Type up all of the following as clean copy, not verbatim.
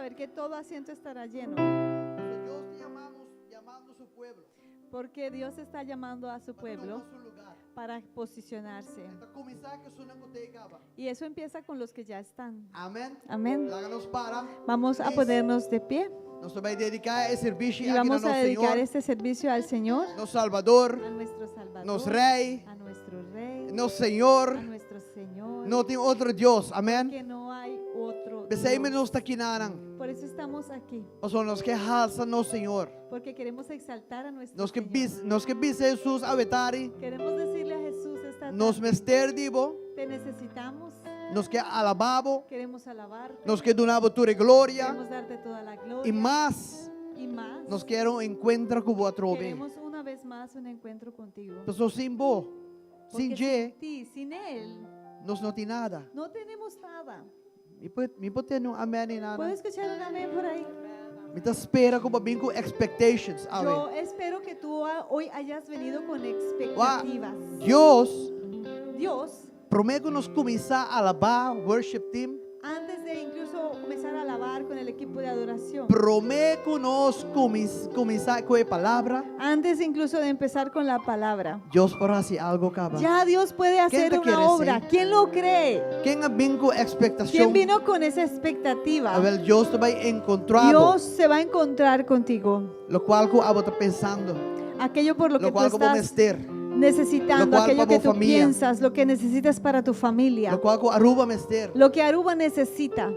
saber que todo asiento estará lleno. Dios está llamando a su pueblo. Porque Dios está llamando a su Para pueblo tomar su lugar. para posicionarse. Então, começar que sunan com Teicaba. Y eso empieza con los que ya están. Amém. Amén. Láganos para. Vamos a ponernos de pie Nós vamos dedicar esse serviço y aqui no vamos a nosso dedicar Senhor, este servicio al Señor, nosso Salvador, a nuestro Salvador, nosso Rei, a nuestro Rey, nosso a Senhor. nuestro Señor. Não tem outro Deus. Amém. Que no hay otro Besaime Dios. nos está aqui na Por eso estamos aquí, nós que halsa no Senhor. porque queremos exaltar a nuestro Nós que Señor. bis Jesus avetari. Queremos decirle a Jesús esta Nos tarde, mester dibo. te necesitamos, Nos que alababo. queremos alabarte, Nos que donavo tua glória. queremos darte toda la gloria E mais, y más. nos quero encontrar com o trove. Queremos una vez más un encuentro contigo. Pessoal, sem bo, sem Porque je, sin ti, sin Él, nós não tem nada. no tenemos nada. Me pode ter um amém e ¿Puedo nada. escuchar un amén por ahí? Me tá espera com bem com expectations. Yo Amém. espero que tú hoy hayas venido con expectativas. Deus, Dios, promete nos começar a alabar, worship team. antes de incluso comenzar a alabar con el equipo de adoración, Promete nos começar com a palavra. antes incluso de empezar con la palabra, Deus para fazer algo, caba. ya Dios puede hacer te quiere, una obra. sí? ¿Quién lo cree? Quem vem com ¿Quién expectação, vino con esa expectativa? a ver, Deus vai encontrar. Dios se va a encontrar contigo. Lo qual que abo está pensando, Aquello por lo que lo tú qual que vou estás mester, necesitando, Lo cual aquello para que tu tú familia. piensas, lo que necesitas para tu familia, lo qual que Aruba mester. lo que Aruba necesita.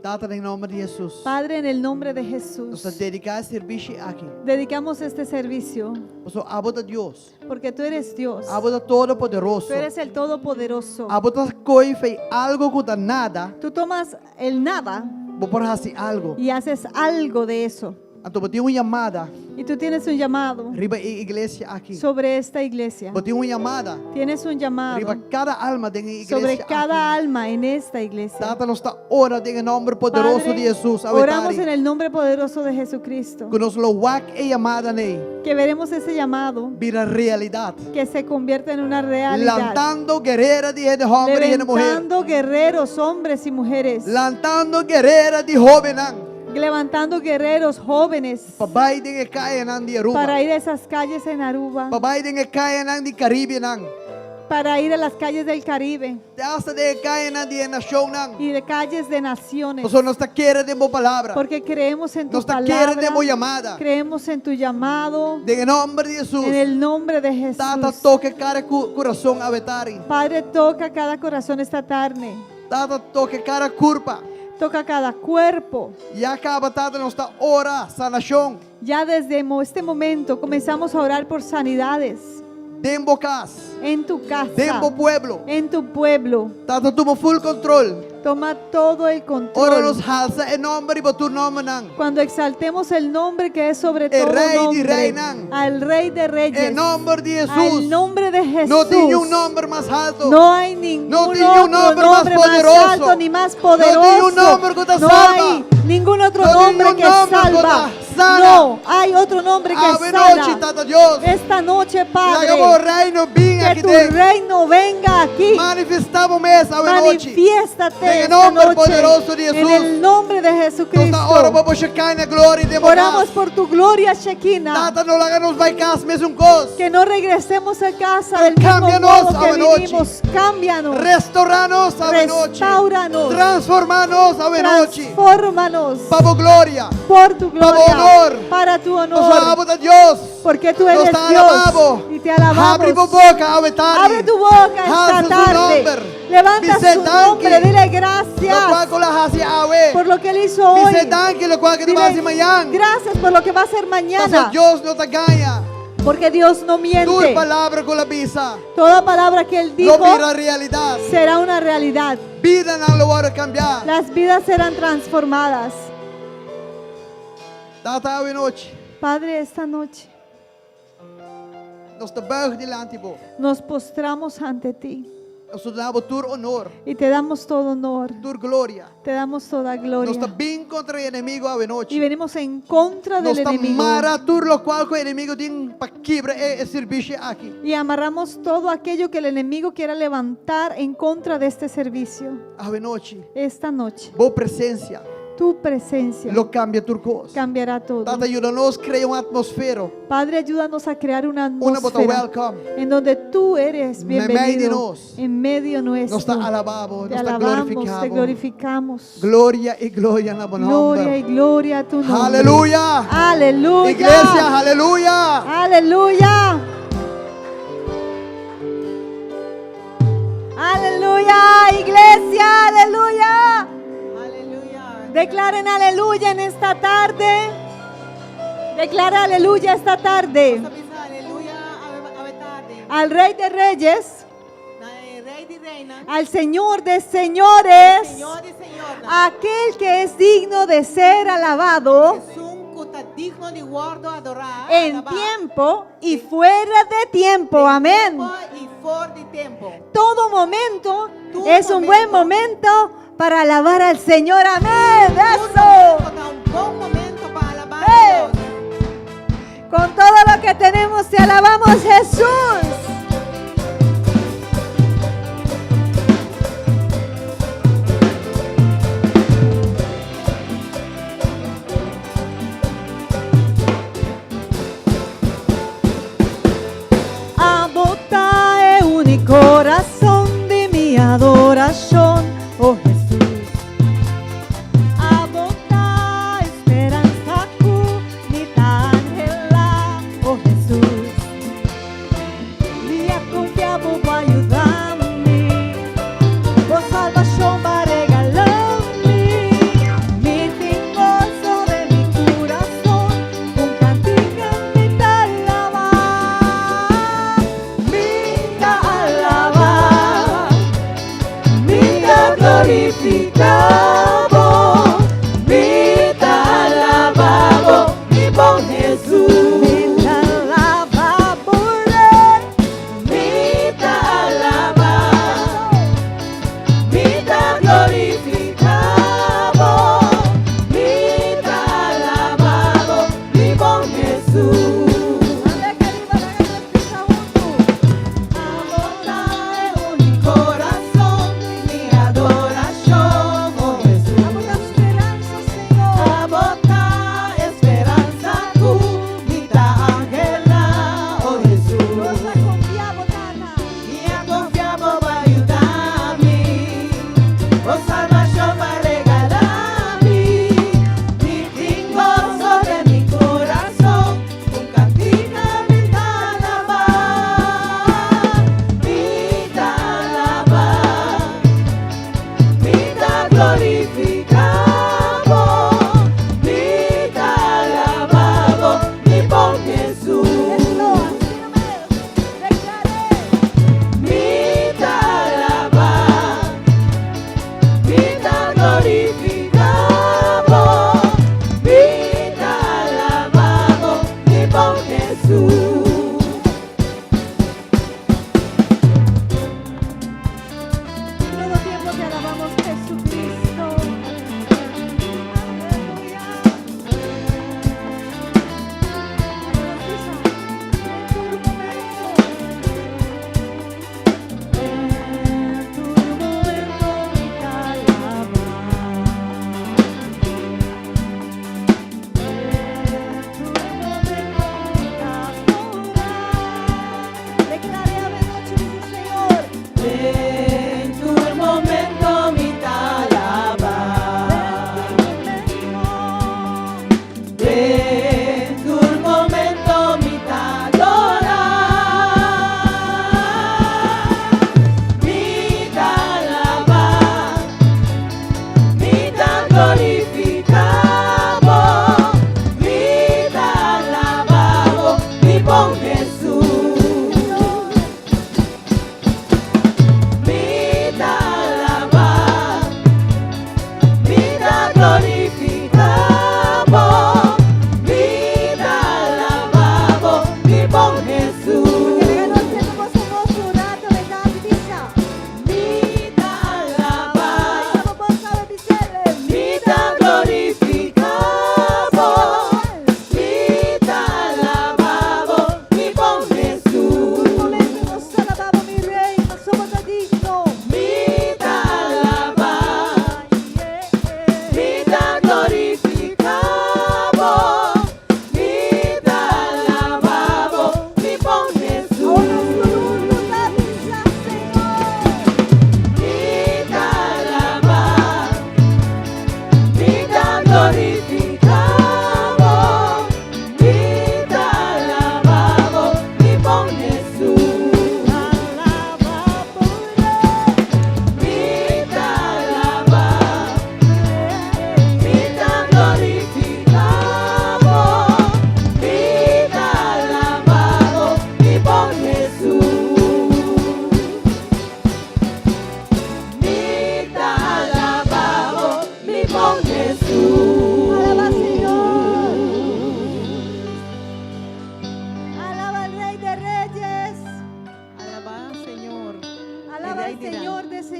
Tata, em nome de Jesus. Padre, en el nombre de Nós Jesús, vamos dedicar esse serviço aqui. dedicamos este servicio Pastor, abo de Deus. porque tú eres Dios. Abo de Todo-Poderoso. Tú eres el Todopoderoso. Abo de coi fez algo que nada, Tú tomas el nada vou por fazer algo. y haces algo de eso. Então, botei uma chamada. Y tú tienes un llamado Riba a igreja aqui. sobre esta iglesia. Botei uma chamada. Tienes un Riba llamado cada alma da igreja sobre cada aqui. alma en esta iglesia. Tata, nós está ora em nome poderoso Padre, de Jesus. oramos en Avetari. el nombre poderoso de Jesucristo. Que nos lo wak e chamada nei. Que veremos ese llamado Vira realidade. que se convierte en una realidad. Lantando guerreira de homem e de mulher. Levantando guerreros, hombres y mujeres. Lantando guerreira de jovem. Levantando guerreros jóvenes Pabai de kaya nang di Aruba. para ir a esas calles en Aruba, Pabai de kaya nang di Caribe nang. para ir a las calles del Caribe Hasta de kaya nang di nación nang. y de calles de naciones. Nosotros nos quiere de mo palabra. Porque creemos en tu Nos quiere de mo palabra, llamada. creemos en tu llamado, De nombre de Jesús. en el nombre de Jesús. Tata toque cada corazón avetari. Padre, toca cada corazón esta tarde, Tata toque cada curva. toca cada cuerpo. Y acaba tata nos está ora sanación. Ya desde este momento comenzamos a orar por sanidades Dembo cas. en tu casa, Dembo pueblo. en tu pueblo. Tata tumo full control. Toma todo el Ora nos control. halsa en nombre de tu nombre nang. Cuando exaltemos el nombre que es sobre El todo Rey de nombre, reinan. al Rey de Reyes, En nombre de al Jesús. nombre de Jesús. No tiene un nombre más alto. No hay ningún tiene otro un nombre nombre más más poderoso. alto ni más No poderoso. tiene un nombre que te No salva. hay ningún otro No tiene nombre un que nombre que salva. te sana. No hay otro nombre que Ave noche, sana. tata Dios. Esta noche, Padre, Hagamos reino bien que aquí tu dentro. reino venga aquí. Manifestamos mesa ave noche. Manifiéstate En el esta nombre noche. poderoso de En Jesús. el nombre de Nos Jesucristo. da hora para buscar na glória de Oramos Moisés. por tu gloria, Shekinah. Tata no laga nos vai casa mesmo cos. Que no regresemos a casa del mismo Cámbianos, modo que ave noche. vinimos. Cámbianos. Restauranos ave noche. Restauranos. Transformanos ave noche. Transfórmanos Para gloria. por tu gloria. honor. Para tu Nos honor. alabamos a Dios. Porque tú Nos eres te Dios. alabamos. Y te alabamos. Abre tu boca, ave tarde. Abre tu boca Alza esta su tarde. nombre. Levanta Dice, su "Danke". nombre. Dile Lo gracias cual con la hace ave. por lo que Él hizo hoy. Dice danke lo cual que te va a hacer Dile mañana. gracias por lo que va a hacer Pastor, mañana. Dios no te engaña. Porque Dios no Tu miente. palabra con la visa. Toda palabra que Él No dijo mira realidad. será una realidad. Vida no lo va a cambiar. Las vidas serán transformadas. Tata ave noche. Padre, esta noche Nos te buig delante bo. nos postramos ante ti Nos te damos tu honor, y te damos todo honor, tu gloria. te damos toda Nos te gloria bien contra el enemigo ave y noche. venimos en contra Nos del te enemigo mara tu lo cual que el enemigo tiene para quebrar el servicio aquí. y amarramos todo aquello que el enemigo quiera levantar en contra de este servicio. Ave noche. Esta noche, Bo presencia. tu presencia lo cambia turcos. cambiará todo. Tata, ayúdanos a crear una atmósfera. Padre, ayúdanos a crear una Una bota atmósfera welcome. en donde tú eres bienvenido Nos. en medio Nos nuestro. está alabado, Te nos está alabamos, te glorificado. glorificamos. Gloria y gloria en el Gloria nombre. y gloria a tu nombre. Aleluya. Aleluya. Iglesia, aleluya. Aleluya. Aleluya, iglesia, aleluya. Aleluya. Declaren aleluya en esta tarde. Declara aleluya esta tarde. Bisa aleluya ave tarde. Al Rey de Reyes, Rey di reina. al Señor de Señores, Señor y señora. aquel que es digno de ser alabado Jesús que está digno de guardo adorar. en alabar. tiempo y fuera de tiempo. Amén. Tiempo y fuera de tiempo. Todo momento Todo es un buen momento para alabar al Señor. Amén. Eso. Está un buen momento para alabar a Dios. Con todo lo que tenemos te alabamos, Jesús. Abota el único corazón de mi adoración, oh Jesús. Abota esperanza cunita angela, oh Jesús. Dia confiamo para ayudarme, por salvación va regalarme. Mi gozo de mi corazón, con cantiga me da alabar, me da alabar, me da glorificado, me da alabado, mi buen Jesús. Me da alabado, me da alabado, me da glorificado, me da alabado, mi buen Jesús. Mi corazón, mi adoración, oh Jesús. Abota esperanza tú, mi ángela, oh Jesús. Y confiamos para ayudarme, oh salvación para regalarme. Mi gozo de mi corazón, con cantina me da alabar, me da alabar, me da glorificado, me da alabado, mi buen Jesús. Me da alabar, me da glorificado, me da alabado, mi buen Jesús. Todo tiempo te alabamos, Jesucristo. Aleluya. En tu momento mi alabar. En tu momento mi adorar. Declaré a noche, dice el Señor. En tu momento mi alabar.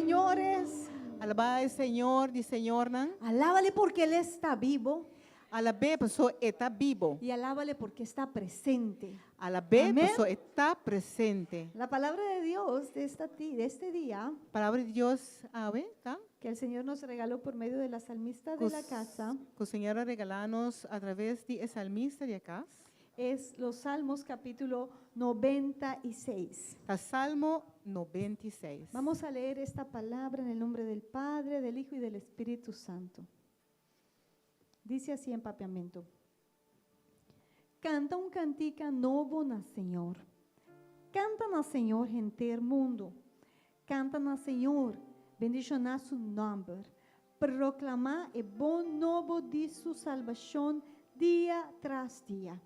señores. Alabay Senhor de Senhor nan. Alábale porque Él está vivo Alabé pessoa está vivo. y alábale porque está presente. Alabé Amém. pessoa está presente. La palabra de Dios de este día Palavra de Deus, awe, tá? que el Señor nos regaló por medio de la salmista de la casa Que o Senhor regalar-nos através de salmista de casa. es los Salmos capítulo 96. Tá Salmo 96. Vamos a leer esta palabra en el nombre del Padre, del Hijo y del Espíritu Santo. Dice así en papiamento. Canta un cantica novo na Senhor. Canta na Senhor enter mundo. Canta na Senhor, bendicionar su nombre. Proclamar el bom novo de su salvación día tras día.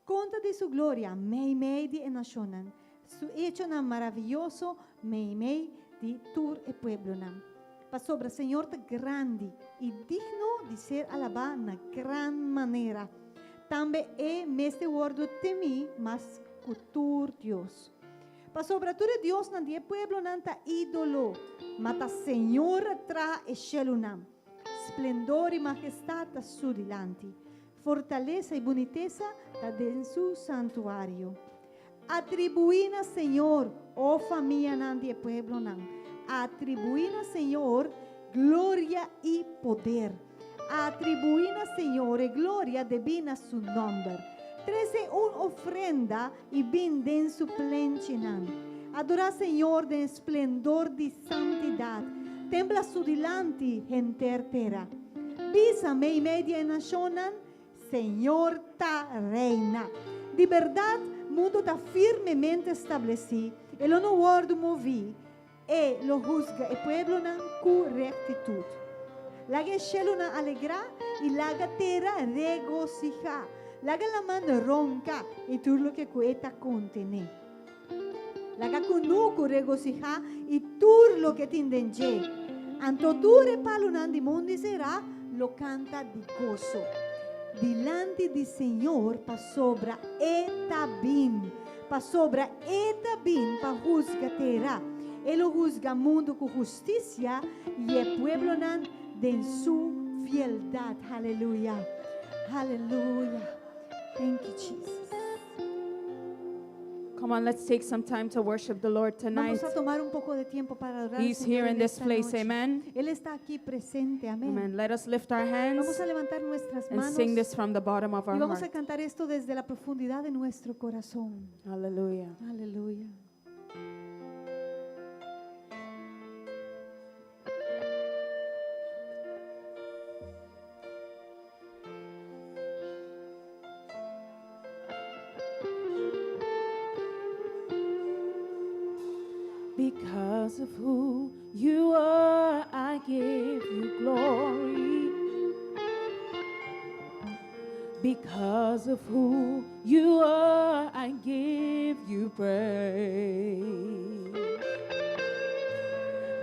Conta de su gloria, mei de nacionan. Su hecho na maravilloso, mei de tur e pueblo nam. Pa sobre Senhor te grande e digno de ser alabado na gran manera. Também é meste wordo temi, mas cultur Deus. Pa sobre tu Deus na die pueblo nanta ídolo, mata Senhor tra e cielo nam. Esplendor e majestade su dilante. Fortaleza e boniteza está em su santuário. Atribuína, Senhor, ó família nan de pueblo nan. Atribuína, Senhor, glória e poder. Atribuína, Senhor, e glória divina su nombre. Trece ofrenda e bin den su plenchinan. Adora, Senhor, de esplendor de santidade. Templa su dilante, gente terra. Visa mei media nacionan, Senhor ta reina. De verdade, mundo está firmemente estabelecido. E lo no wordo movi. E lo juzga e pueblo nan cu rectitud. Laga cielo nan alegra e laga terra regocija. Laga la mano ronca e tur lo que cueta contene. Laga cunuco regocija e tur lo que tindenge. Anto ture palo nan di mondi será lo canta di gozo. Dilante di Senhor pa sobra eta bim. Pa sobra eta bim pa juzga terra. Ele juzga mundo com justiça e é pueblo nan de su fieldade. Aleluia. Aleluia. Thank you, Jesus. Come on, let's take some time to worship the Lord tonight. Vamos a tomar un poco de tiempo para adorar al He's Señor here en in this esta place, noche. amen. Él está aquí presente, amén. Amen. Let us lift our hands Vamos a levantar nuestras and manos sing this from the bottom of y our vamos a heart. cantar esto desde la profundidad de nuestro corazón. Hallelujah. Aleluya. Because of who you are, I give you glory. Because of who you are, I give you praise.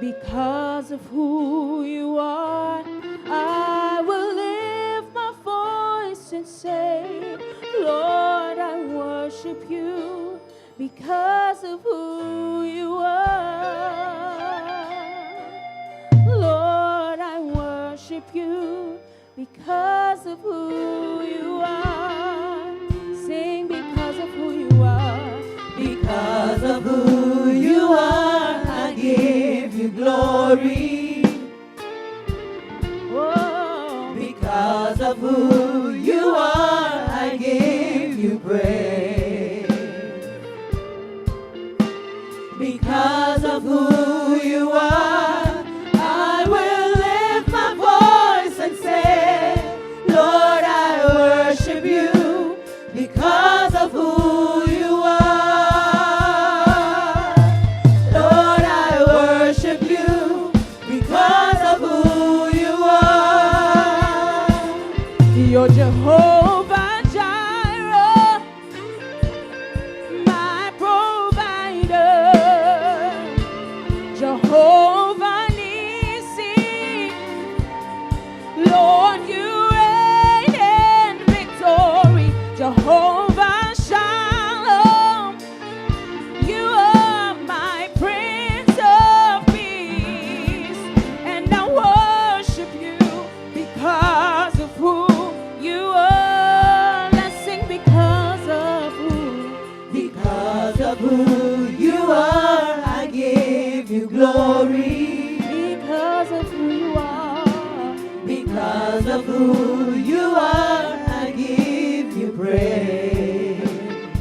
Because of who you are, I will lift my voice and say, Lord, I worship you. Because of who you are, Lord, I worship you. Because of who you are, sing because of who you are. Because of who you are, I give you glory. Oh, Because of who you are, I give you praise. Because of who you are, I will lift my voice and say, Lord, I worship you. Because of who you are, Lord, I worship you. Because of who you are, glory. Because of who you are. Because of who you are, I give you praise.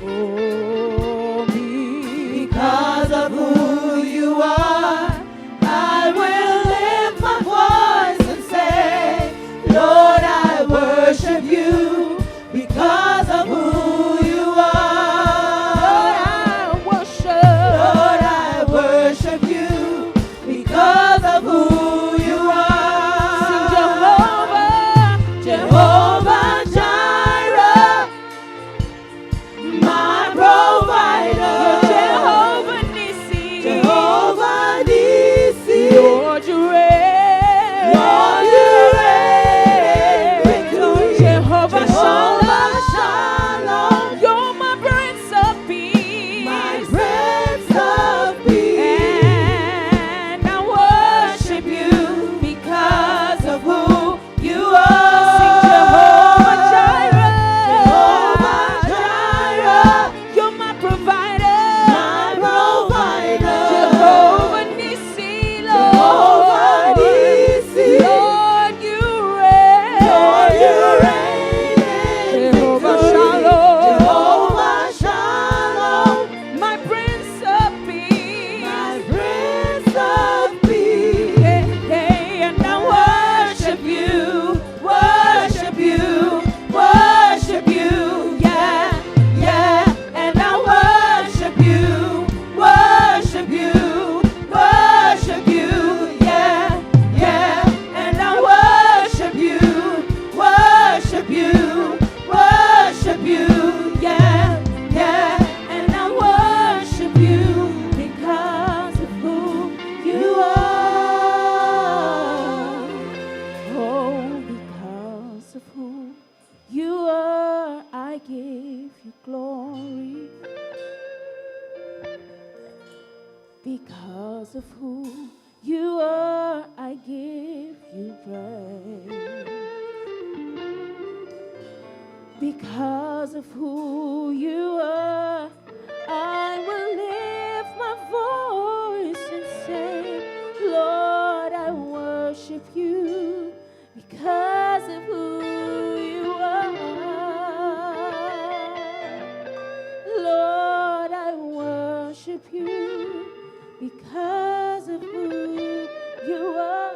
Oh, Because of who you are, I will lift my voice and say, Lord, I worship you. Because of who you are, Lord, I worship you. Because of who you are, Jehovah Jireh, my provider. Jehovah Nissi. Jehovah Nissi. Lord, you reign. Lord, you reign. Victory. Jehovah Jehovah Shalom. Shalom. You're my Prince of Peace. My Prince of Peace. And I worship you Because of who you Sing are. Jehovah Jireh. Jehovah Jireh. You're my provider. My provider. Jehovah Nissi, Jehovah Nissi. Lord, you reign. Lord, you reign in Jehovah victory. Shalom. Jehovah Shalom. My Prince of Peace. My Prince of Peace. Hey, hey, and I worship you, Worship you, worship you, yeah, yeah, and I worship you, worship you, worship you, yeah, yeah, and I worship you, worship you, worship you, yeah, yeah, and I worship you because of who you are. oh, because of who you are, I give you glory. Because of who you are, I give you praise. Because of who you are, I will lift my voice and say, Lord, I worship you. Because of who you are, Lord, I worship you. Because of who you are.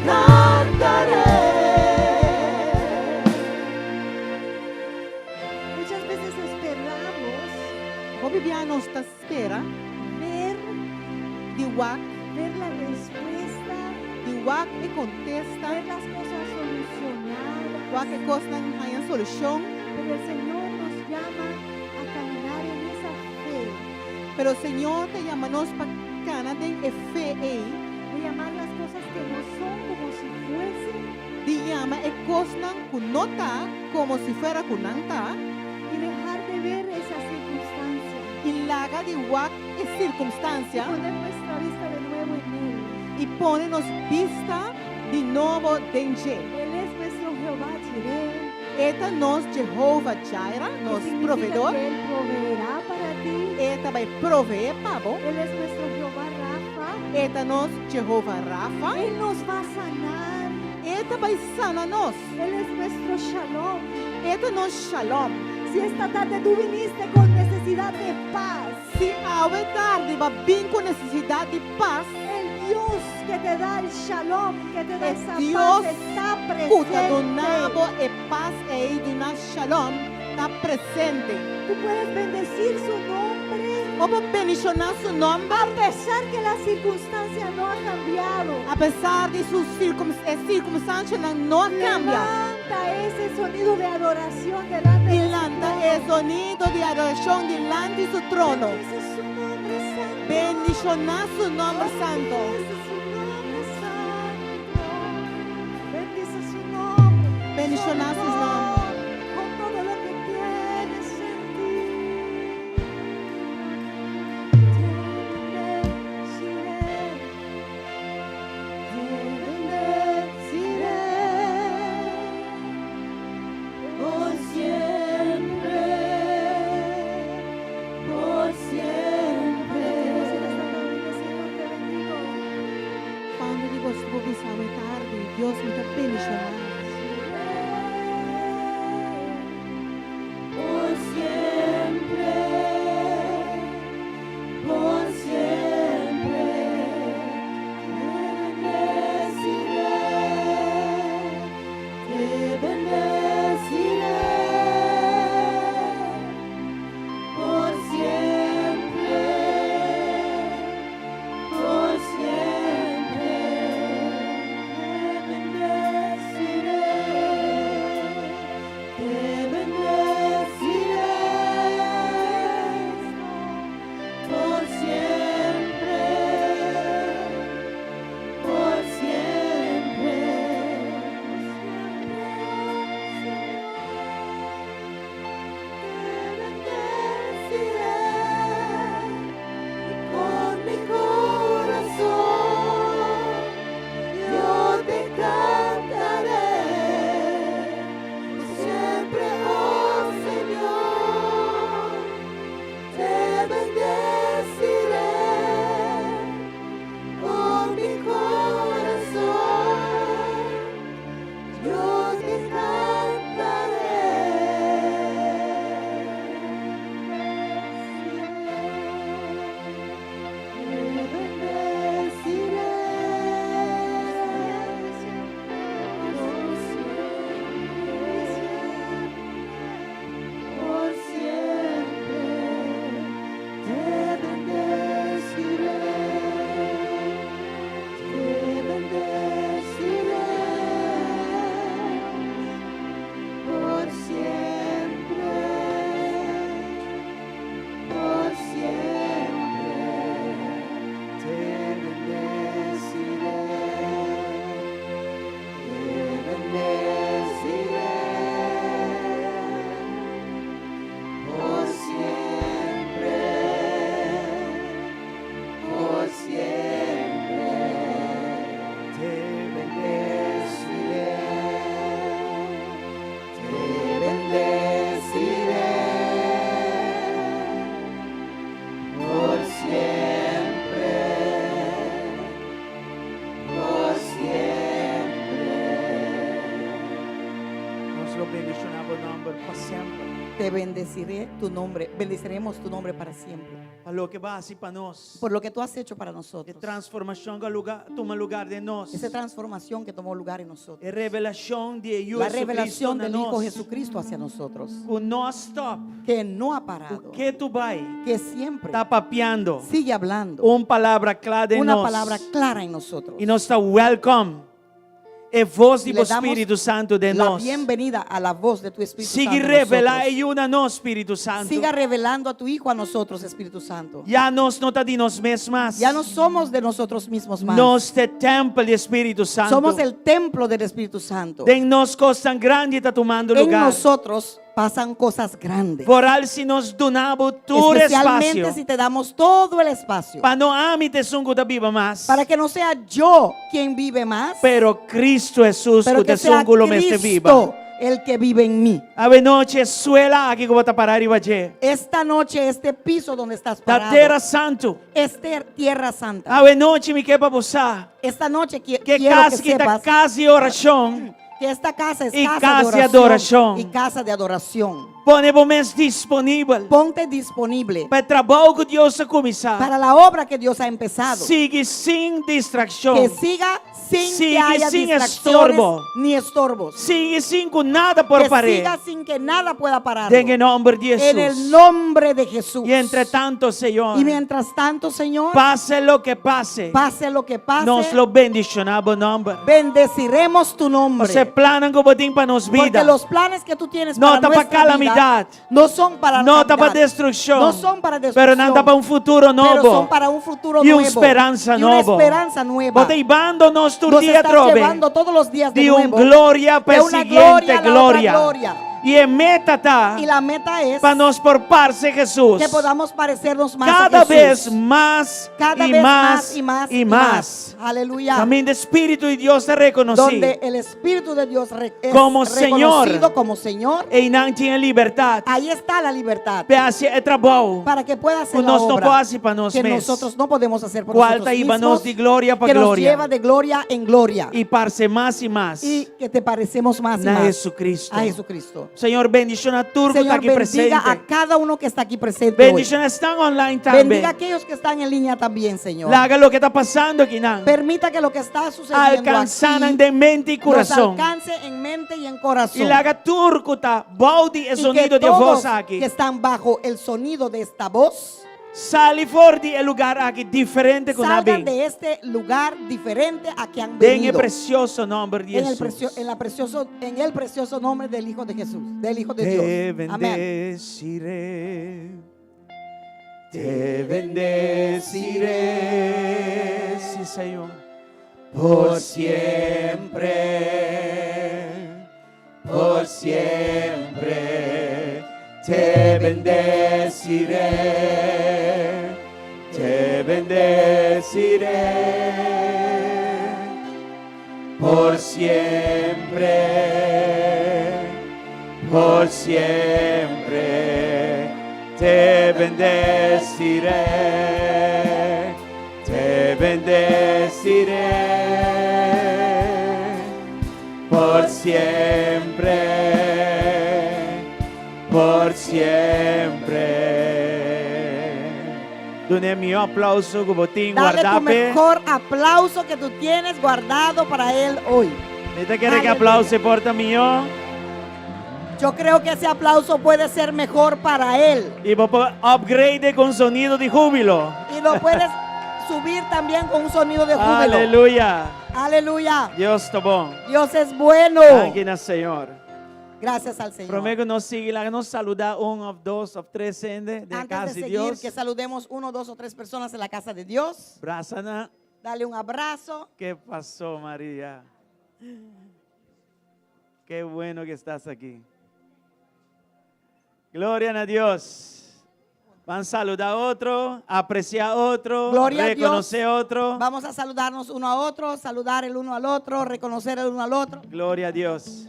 cantaré. Muchas veces esperamos Bobbiano sta spera ver, di wak, ver la respuesta, e contesta, ver las cosas solucionadas. wak e costan hayan solution, Pero el Señor nos llama a caminar en esa fe, pero el Señor te llama nos pa cana den e fe de llamar las cosas que no son como si fuesen di llama e costan kunota como si fuera kunanta, y dejar de ver esas circunstancias y laga di wak e y circunstancia, poner nuestra vista de nuevo en Él. y ponenos vista di nuovo denge. Él es nuestro Jehová Jireh, Eta nos Jehovah Jireh, que nos significa proveedor, que Él proveerá para ti. eta vai provee pavo, Él es nuestro Jehová Rafa. eta nos Jehovah Rafa, Él nos va a sanar. eta vai sana nos, Él es nuestro Shalom. eta nos Shalom. Si esta tarde tú viniste con necesidad de paz, Si ave tarde va bin con necesidad de paz, el Dios que te da el Shalom, que te da Es esa Dios paz, está puta presente. donavo e paz e iduna Shalom, está presente. Tú puedes bendecir su nombre Vamos a bendicionar su nombre, a pesar que la circunstancia no ha cambiado. a pesar de sus circunstancias no cambia. Levanta ese sonido de adoración delante Y de su lanta trono. el sonido de adoración delante de su trono. Bendice su nombre santo. Bendicionar su nombre santo. Bendice su nombre santo. Bendice su nombre. Bendicionar su nombre. Con todo lo que tienes en ti. Por siempre, por siempre. Cuando digo estuvo pisado tarde, Dios me está bendicionando. Por siempre, por siempre, te bendeciré, por siempre, por siempre, te bendeciré. bendicionamos nombre para siempre. Te bendeciré tu nombre, bendeciremos tu nombre para siempre. Para lo que va a hacer para nós. Por lo que tú has hecho para De nosotros. transformação que toma lugar de nós. Esa transformación que tomó lugar en nosotros. É revelação de Jesus La Cristo revelación na del Hijo nós. Jesucristo hacia nosotros. O non-stop. Que no ha O parado. que tu vai Que siempre está papeando. sigue hablando. Palavra clara em Una nós. palabra clara en nosotros. E nós está welcome. É voz Y do le damos Espírito Santo de la nós. bienvenida a la voz de tu Espíritu Siga Santo. en revelar nosotros. e una nós, Espírito Santo. Siga revelando a tu Hijo a nosotros, Espíritu Santo. Já nós não está de nós mesmos. Ya no somos de nosotros mismos más. Nós é templo do Espírito Santo. Somos el templo del Espíritu Santo. De nós coisa tão grande está tomando En lugar. nosotros pasan cosas grandes. Por algo se nos donamos todo Especialmente espaço. si te damos todo el espacio. Para não amite sungo da viva mais. Para que no sea yo quien vive más, Pero Cristo Jesús pero que que te sea sungo lo meste viva. Cristo el que vive en mí. Ave noche suela aqui que vou parar e vai. Esta noche, este piso donde estás Da parado, terra santo. es tierra santa. Ave noche me quer para buscar. Esta noche Que quiero que casa que está sepas casa de oração. que esta casa es y casa casa de de adoración. y casa de adoración. Ponemos disponível. Ponte disponible Para o trabalho que Deus a começar. para la obra que Dios ha empezado. Sigue sem distração. Que siga sin Sigue que haya sin distracciones estorbo. ni estorbos. Sigue sem com nada por Que parar. siga sin que nada pueda parar. En el nombre de En el Jesús. nombre de Jesús. Y entre tanto, Señor, Y mientras tanto, Señor, pase lo que pase, pase lo que pase, nos lo bendicionamos nombre. bendeciremos tu nombre. Se planan como tienen para nos Porque vida. los planes que tú tienes No para está para nuestra calamidad. vida no son para No está para calamidad, destrucción. no son para Pero destrucción, nada para un futuro pero son nuevo. para un futuro Y nuevo una esperanza y una nueva. esperanza nueva. Vos llevándonos tu Nos día estás trove. llevando todos los días de De un nuevo gloria para de el una siguiente gloria a la gloria. otra gloria. Y en meta está Y la meta es para nos porparse Jesús. que podamos parecernos más Cada a Jesús. vez más Cada y vez más y más y más. Aleluya. También de Espíritu y Dios te reconocí. Donde el Espíritu de Dios es Como Señor. reconocido como Señor. E não tinha liberdade. Ahí está la libertad Para hacer trabalho. para que pueda hacer Que la nós não obra podemos para nós que mesmos. nosotros no podemos hacer por Cual nosotros te mismos, íbanos de gloria para que nos gloria. lleva de gloria en gloria E para ser mais e mais. y que te parecemos más y Na más Jesucristo. a Jesucristo. Senhor, bendiciona tudo que está Señor, aqui presente. bendiga a cada uno que está aquí presente hoy. Bendiciona estão online também. Bendiga a aquellos que están en línea también, Señor. Haga lo que está passando aqui, não. Permita que lo que está sucediendo Alcançaram aquí de mente e nos coração. alcance en mente y en corazón. E haga tudo que está balde e Y que sonido de todos voz aqui. que están bajo el sonido de esta voz Sale fora de lugar aqui diferente com a salgan bem. de este lugar diferente a que han En el venido. precioso nombre de En el, Jesús. en el precioso nombre del Hijo de Jesús, del Hijo de Te Dios. Amén. bendeciré, te bendeciré, sí Señor, por siempre, te bendeciré, te bendeciré. Por siempre, te bendeciré, te bendeciré. Por siempre, por siempre. Done mi aplauso como te Dale tu guardape. mejor aplauso que tú tienes guardado para Él hoy. ¿Te quiere que Aleluya. aplauso porta mío? Yo creo que ese aplauso puede ser mejor para Él. Y vos upgrade con sonido de júbilo. Y lo puedes subir también con un sonido de júbilo. Aleluya. Aleluya. Dios está bom. Dios es bueno. Gracias, Señor. Gracias al Señor. Prometo nos sigue lá, nos saludar dos o tres de Antes casa de de seguir, Dios. que saludemos 1, 2 o 3 personas en la casa de Dios. Brasana, Dale un abrazo. ¿qué pasó, María? Qué bueno que estás aquí. Gloria a Dios. Van a saludar a otro, apreciar a otro, Gloria a Dios. reconocer a otro. Vamos a saludarnos uno a otro, saludar el uno al otro, reconocer el uno al otro. Gloria a Dios.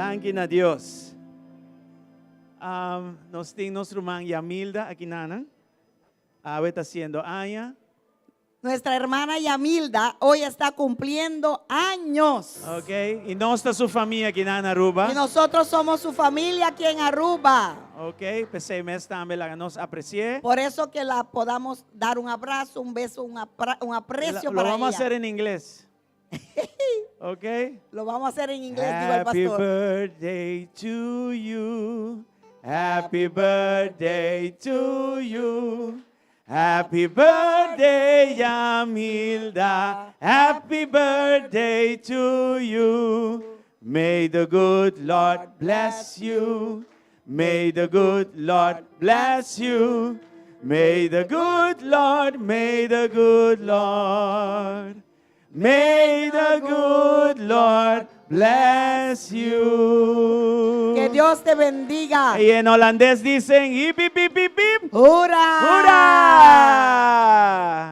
Thank you na Dios. Nos ting nos rumang Yamilda aquí nanan. Awet haciendo aña. Nuestra hermana Yamilda hoy está cumpliendo años. Okay. Y no está su familia aquí en Aruba. Y nosotros somos su familia aquí en Aruba. Okay. Pese mes también la nos aprecié. Por eso que la podamos dar un abrazo, un beso, un aprecio Lo para vamos a ella. hacer en inglés. Okay. Lo vamos a hacer en inglés, digo el Happy pastor. birthday to you. Happy birthday to you. Happy birthday, Yamilda. Happy birthday to you. May the good Lord bless you. May the good Lord bless you. May the good Lord, may the good Lord, may the good Lord bless you. Que Dios te bendiga. Y en holandés dicen, hip, hip, hip, hip, hip. ¡Hurra!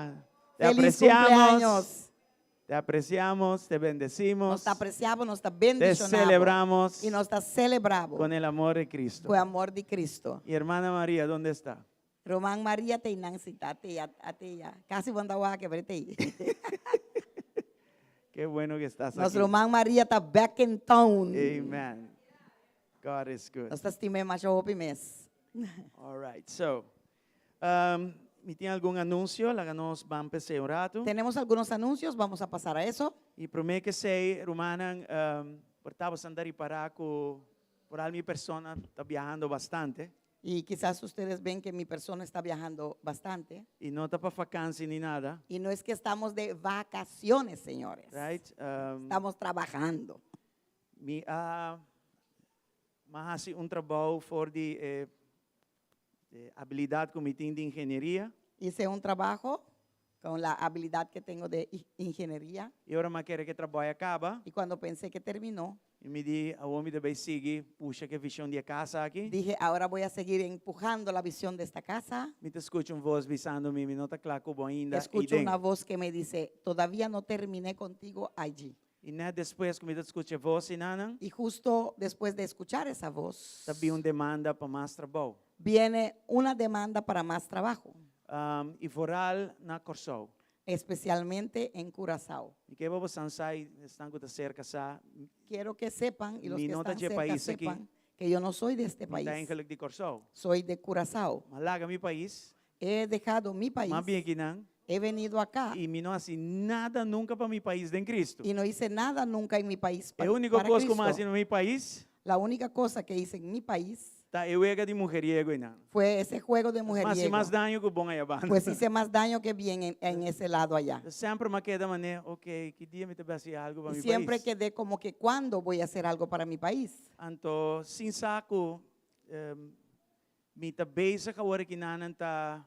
¡Hurra! Te ¡Feliz apreciamos, cumpleaños! te apreciamos, te bendecimos, Nos apreciamos, nos te bendicionamos celebramos y nos celebramos con el amor de Cristo. con amor de Cristo. Y hermana María, ¿dónde está? Román María te inancita, ateya. Casi bandawa que verte. Qué bueno que estás Nos aquí. Román María está back in town. Amen. God is good. Nos estime macho mes. All right. So, ¿me tiene algún anuncio? La nos va a empezar un rato. Tenemos algunos anuncios, vamos a pasar a eso. Y prometo que sei, Romanan, portava andar para por mi persona está viajando bastante Y quizás ustedes ven que mi persona está viajando bastante. y no está para vacancia ni nada, Y no es que estamos de vacaciones, señores. right? Estamos trabajando. Mi mas hace un trabajo for de habilidad como de ingeniería Hice un trabajo con la habilidad que tengo de ingeniería. y ahora me quiere que trabalho acaba Y cuando pensé que terminó, e me di a homem também seguir puxa que visão de casa aqui. dije, ahora voy a seguir empujando la visión de esta casa. Me te escucho voz visando-me, me não está claro como ainda. Escucho una voz que me dice, todavía no terminé contigo allí. E né, depois que me escucha voz e nanan, Y justo después de escuchar esa voz, sabia demanda para mais trabalho. viene una demanda para más trabajo, E foral na Corsou. especialmente en Curazao. E que vamos sair, estão com cerca sa, Quiero que sepan, y los Mi que nota están de cerca país aquí. sepan, que yo no soy de este me país, está eigenlijk de Corsou. soy de Curazao. Malaga mi país, He dejado mi país, mas bem aqui não. he venido acá E me não assim nada nunca para mi país em Cristo. y no hice nada nunca en mi país A única para coisa que eu Cristo. faço no meu país, La única cosa que hice en mi país tá eu de mujeriego e não. fue ese juego de Mas mujeriego. mais daño que bom aí abando. Pues hice más daño que bien en ese lado allá. Sempre me queda maneira, ok, que dia me te vai fazer algo para Y mi siempre país. quedé como que cuándo voy a hacer algo para mi país. Anto, sin saco, me tá bezig agora que nanan tá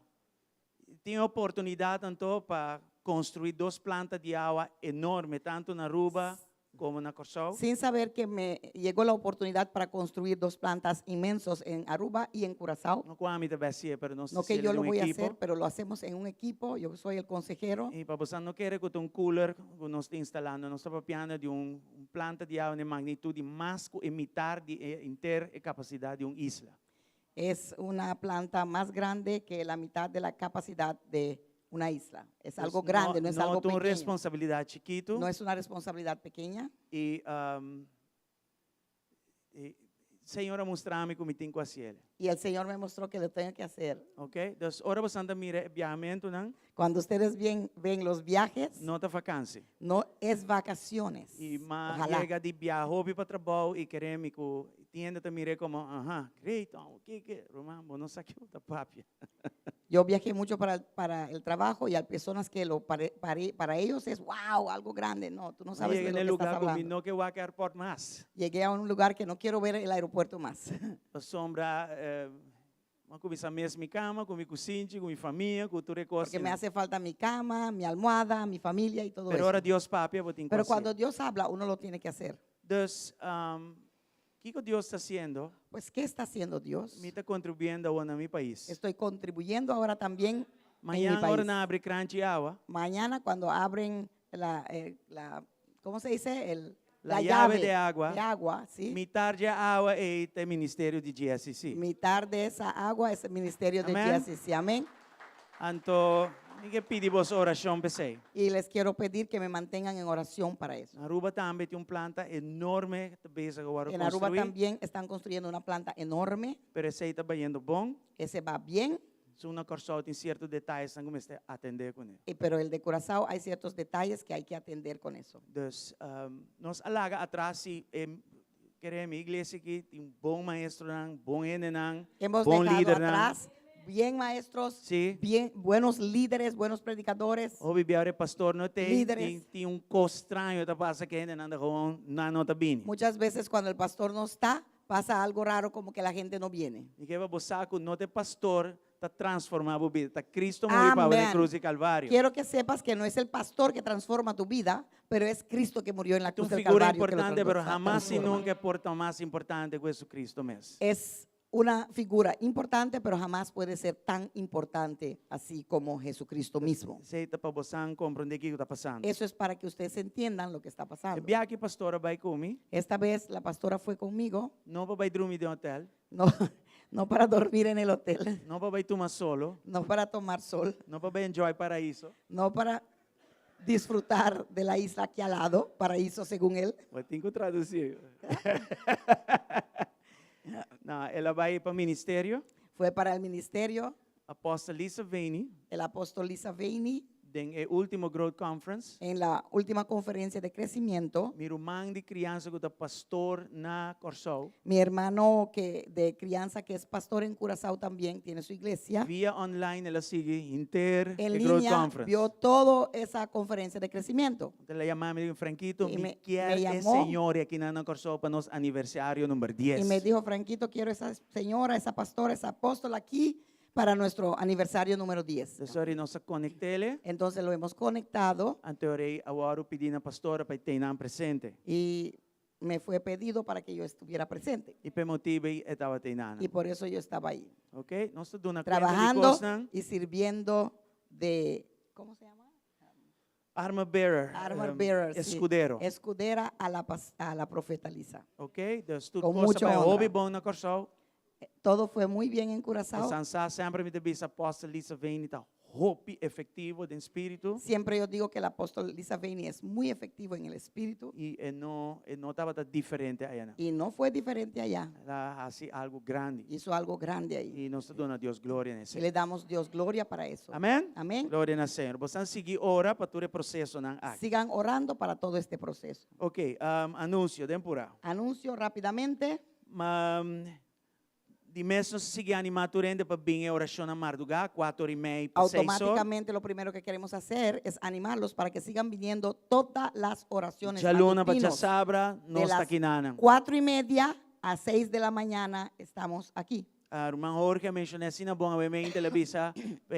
tinha oportunidade tanto para construir 2 plantas de água enormes, tanto na Aruba como na Corsou. Sin saber que me llegó la oportunidad para construir 2 plantas inmensos en Aruba y en Curazao. No como me te vai fazer, pero nós No que yo lo um voy a equipo. hacer, pero lo hacemos en un equipo. Yo soy el consejero. E para você não querer que um cooler que nós estamos instalando, nós estamos piando de planta de água de magnitude mais que imitar de inter a capacidade de isla. Es una planta más grande que la mitad de la capacidad de una isla. Es algo grande, no es algo Não tem pequeño. responsabilidade chiquito. No es una responsabilidad pequeña. E Senhora mostrou-me como tem que fazer. Y el Señor me mostró que lo tengo que hacer. Ok? Então, ora você anda mira viajamento não? Cuando ustedes ven los viajes, Não tá vacância. no es vacaciones. E mas Ojalá. chega de viajar para trabalho e queremos que tienda te mire como, great, que Román, vos não sabe da papia. Yo viajé mucho para el trabajo y hay personas que para ellos es wow, algo grande. No, tú no sabes Cheguei de no lo que estás lugar como hablando. não que vai que airport mais. Llegué a un lugar que no quiero ver el aeropuerto más. A sombra, uma coisa mesmo minha cama, com minha cozinha, com minha família, com tudo coisa. Porque me hace falta mi cama, mi almohada, mi familia y todo Pero eso. ora Deus papia, vou ter que Pero fazer. cuando Dios habla, uno lo tiene que hacer. Dus, o que Deus está fazendo? Pues, ¿qué está haciendo Dios? Me está contribuyendo a mi país. Estoy contribuyendo ahora también en mi Mañana país. hora na abre crunch agua, Mañana cuando abren ¿cómo se dice? La llave de agua. de agua, ¿sí? Mitad de agua es el ministerio de GSCC. Mitad de esa agua es el ministerio de Amén. GSCC. Amén. Anto, que pedimos oración para você. Y les quiero pedir que me mantengan en oración para eso. Aruba también tiene una planta enorme que está agora En Aruba construir, también están construyendo una planta enorme. pero ese está yendo bom. Ese va bien, So una corsol tem ciertos detalles que vamos a atender con él. pero el de Curazao hay ciertos detalles que hay que atender con eso. Dus nos alaga atrás si queremos iglesia que tem bom maestro, bom enenang, Hemos bom dejado líder. atrás bien maestros, Sí. bien buenos líderes, buenos predicadores. O bibiare pastor no tem, Líderes. tem um estranho tá passa que ainda anda com na nota bini. Muchas veces cuando el pastor no está, pasa algo raro como que la gente no viene. E que vai buscar no te pastor tá transformado a vida, tá Cristo morreu para a Amén. cruz de Calvário. Quiero que sepas que no es el pastor que transforma tu vida, pero es Cristo que murió en la É uma cruz del figura Calvario. que lo importante, pero transforma. jamás e nunca porta mais importante que Jesucristo mesmo. Es una figura importante, pero jamás puede ser tan importante así como Jesucristo mismo. Aceita para você compreender o que está passando. Eso es para que ustedes entiendan lo que está pasando. Bia que pastora vai comigo, Esta vez la pastora fue conmigo, não vai dormir de hotel, no, no para dormir en el hotel, não vai tomar solo, no para tomar sol, não vai enjoy paraíso. no para disfrutar de la isla aquí al lado, paraíso según él. Vou ter que traduzir. Não, ela vai para o ministério. Fue para el ministerio, Apóstola Lisa Veni, el apóstol Lisa Veini, den último Growth Conference. en la última conferencia de crecimiento. Mi irmão de criança que é pastor na Corsol, Mi hermano de crianza, que es pastor en Curazao también, tiene su iglesia. via online ela sigue inteiro En the Growth línea Conference. vio toda esa conferencia de crecimiento. Então ela chamou me Franquito, Y me me quer llamó. senhor aqui na Corsol para nosso aniversário número 10. Y me dijo, Franquito, quiero esa señora, esa pastora, esa apóstola aquí para nuestro aniversario número 10. Então nós conectele. Entonces lo hemos conectado Anteorei agora pedindo a pastora para ter presente. y me fue pedido para que yo estuviera presente. E por motivo estava teinando. Y por eso yo estaba ahí, Ok? Nós estamos na trabajando y sirviendo de, ¿cómo se llama? armor bearer, Armor bearer, sí. escudero. Escudera a la profeta Lisa. Ok? Dus tudo Com coisa muita para honra. hobby bom na Corsol. Todo fue muy bien en Curazao. Sansa sempre me debisa apóstolo Lisa vem tá hope efetivo do espírito Siempre yo digo que el apóstol Lisa Veini es muy efectivo en el espíritu e não estava diferente aí, né? y no fue diferente allá. Ela assim algo grande Hizo algo grande ahí. e nós damos a Deus glória Y nesse. le damos Dios gloria para eso. Amém? Amén. Glória ao Senhor. Você seguir ora para todo o processo não aqui. Sigan orando para todo este proceso. Ok, anúncio, tempura. Anuncio rápidamente. De mês nós seguir animar durante para vir a oração na madrugada, 4:30 para 6 horas. Automáticamente lo primero que queremos hacer es animarlos para que sigan viniendo todas las oraciones Já luna para matutinos. sabra, nós está las aqui nana. 4:30 a 6 de la mañana estamos aquí. Irmão Jorge mencionou assim na bom a minha televisa,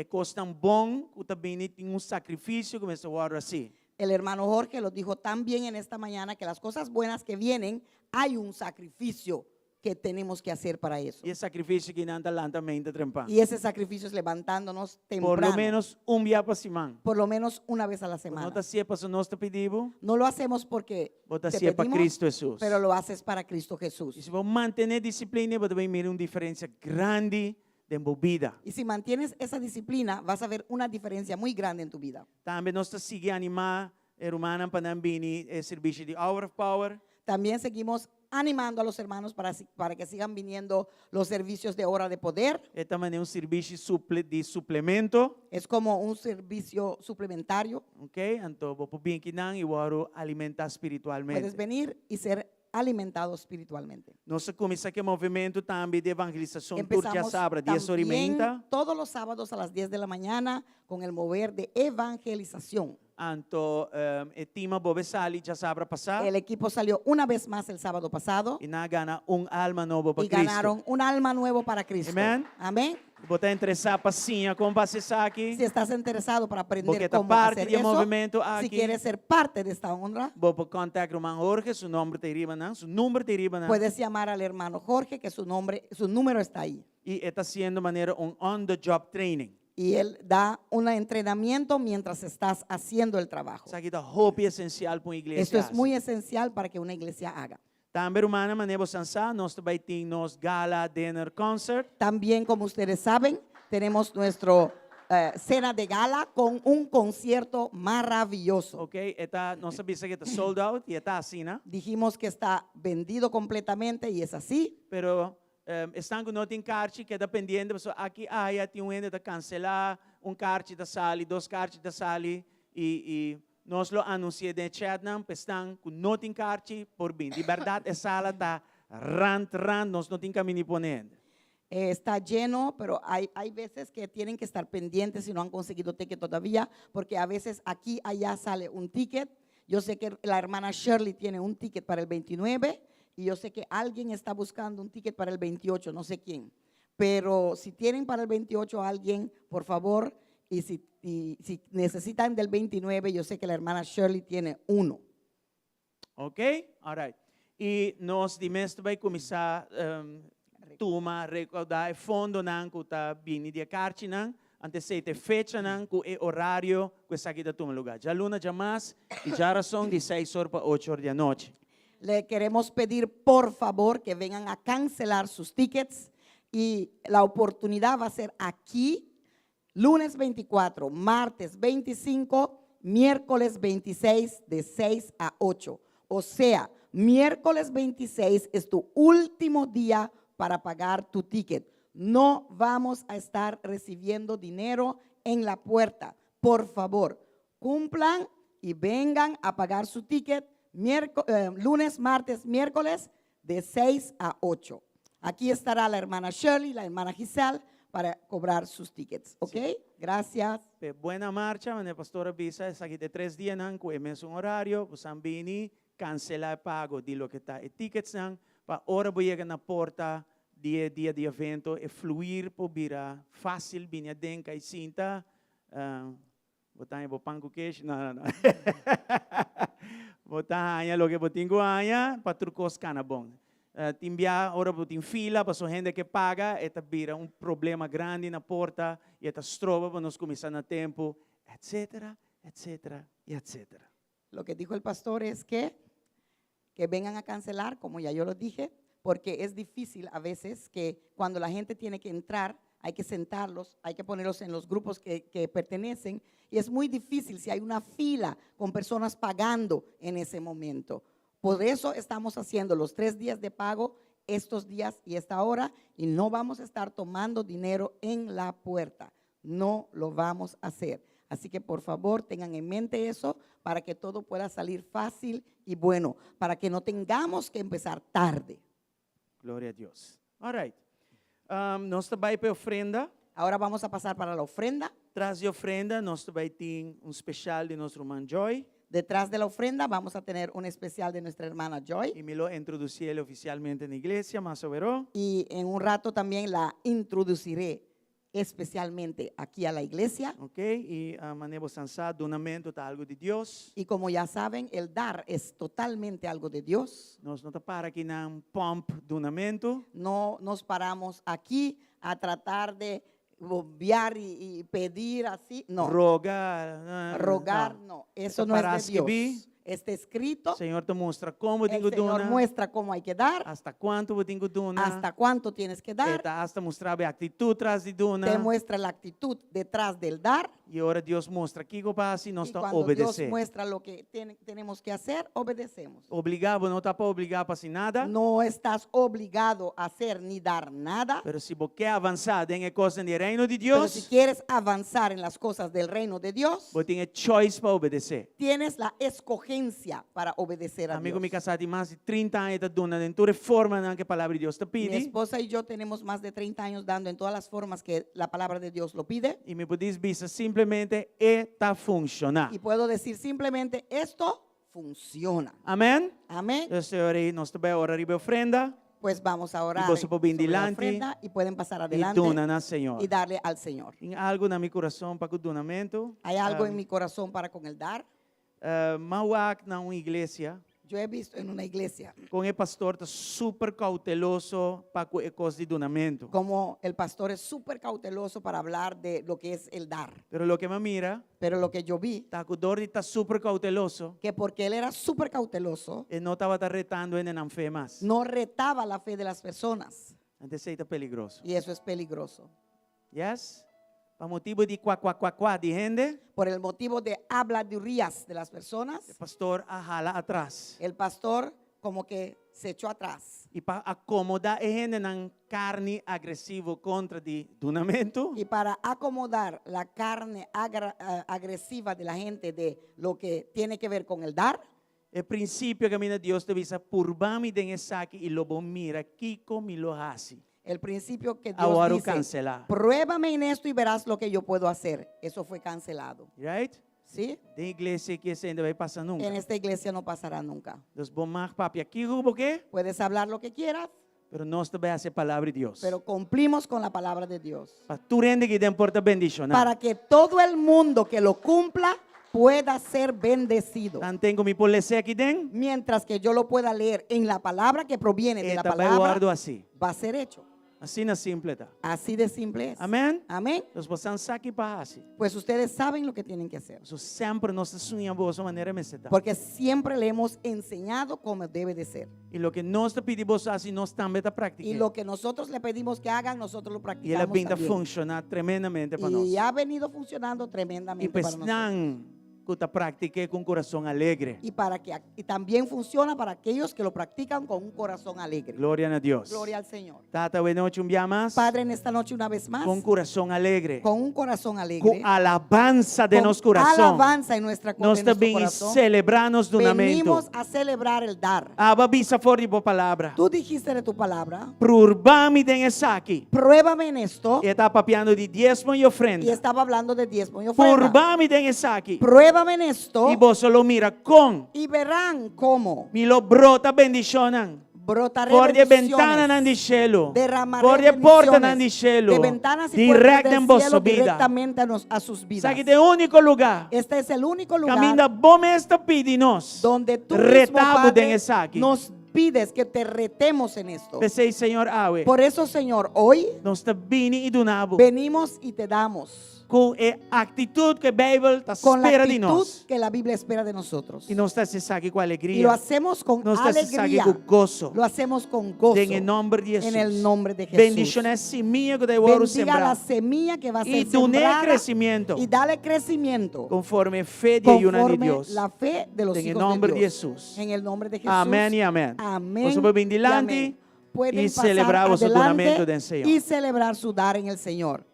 custa bom, o também tem sacrifício como esse guarda assim. El hermano Jorge lo dijo tan bien en esta mañana que las cosas buenas que vienen, hay un sacrificio que tenemos que hacer para eso. E esse sacrifício que não anda lentamente trempando. Y ese sacrificio es levantándonos temprano. Por lo menos dia para semana. Por lo menos una vez a la Não semana. está se para nós te pedimos, No lo hacemos porque bota te se para pedimos, Cristo Jesus. pero lo haces para Cristo E Jesús. se vamos manter disciplina, você vai ver uma diferença grande de vida. Y si mantienes esa disciplina, vas a ver una diferencia muy grande en tu vida. Também nós está seguir animar hermana para não vir serviço de Hour of Power. También seguimos animando a los hermanos para que sigan viniendo los servicios de hora de poder. É também serviço de suplemento. Es como un servicio suplementario. Ok? Então, vou bem que não e vou alimentar Puedes espiritualmente. venir y ser alimentado espiritualmente. Nós começamos aqui movimento também de evangelização turca Empezamos sabra, 10 horas e también 30. todos los sábados a las 10 de la mañana con el mover de evangelización. Então, o tema Bobe Sali já sabra passar. El equipo salió una vez más el sábado pasado E na gana alma nova para y Cristo. ganaron un alma nuevo para Cristo. Amén. Amén. Botar interessar passinha como passar aqui. Si estás interesado para aprender Porque esta cómo parte hacer del eso, movimiento si aquí. quieres ser parte de esta honra, Vou contact o irmão Jorge, seu nome te riba não, seu número te riba não. puedes llamar al hermano Jorge, que su número está ahí. E está sendo maneira on the job training. Y Él da un entrenamiento mientras estestás haciendo el trabajo. Isso aqui é roupa essencial para uma igreja. Esto es muy esencial para que una iglesia haga. Também humana maneira sansa, nós também temos gala, dinner, concert. También, como ustedes saben, tenemos nuestro cena de gala con un concierto maravilloso. Ok, eta nós sabemos que está sold out e está assim, né? Dijimos que está vendido completamente y es así. Pero estão com nota em carte que dependendo, pessoal, aqui tem um ende de cancelar carte da sala, 2 cartas da sala e nós lo anunciamos de chat não, estão com nota em carte por bem. De verdade, a sala está rand, nós não temos caminho ponendo. Está lleno, pero hay veces que tienen que estar pendientes si no han conseguido ticket todavía, porque a veces aquí, allá sale un ticket. Yo sé que la hermana Shirley tiene un ticket para el 29 y yo sé que alguien está buscando un ticket para el 28, no sé quién. Pero si tienen para el 28 alguien, por favor, y si necesitan del 29, yo sé que la hermana Shirley tiene uno. Ok? All right. E nós, de mês, vai começar a recaudar fundo que está vindo de carte, antecede fecha, com o horário que está aqui da turma lugar. Já luna, já mais, e já razão de 6 horas para 8 horas da noite. Le queremos pedir, por favor, que vengan a cancelar sus tickets y la oportunidad va a ser aquí, lunes 24, martes 25, miércoles 26 de 6 a 8. O sea, miércoles 26 es tu último día para pagar tu ticket. No vamos a estar recibiendo dinero en la puerta. Por favor, cumplan y vengan a pagar su ticket lunes, martes, miércoles de 6 a 8. Aquí estará la hermana Shirley, la hermana Giselle para cobrar sus tickets. ¿Ok? Sí. Gracias. Buena marcha, a pastora avisa, es aquí de 3 días, con el mesmo horario, pues vini cancelar el pago de lo que está el tickets, para ahora voy a llegar a la puerta dia de evento e fluir por vira fácil, vinha denca e cinta, botar em bopango queijo, não. Botar aí lo que botingo aí, para trucos cana bom. Timbia, ora botin fila, para gente que paga, eta vira problema grande na porta, e eta strova para nós começar no tempo, etcétera, etcétera, e etcétera. Lo que dijo el pastor es que vengan a cancelar, como ya yo lo dije, porque es difícil a veces que cuando la gente tiene que entrar, hay que sentarlos, hay que ponerlos en los grupos que pertenecen, y es muy difícil si hay una fila con personas pagando en ese momento. Por eso estamos haciendo los 3 días de pago, estos días y esta hora, y no vamos a estar tomando dinero en la puerta. No lo vamos a hacer. Así que por favor tengan en mente eso para que todo pueda salir fácil y bueno, para que no tengamos que empezar tarde. Gloria a Dios. All right. Nós também para ofrenda. Ahora vamos a pasar para la ofrenda. Tras de ofrenda, nós também temos especial de nosso irmão Joy. Detrás de la ofrenda vamos a tener un especial de nuestra hermana Joy. Y me lo introducí oficialmente en la iglesia, más o menos. Y en un rato también la introduciré especialmente aquí a la iglesia. Ok, y manejo sansado, donamento está algo de Dios. Y como ya saben, el dar es totalmente algo de Dios. Nos no te para aquí en un pump donamento. No nos paramos aquí a tratar de bombear y pedir así. No. Rogar. No. Eso no es de Dios. Está escrito. Señor te muestra cómo el Señor muestra cómo hay que dar. Hasta cuánto tengo dona. Hasta cuánto tienes que dar. Hasta mostrar la actitud tras de dona. Te muestra la actitud detrás del dar. Y ahora Dios muestra qué pasa y nos está cuando obedeciendo. Dios muestra lo que tenemos que hacer, obedecemos. Obligado, no está obligado para hacer nada. No estás obligado a hacer ni dar nada. Pero si vos quieres avanzar en las cosas del reino de Dios. Pero si quieres avanzar en las cosas del reino de Dios. Vos tienes choice para obedecer. Tienes la escogencia para obedecer a Amigo, Dios. mi casa de más de 30 años dando en tu reforma en que la palabra de Dios te Mi pide. esposa y yo tenemos más de 30 años dando en todas las formas que la palabra de Dios lo pide. Y me podéis decir simplemente está funcionando. Y puedo decir simplemente esto funciona. Amén. Amén. Señor, nos toca orar y ofrenda. Pues vamos a orar Y vos sobre la delante ofrenda y pueden pasar Y adelante donan, Señor. y darle al Señor. En algo en mi corazón para el donamento. Hay algo en mi corazón para con el dar. Mauac na una iglesia. Yo he visto en una iglesia com o pastor está super cauteloso para coisas de donamento. como el pastor es súper cauteloso para hablar de lo que es el dar. Pero lo que me mira, Pero lo que yo vi, tá com dor de estar super cauteloso, que porque él era súper cauteloso, ele não estava retando ele não fé mais. no retaba la fe de las personas. Antes isso é peligroso. Y eso es peligroso. Yes? Para motivo de quá de gente, Por el motivo de habladurías de las personas, o pastor a jala atrás. el pastor como que se echó atrás. E para acomodar a gente na carne agressiva contra de donamento, Y para acomodar la carne agresiva de la gente de lo que tiene que ver con el dar, o princípio que a minha Deus te visa purbami den saque e lobo mira kiko mi lo hasi. el principio que Dios Ahora dice, cancelar. pruébame en esto y verás lo que yo puedo hacer. Eso fue cancelado. Right? ¿Sí? De igreja que isso ainda vai passar nunca. En esta iglesia no pasará nunca. Dos bomar papi aqui, por quê? Puedes hablar lo que quieras, Pero nós também hace palavra de Deus. pero cumplimos con la palabra de Dios. Para tu rende que tem porta bendicionar. Para que todo el mundo que lo cumpla pueda ser bendecido. Tan tenho mi polece aqui dentro. Mientras que yo lo pueda leer en la palabra que proviene de la Eta vai palabra, guardo assim. va a ser hecho. Assim na simple tá. Así de simple es. Amém? Amén. Nós possamos aqui para assim. Pues ustedes saben lo que tienen que hacer. So sempre nós sonhamos de maneira meseta. Porque siempre le hemos enseñado cómo debe de ser. E lo que nós te pedimos assim, nós também tá Y praticando. lo que nosotros le pedimos que hagan, nosotros lo E ela practicamos vem a también. funcionar tremendamente para nós. Y ha venido funcionando E tremendamente pues para nosotros. não que te pratique com coração alegre. Y también funciona para aquellos que lo practican con un corazón alegre. Glória a Deus. Gloria al Señor. Tata, buena noite, dia mais. Padre, en esta noche una vez más, Com coração alegre. con un corazón Com alegre, alabança de con nosso coração. alabanza en nuestra Nós en nuestro também corazón, celebramos donamento. venimos a celebrar el dar. Aba bisa fora de boa palavra. Tú dijiste de tu palabra, Prurbami den aqui. pruébame en esto, E está papiando de diezmo e ofrenda. y estaba hablando de diezmo y ofrenda. Prurbami den aqui. Pruébame en esto E vos solo mira com. y verán cómo Mi lo brota bendicionan. brotaré Por de ventana bendiciones, nan di cielo. derramaré Por de porta nan di bendiciones cielo. de ventanas y Direct puertas en del vossa cielo vida. directamente a sus vidas. Sabe de único lugar. Este es el único lugar Caminda bom esta pedinos. donde tú mismo, Retabo Padre, den aqui. nos pides que te retemos en esto. Pensei, Senhor, awe. Por eso, Señor, hoy Nós está bini e donabo. venimos y te damos Com a atitude que a Bíblia está con la espera de actitud nós. que la Biblia espera de nosotros. E nós está se saque com Y alegria. lo hacemos con Nós está se saque alegría, com gozo. lo hacemos con gozo, En el nombre de en Jesús. el nombre de Jesús. Bendición es semilla que debo Bendiga la sembrar. semilla que va a ser Y dune sembrada crecimiento. y dale crecimiento Conforme fe de una de conforme Dios. la fe de los En el hijos nombre de de Dios. Jesús. En el nombre de Jesús. Amén y amén. Amén. Vosotros ven y delante amén. Pueden y pasar celebramos el adelante donamento del Señor. y celebrar su dar en el Señor.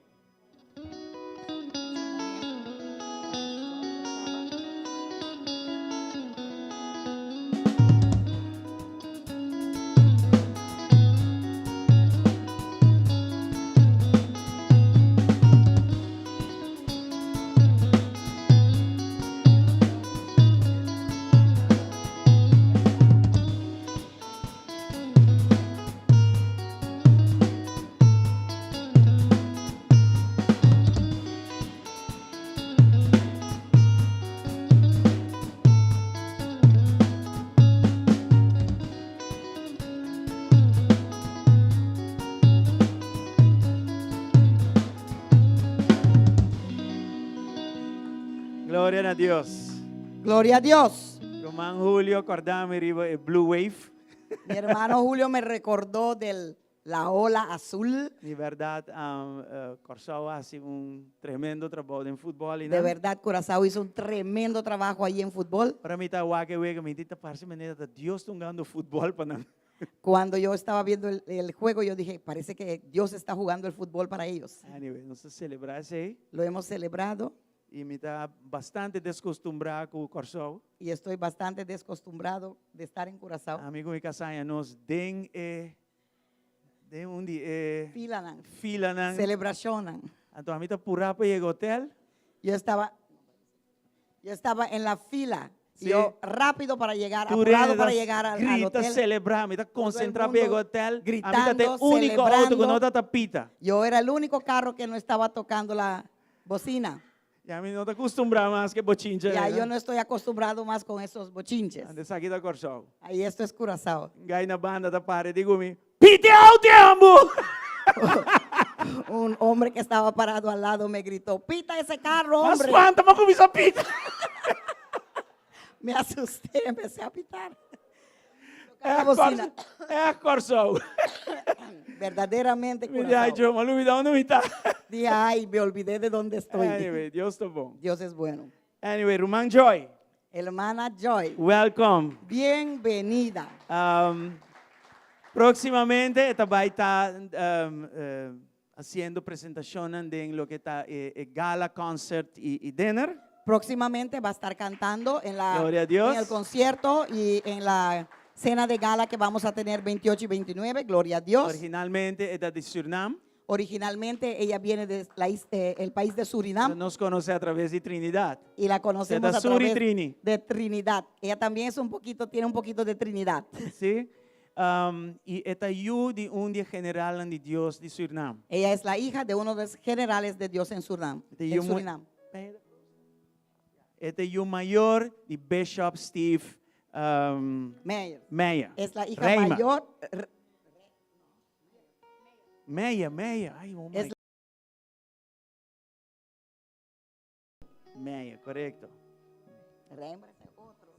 Gloria a Dios. Gloria a Dios. Román Julio, acordame arriba el Blue Wave. Mi hermano Julio me recordó de la ola azul. De verdad, Corsao hace un tremendo trabajo en fútbol. De verdad, Curazao hizo un tremendo trabajo ahí en fútbol. Para mí está guay que me dice parece manera de Dios está jugando fútbol para Cuando yo estaba viendo el juego, yo dije, parece que Dios está jugando el fútbol para ellos. Anyway, nos celebrarse Lo hemos celebrado y me está bastante desacostumbrado con Corsao. y estoy bastante desacostumbrado de estar en Curazao. Amigo mi casa nos den un día Filanan, fila nan. celebracionan. Entonces a mí está pura para llegar al hotel. Yo estaba en la fila. Sí. Yo rápido para llegar, Tú apurado para llegar al grita hotel. celebrar, me está concentrado mundo para llegar al hotel. A mí gritando, está único auto que celebrando. no está tapita. Yo era el único carro que no estaba tocando la bocina. Ya me no te acostumbras más que bochinche. Ya yo no estoy acostumbrado más con esos bochinches. Ande sakit a Corsao. Ahí esto es Curazao. Gay na banda ta pare, digo mi. Pite out ambo! Un hombre que estaba parado al lado me gritó, pita ese carro, Mas hombre. quanta mo kumisa pita? Me asusté, empecé a pitar. É La a bocina. Corsao. Verdaderamente Me dai, Curazao. Joe, malumida onde está. Dije, ay, me olvidé de dónde estoy. Anyway, Dios te bom. Dios es bueno. Anyway, Roman Joy, Hermana Joy, welcome. bienvenida. Próximamente esta va a estar haciendo presentación de lo que está gala, concert y dinner. Próximamente va a estar cantando en, Gloria a Dios. en el concierto y en la cena de gala que vamos a tener 28 y 29. Gloria a Dios. Originalmente es de Surinam, Originalmente ella viene del el país de pero Surinam nos conoce a través de Trinidad. y la conocemos de a través Trini. de Trinidad. Ella también es tiene un poquito de Trinidad. ¿Sí? Y esta yo de un día general de Dios de Surinam. Ella es la hija de uno de los generales de Dios en Surinam. De en yo mu- Surinam. Este yo mayor de Bishop Steve Meyer. Meyer. Es la hija Reima. mayor. Meyer. Ay, oh my Es Meyer, correcto. Reima es otro.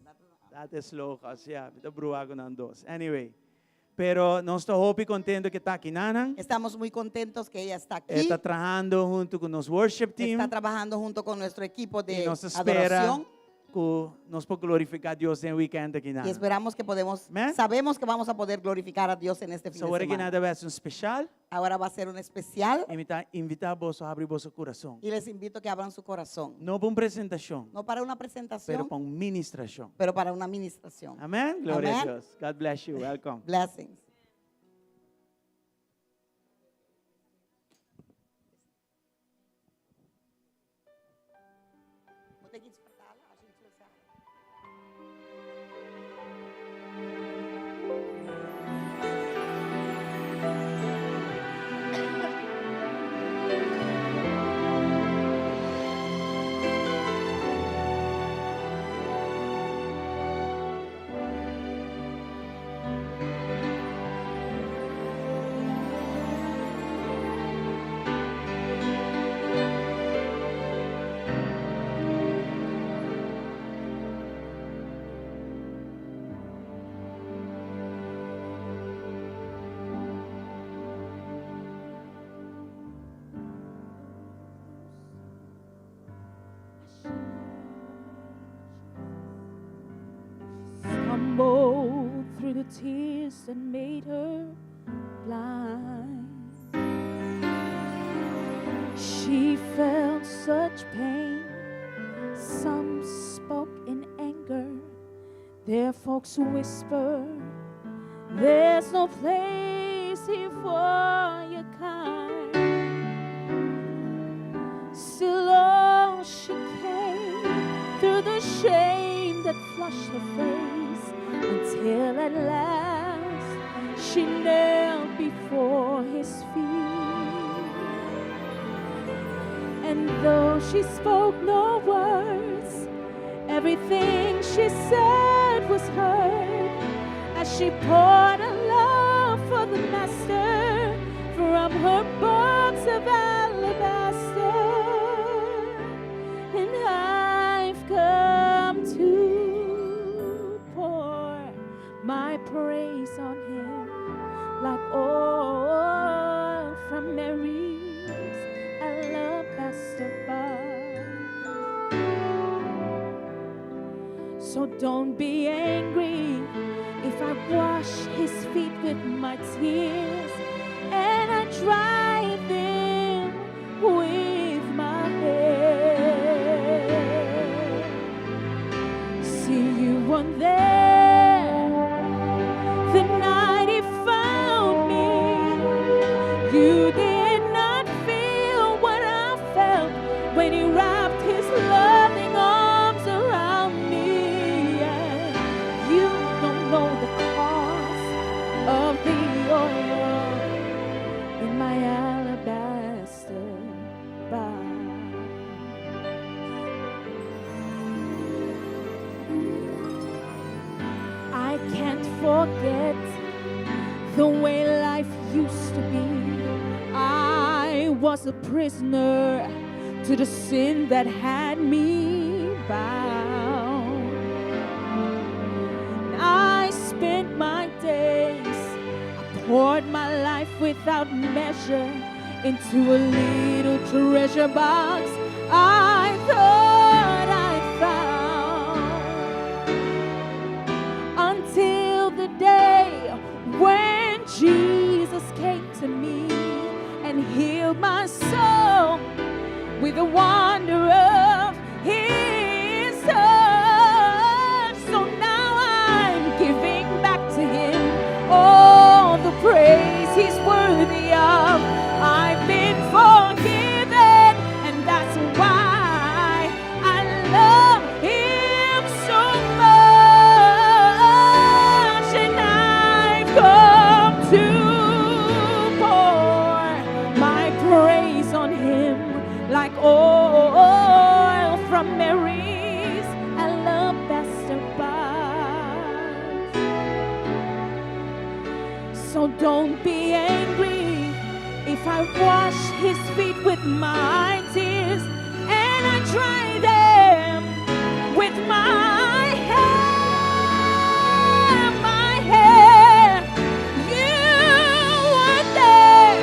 Dat is logisch, ja. Met de broer dan dos. Anyway. Pero nós estamos muito contentes que está aqui, Nanan. Estamos muy contentos que ella está aquí. Está trabajando junto con nuestro worship team. Está trabajando junto con nuestro equipo Y de nos espera adoración que nos podemos glorificar a Dios en el weekend aqui, y Nanan. esperamos que Amen. sabemos que vamos a poder glorificar a Dios en este fin So, de ahora que semana. nada vai ser especial, Ahora va a ser un especial invitar vos a abrir vosso coração. y les invito a que abran su corazón. Não para uma apresentação, No para una pero presentación, para uma ministração. pero para una administración. Amém? Glória a Amen. Deus. God bless you. Welcome. Blessings. Stumbled through the tears that made her blind. She felt such pain. Some spoke in anger. Their folks whispered, "There's no place here for your kind." Still on she came through the shame that flushed her face, until at last she knelt before his feet. And though she spoke no words, everything she said was heard, as she poured her love for the Master from her box of alabaster. And I've come to pour my praise on him like oil from Mary's alabaster box. So don't be angry if I wash his feet with my tears and I dry them with my hair. See, you weren't there the night he found me. You did not feel what I felt when he wrapped his loving arms around me. And you don't know the cost of the oil in my alabaster box. forget the way life used to be. I was a prisoner to the sin that had me bound. I spent my days, I poured my life without measure into a little treasure box I thought I'd found. Until the day when Jesus came to me and healed my soul with the wonder of His touch. So now I'm giving back to Him all the praise He's worthy of. I've been forgiven, and that's why I love Him so much. And I've come to pour my praise on Him like oil from Mary's alabaster box. So don't be angry if I wash His feet with my tears and I dry them with my hair, my hair. You were there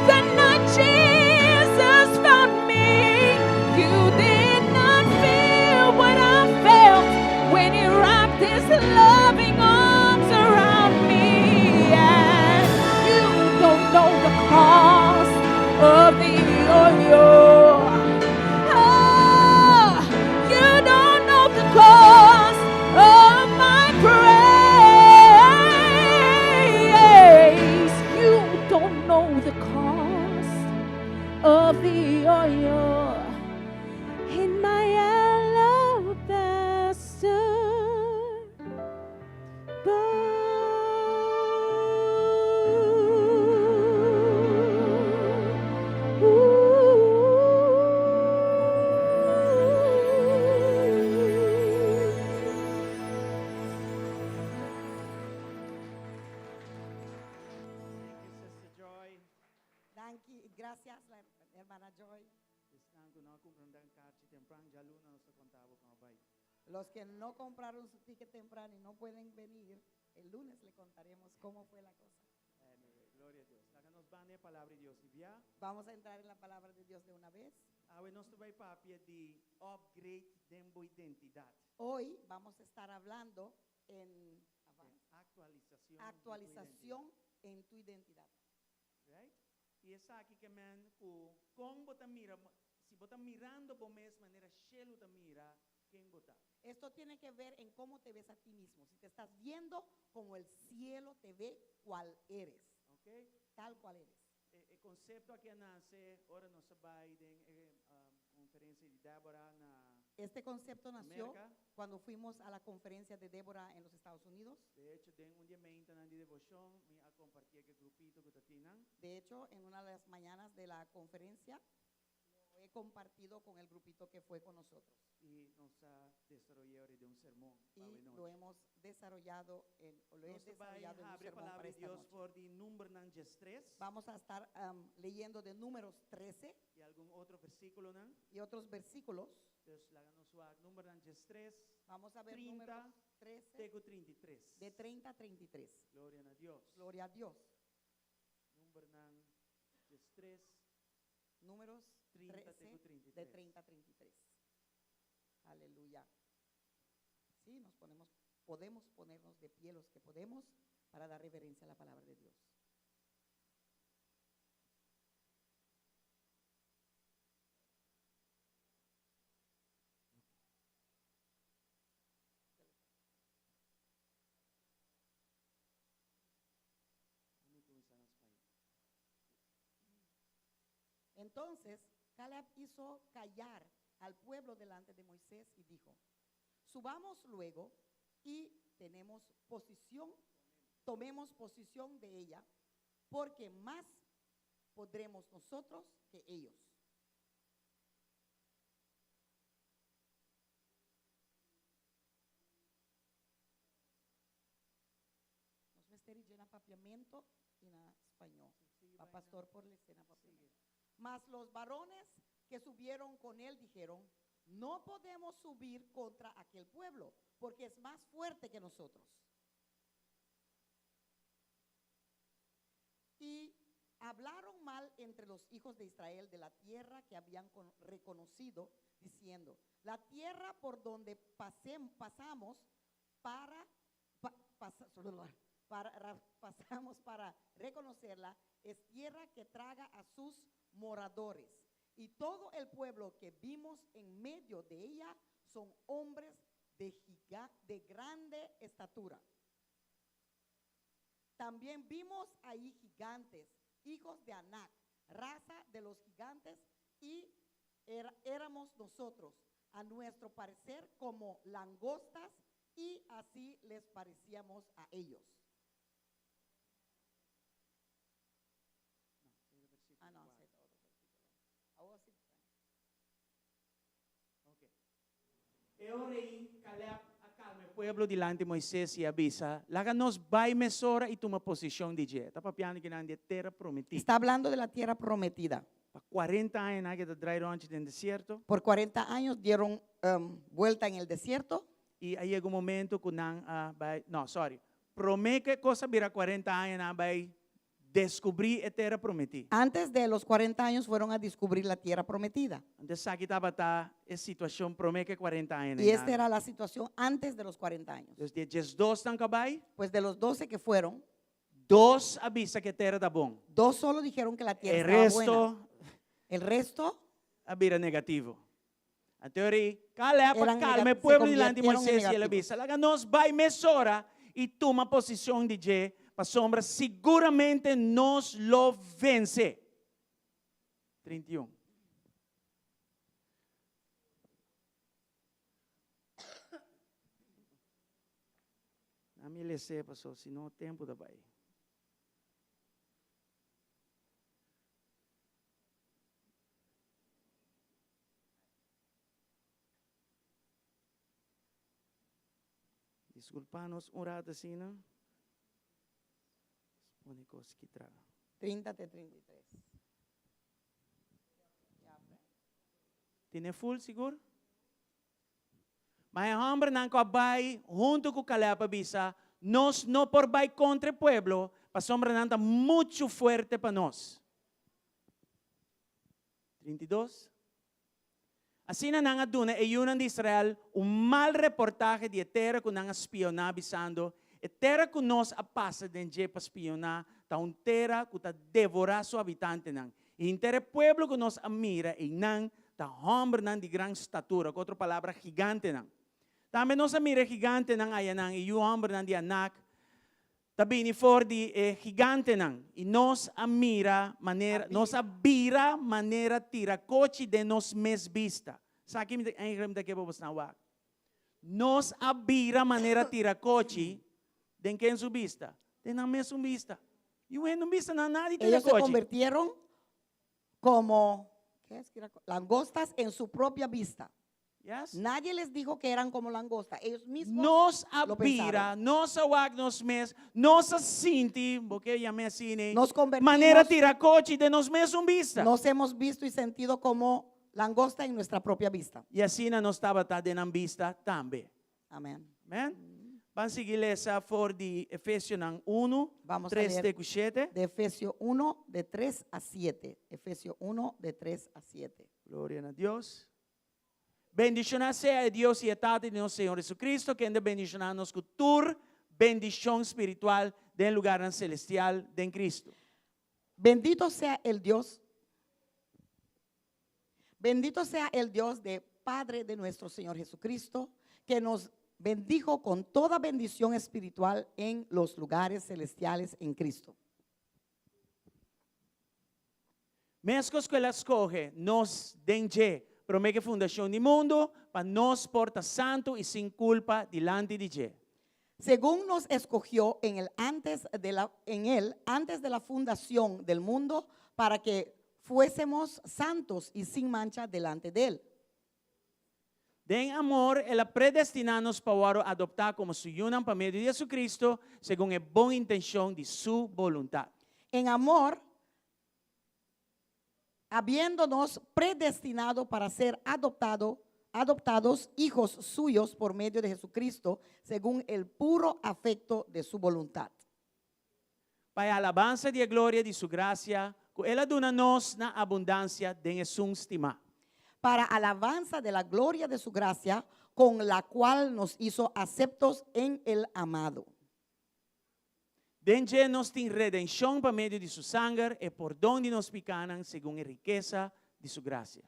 the night Jesus found me. You did not feel what I felt when He wrapped His loving arms around me. And you don't know the cost of the oil. Oh, you don't know the cost of my praise. You don't know the cost of the oil in my alabaster Sister Joy. Thank you. Gracias, la hermana Joy. Están con una comprando carchi temprano ya luna nos contaba con abay. Los que no compraron su ticket temprano y no pueden venir, el lunes le contaremos cómo fue la cosa. Anyway, gloria a Dios. Háganos van a palabra de Dios y via. Vamos a entrar en la palabra de Dios de una vez. Awe nos vai papia de upgrade dembo identidad. Hoy vamos a estar hablando en Actualización. en tu identidad. Right? Y esa aquí que man con bota mira, si bota mirando por mes manera shelo ta mira, ¿quién bota? Esto tiene que ver en cómo te ves a ti mismo. Si te estás viendo como el cielo te ve, cuál eres, Okay? tal cual eres. El concepto aquí nace, ahora nos sabay de conferencia de Débora na Este concepto nació América. cuando fuimos a la conferencia de Débora en los Estados Unidos. De hecho, den un día me intan de devoción, me a compartir el grupito que tienen. De hecho, en una de las mañanas de la conferencia lo he compartido con el grupito que fue con nosotros. Y nos ha desarrollado de un sermón. Y lo hemos desarrollado lo he Nos desarrollado en un abre sermón palabra para de esta Dios noche. por de número nan 3 Vamos a estar leyendo de Números 13 y algún otro versículo nan. y otros versículos. Entonces, la ganó su número nan 3, Vamos a ver 30, Números 13 tego 33. de 30 a 33. Gloria a Dios. Gloria a Dios. Número nan 3, Números 30 13 tego 33. de 30 a 33. Aleluya. Sí, podemos ponernos de pie los que podemos para dar reverencia a la palabra de Dios. Entonces, Caleb hizo callar al pueblo delante de Moisés y dijo: subamos luego y tomemos posición de ella, porque más podremos nosotros que ellos. papiamento en español. Va pastor por la escena papiamento. Mas los varones que subieron con él dijeron, no podemos subir contra aquel pueblo, porque es más fuerte que nosotros. Y hablaron mal entre los hijos de Israel de la tierra que habían reconocido, diciendo, la tierra por donde pasamos pasamos para reconocerla, es tierra que traga a sus moradores. Y todo el pueblo que vimos en medio de ella son hombres de grande estatura. También vimos ahí gigantes, hijos de Anac, raza de los gigantes, y éramos nosotros, a nuestro parecer, como langostas, y así les parecíamos a ellos. E ora aí, Caleb acalma o pueblo delante de Moisés e avisa, láganos vai mesora e toma posição de Jé. Está papiando que na terra prometida. Está hablando de la tierra prometida. Para 40 anos que te trajeron antes del desierto. Por 40 años dieron vuelta en el desierto. E aí chega momento que promete cosa vira 40 anos vai descobrir a terra prometida. Antes de los 40 años fueron a descubrir la tierra prometida. Entonces aquí estaba esta situación promete 40 años. Y esta era la situación antes de los 40 años. Entonces de 2 están cabay. Pues de los 12 que fueron, 2 avisa que a terra está bom. 2 solo dijeron que la tierra El estaba buena. resto El resto vira negativo. A teoria, Caleb Eran calma o se pueblo delante de convirtieron en Moisés e ele negativos. avisa, láganos vai mesora e toma posição de Jé. Para sombra, seguramente nos lo vence. 31. A mim ele sei, pastor, senão o tempo da vai. Desculpa-nos, orada assim, não? 30 de 33. Tiene full seguro? Mas a homem não vai junto com Caleb avisa, nós não por vai contra o pueblo, para a homem não está muito forte para nós. 32. Assim na nga duna e yunan de Israel mal reportaje de terra que não espionar avisando e terra que nós a passa de para espionar ta terra que ta devorar su habitante nang. E intere pueblo que nós admira e nang ta hombre nang de gran estatura, com outra palavra gigante nang. Também nós admira gigante nang ayanang e o hombre nang de Anak tabini for di gigante nang. E nós admira maneira, nós abira maneira tira coche de nos mes vista. Sa akin ay ram da ke babos na wak. Nós abira maneira tira coche de quem su vista, de na mes vista. Y bueno, no vista nada nadie tira Ellos se coche. convirtieron como langostas en su propia vista. Yes? Nadie les dijo que eran como langostas. Ellos mismos Nos lo abira, pensaron. nos awag nos mes, nos sinti, porque llamé así, Nos convertimos- manera tira coche de nos mes vista. Nos hemos visto y sentido como langosta en nuestra propia vista. Y así no estaba de na vista también. Amén. Amen? Van seguir essa for de Efesios 1, Vamos a 3 leer de 7. de Efesios 1, de 3 a 7. Efesios 1, de 3 a 7. Gloria a Dios. Bendicionar sea Dios y etate de nuestro Señor Jesucristo, que ande bendicionarnos con tu bendición espiritual del lugar celestial de Cristo. Bendito sea el Dios. Bendito sea el Dios de Padre de nuestro Señor Jesucristo, que nos bendijo con toda bendición espiritual en los lugares celestiales en Cristo. Mescos que la escoge, nos denje, promete fundación del mundo, para nos porta santo y sin culpa delante de Dios. Según nos escogió en él antes de la fundación del mundo, para que fuésemos santos y sin mancha delante de él. Den amor, ela predestina-nos para adoptar como su unam por medio de Jesucristo, según a buena intención de su voluntad. En amor, habiéndonos predestinado para ser adoptados hijos suyos por medio de Jesucristo, según el puro afecto de su voluntad. Para a alabanza de glória de su gracia, que ela dona-nos na abundância de sua estima. Para alabanza de la gloria de su gracia, con la cual nos hizo aceptos en el amado. Denje nos tem redenção por meio de su sangre e por donde nos picanan según a riqueza de su gracia.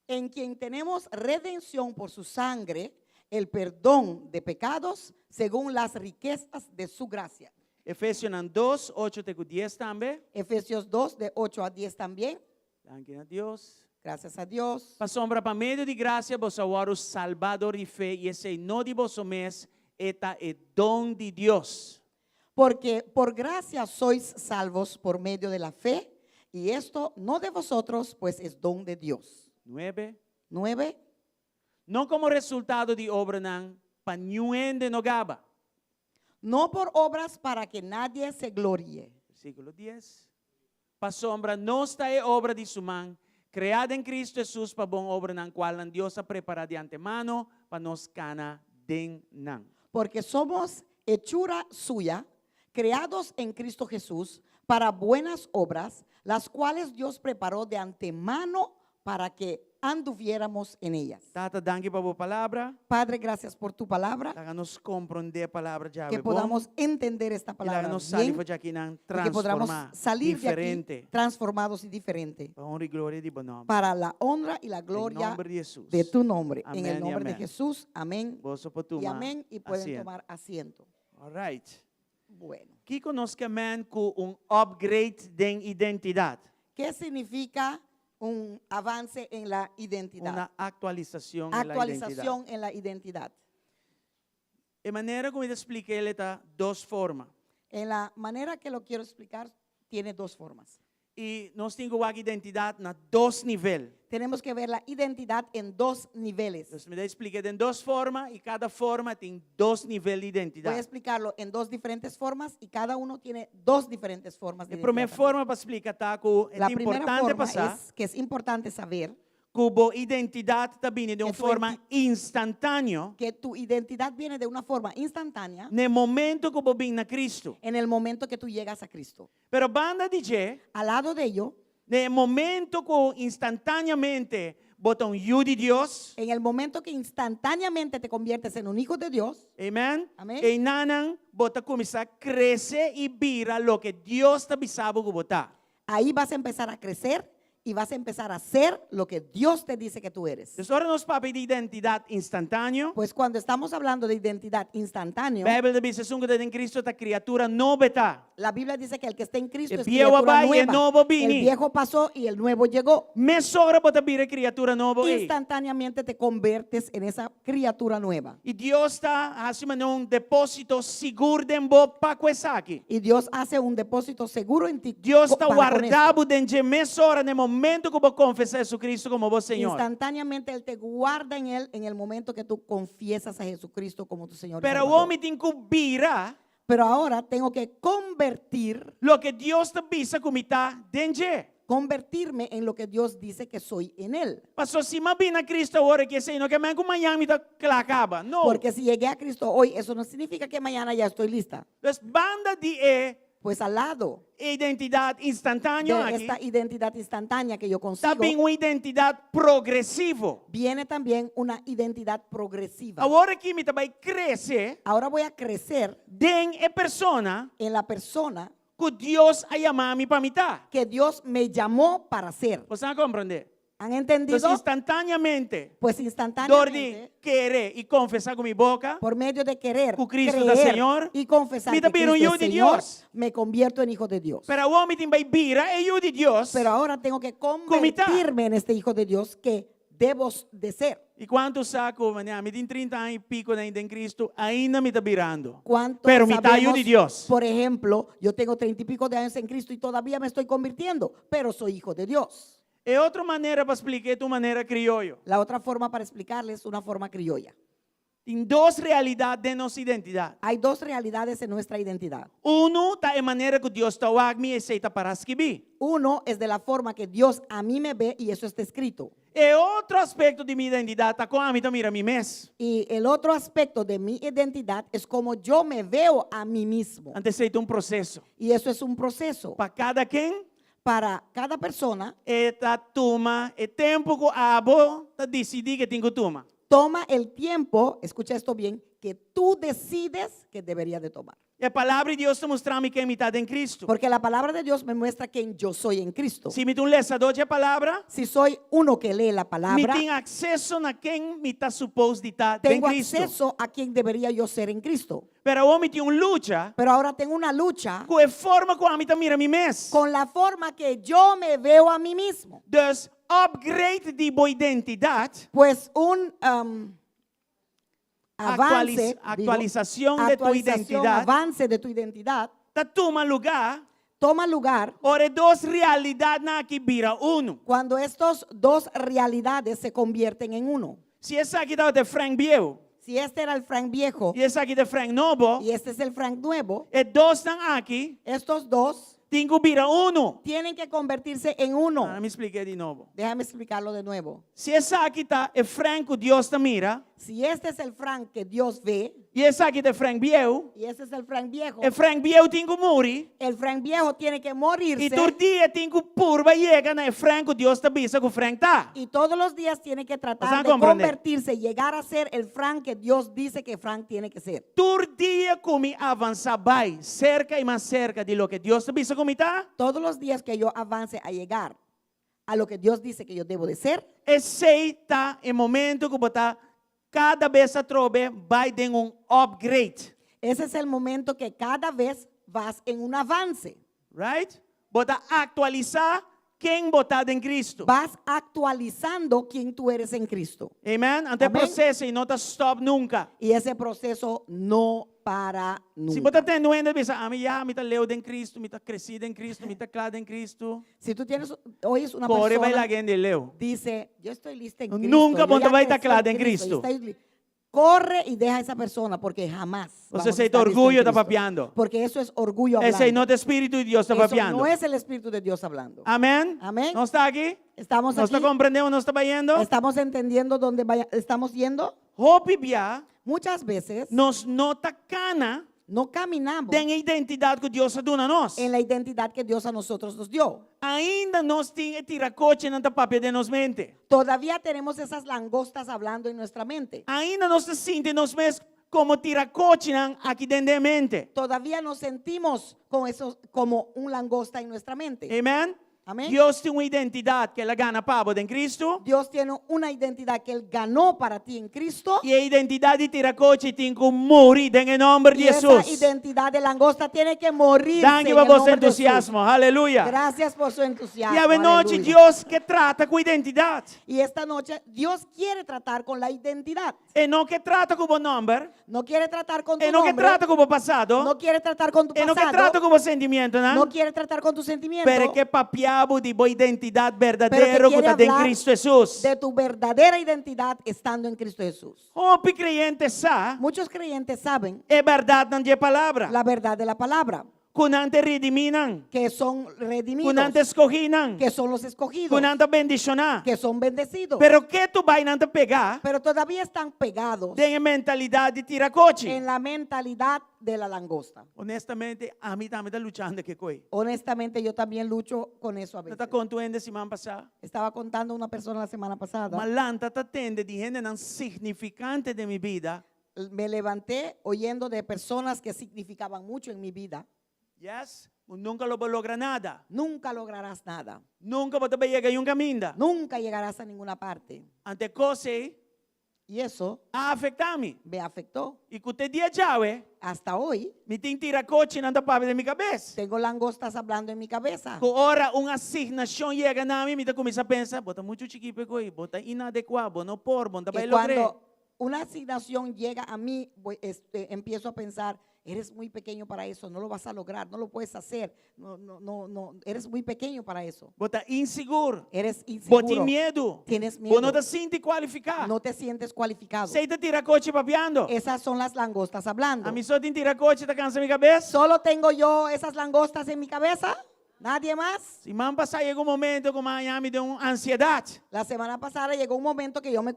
En quien tenemos redención por su sangre, el perdón de pecados, según las riquezas de su gracia. Efesios 2, 8-10 também. Efesios 2, de 8 a 10 también. Danke a Deus. Gracias a Dios. Pa sombra por meio de graça, vos agora o salvador de fé, e esse não de vos mes, eta é dom de Deus. Porque por gracia sois salvos por medio de la fe, y esto no de vosotros, pues es don de Dios. 9. 9. Não como resultado de obra não, panhuende no gaba. No por obras para que nadie se gloríe. Versículo 10. Pa sombra não está a obra de su mão, criada em Cristo Jesus para bom obra na qual Deus ha preparado de antemano para nos cana den nan. Porque somos hechura suya, creados en Cristo Jesús para buenas obras, las cuales Dios preparó de antemano para que anduviéramos en ellas. Tata, danke para a palavra. Padre, gracias por tu palabra, Háganos compreender a palavra já que podamos entender esta palabra Háganos salir bien, de aqui não y que podamos transformar salir de diferente aquí transformados y diferentes para honra e glória de bom nome. para la honra y la Em gloria nome de Jesus. de tu nombre. Amén En el y nombre de amén. Jesús, amén Vos por tu y amén, y pueden asiento. tomar asiento. All right. Bueno, Aqui conosco com upgrade de identidade. ¿qué significa un avance en la identidad? Uma atualização na identidade. Actualización en la identidad. De maneira como eu expliquei, ele está duas formas. En la manera que lo quiero explicar, tiene dos formas. E nós temos a identidade na dois níveis. Tenemos que ver la identidad en dos niveles. Então, me expliquei em duas formas e cada forma tem dois níveis de Voy a identidade. explicarlo en dos diferentes formas y cada uno tiene dos diferentes formas de A primeira identidad. forma para explicar tá, que La é primera importante forma passar es que es importante saber que a identidade está vindo de uma Que tu forma instantânea que tu identidad viene de una forma instantánea no momento que você vem na Cristo. en el momento que tú llegas a Cristo. Pero banda dizer, Al lado de ello, no momento que instantaneamente bota hijo de Deus, en el momento que instantáneamente te conviertes en un hijo de Dios, amém? Amém. E nanan bota começar a crescer e vira lo que Deus está avisando que botar. ahí vas a empezar a crecer y vas a empezar a hacer lo que Dios te dice que tú eres. Então, ahora nos papéis de identidade instantâneo. Pues cuando estamos hablando de identidad instantáneo, A Bíblia diz que está em Cristo esta criatura nova está. la Biblia dice que el que está en Cristo El es viejo criatura va y el nueva. nuevo viene. El viejo pasó y el nuevo llegó. Mesora bota vira criatura nova aí. Instantáneamente te conviertes en esa criatura nueva. E Deus está acima de um depósito seguro de boa para começar aqui. Y Dios hace un depósito seguro en ti. Deus está para con esto. guardado dentro de mesora no momento que você confessa Jesucristo como vosso Senhor. Instantáneamente Él te guarda en Él en el momento que tú confiesas a Jesucristo como tu Señor. y Pero o Salvador. homem tem que virar Pero ahora tengo que lo que Deus te avisa como está dentro. convertirme en lo que Dios dice que soy en Él. Pastor, se me vem a Cristo agora que sei, não que amanhã Miami está acaba. Não. Porque si llegué a Cristo hoy, eso no significa que mañana ya estoy lista. Então, banda de Pues al lado identidade instantânea de aqui, esta identidad instantánea que yo consigo, também uma identidade progressiva. viene también una identidad progresiva. Agora que me vai crescer, Ahora voy a crecer den é persona en la persona que Deus a chamar me para mitar. que Dios me llamó para ser. Você não compreende? ¿Han entendido? Então, instantaneamente, Pues dor instantáneamente, de querer e confessar com minha boca, por medio de querer, que Cristo creer es Señor, y confesar me que también un Cristo hijo es de Señor, Dios. me convierto en hijo de Dios. pero o homem tem vai vira é hijo de Deus. Pero ahora tengo que convertirme en este hijo de Dios que debo de ser. E quanto saco, me tem 30 anos e pico ainda em Cristo, ainda me está virando. ¿Cuántos Pero me está hijo sabemos, de Dios. por ejemplo, yo tengo 30 y pico de años en Cristo y todavía me estoy convirtiendo, pero soy hijo de Dios. E outra maneira para explicar tu maneira criollo. La otra forma para explicarles es una forma criolla. Tem duas realidades de nossa identidade. Hay dos realidades en nuestra identidad. Uno está em maneira que Deus está me aceita para escrever. Uno es de la forma que Dios a mí me ve y eso está escrito. E outro aspecto de minha identidade está com a mim, mira mim mesmo. Y el otro aspecto de mi identidad es como yo me veo a mí mismo. Anteceita processo. Y eso es un proceso. Para cada quem, Para cada persona, eta toma, e tempo que abo, está decidir que tem que tomar. toma el tiempo, escucha esto bien, que tú decides que deberías de tomar. E a palavra de Deus está mostrando que é mitad em Cristo. Porque la palabra de Dios me muestra quién yo soy en Cristo. Se me um lesador de palavra, Si soy uno que lee la me palabra, tem acesso na quem me está suposto de estar em tengo Cristo. acceso a quien debería yo ser en Cristo. Pero o homem tem luta Pero ahora tengo una lucha com a forma como a mim mira mim mesmo. con la forma que yo me veo a mí mismo. Dus upgrade de boa identidade, Pues un avance, actualização de tua identidade, avance de tu identidad está toma lugar, toma lugar ora duas realidades na que vira uno. cuando estos dos realidades se convierten en uno. Se essa aqui está de Frank Viejo Si este era el Frank viejo e essa aqui de Frank Novo, y este es el Frank nuevo, e dois estão aqui, estos dos tem que virar uno. tienen que convertirse en uno. Me expliquei de novo. Déjame explicarlo de nuevo. Se essa aqui está é Frank que Deus te mira, Si este es el Frank que Dios ve e essa aqui de Frank Viejo, y este es el Frank viejo, e Frank Viejo tem que morrer. el Frank viejo tiene que morirse E todo dia tem que purva chega na Frank que Deus te avisa que o Frank tá. y todos los días tiene que tratar ¿Vas a de comprender? convertirse, llegar a ser el Frank que Dios dice que Frank tiene que ser. Todo dia como avançar vai cerca e mais cerca de lo que Deus te avisa como tá. Todos los días que yo avance a llegar a lo que Dios dice que yo debo de ser, Esse tá em momento que botar cada vez a trobe vai ter upgrade, ese es el momento que cada vez vas en un avance. right? Botar actualizar quem botar em Cristo. Vas actualizando quién tú eres en Cristo. Amen? Ante Amén. processo e não tá stop nunca. Y ese proceso no para nunca. Se botar tendo ainda pensa, me tá leu em Cristo, me tá crescido em Cristo, me tá claro em Cristo. Si tú tienes, oyes una Corre vai lá persona quem de leu. dice, yo estoy lista en Cristo. Nunca yo ponte ya va a estar crecí clara en yo Cristo. Corre y deja a esa persona porque jamás. Você vamos a aceita estar listos en orgulho, está Cristo. papeando. Porque eso es orgullo hablando. Esse aí não é o Espírito de Deus está Eso papeando. no es el Espíritu de Dios hablando. Amém? Amém. Não está aqui? Estamos Não aquí. está compreendendo? Não está vendo? Estamos entendiendo dónde estamos yendo. Hope bia, Muchas veces nos nota cana no caminamos da identidade que Deus dá a nós. en la identidad que Dios a nosotros nos dio. Ainda nós temos tiracoche na papel de nos mente. Todavía tenemos esas langostas hablando en nuestra mente. Ainda nós se sente nos mesmos como tiracoche aqui dentro da mente. Todavía nos sentimos con eso, como un langosta en nuestra mente. Amém? Amém. Deus tem uma identidade que ela gana para em Cristo. Dios tiene una identidad que Él ganó para ti en Cristo. E a identidade de tiracoche tem que morrer em nome de Y esa Jesus. identidad de langosta tiene que morir. Danke por vosso entusiasmo. Aleluia. Gracias por su entusiasmo. E a noite Aleluya. Deus que trata com identidade. Y esta noche Dios quiere tratar con la identidad. E não que trata com o nome. No quiere tratar con tu E não que nombre. trata com o passado. No quiere tratar con tu E não que trata pasado. com o sentimento, No não? quiere tratar con tu sentimiento. Pero que papiabo de boa identidade Pero verdadeira te que quiere está em hablar Cristo Jesus. de tu verdadera identidad estando en Cristo Jesús. Hope creyente sa Muchos creyentes saben é verdade na palavra. la verdad de la palabra, Kunante rediminan. que son redimidos, Kunante escoginan. que son los escogidos, Kunante bendicionar. que son bendecidos. Pero que tu vai não te pegar Pero todavía están pegados tem a mentalidade de tiracoche. en la mentalidad de la langosta. Honestamente, a mim também está lutando que coi. Honestamente, yo también lucho con eso a Não veces. está contando semana passada. Estaba contando a una persona la semana pasada. Malanta está tendo de gente não significante de minha vida. Me levanté oyendo de personas que significaban mucho en mi vida. Yes, nunca lo logra nada. Nunca lograrás nada. Nunca vou te llegar a um caminho. Nunca llegarás a ninguna parte. Ante cose Y eso a afetar-me. me afectó. E que te dia jawe, Hasta hoy me tem tiracoche na parte de minha cabeça. tengo langostas hablando en mi cabeza. Que hora uma asignação chega na mim, me começa a pensar, bota muito chiquipe coi, bota inadequado, não por, bota Que vai lograr. cuando una asignación llega a mí, empiezo a pensar, eres muy pequeño para eso, no lo vas a lograr, no lo puedes hacer, no, eres muy pequeño para eso. Bota inseguro. Eres Bota inseguro, medo. tienes Bota não miedo, te sente qualificado. no te sientes cualificado. Sei te tira coche papiando. Esas son las langostas hablando. A mim só tem tira coche, tá cansa minha cabeça. ¿Solo tengo yo esas langostas en mi cabeza? ¿Nadie más? Se man passar chega momento que Miami deu ansiedade. La semana pasada llegó un momento que yo me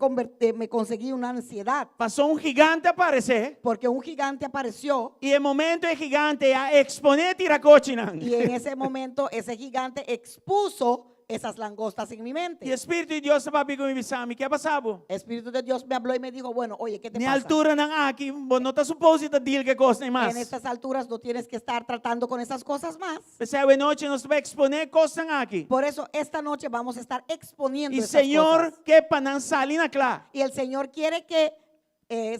conseguí una ansiedad Passou gigante aparecer. porque un gigante apareció E o momento é gigante a exponer tira coche não. y en ese momento ese gigante expuso esas langostas en mi E o mente. Espírito de Deus estava comigo e disse: "Que passava?" Espíritu de Dios me habló y me dijo, bueno, oye, ¿qué te Na pasa? altura não aqui, não está suposto a dir que coisa nem En mais. estas alturas no tienes que estar tratando con esas cosas más. Pensei, a noite nós vamos exponer coisas aqui. Por eso esta noche vamos a estar exponiendo E esas Senhor, cosas. que para não sair na clara. Y el Señor quiere que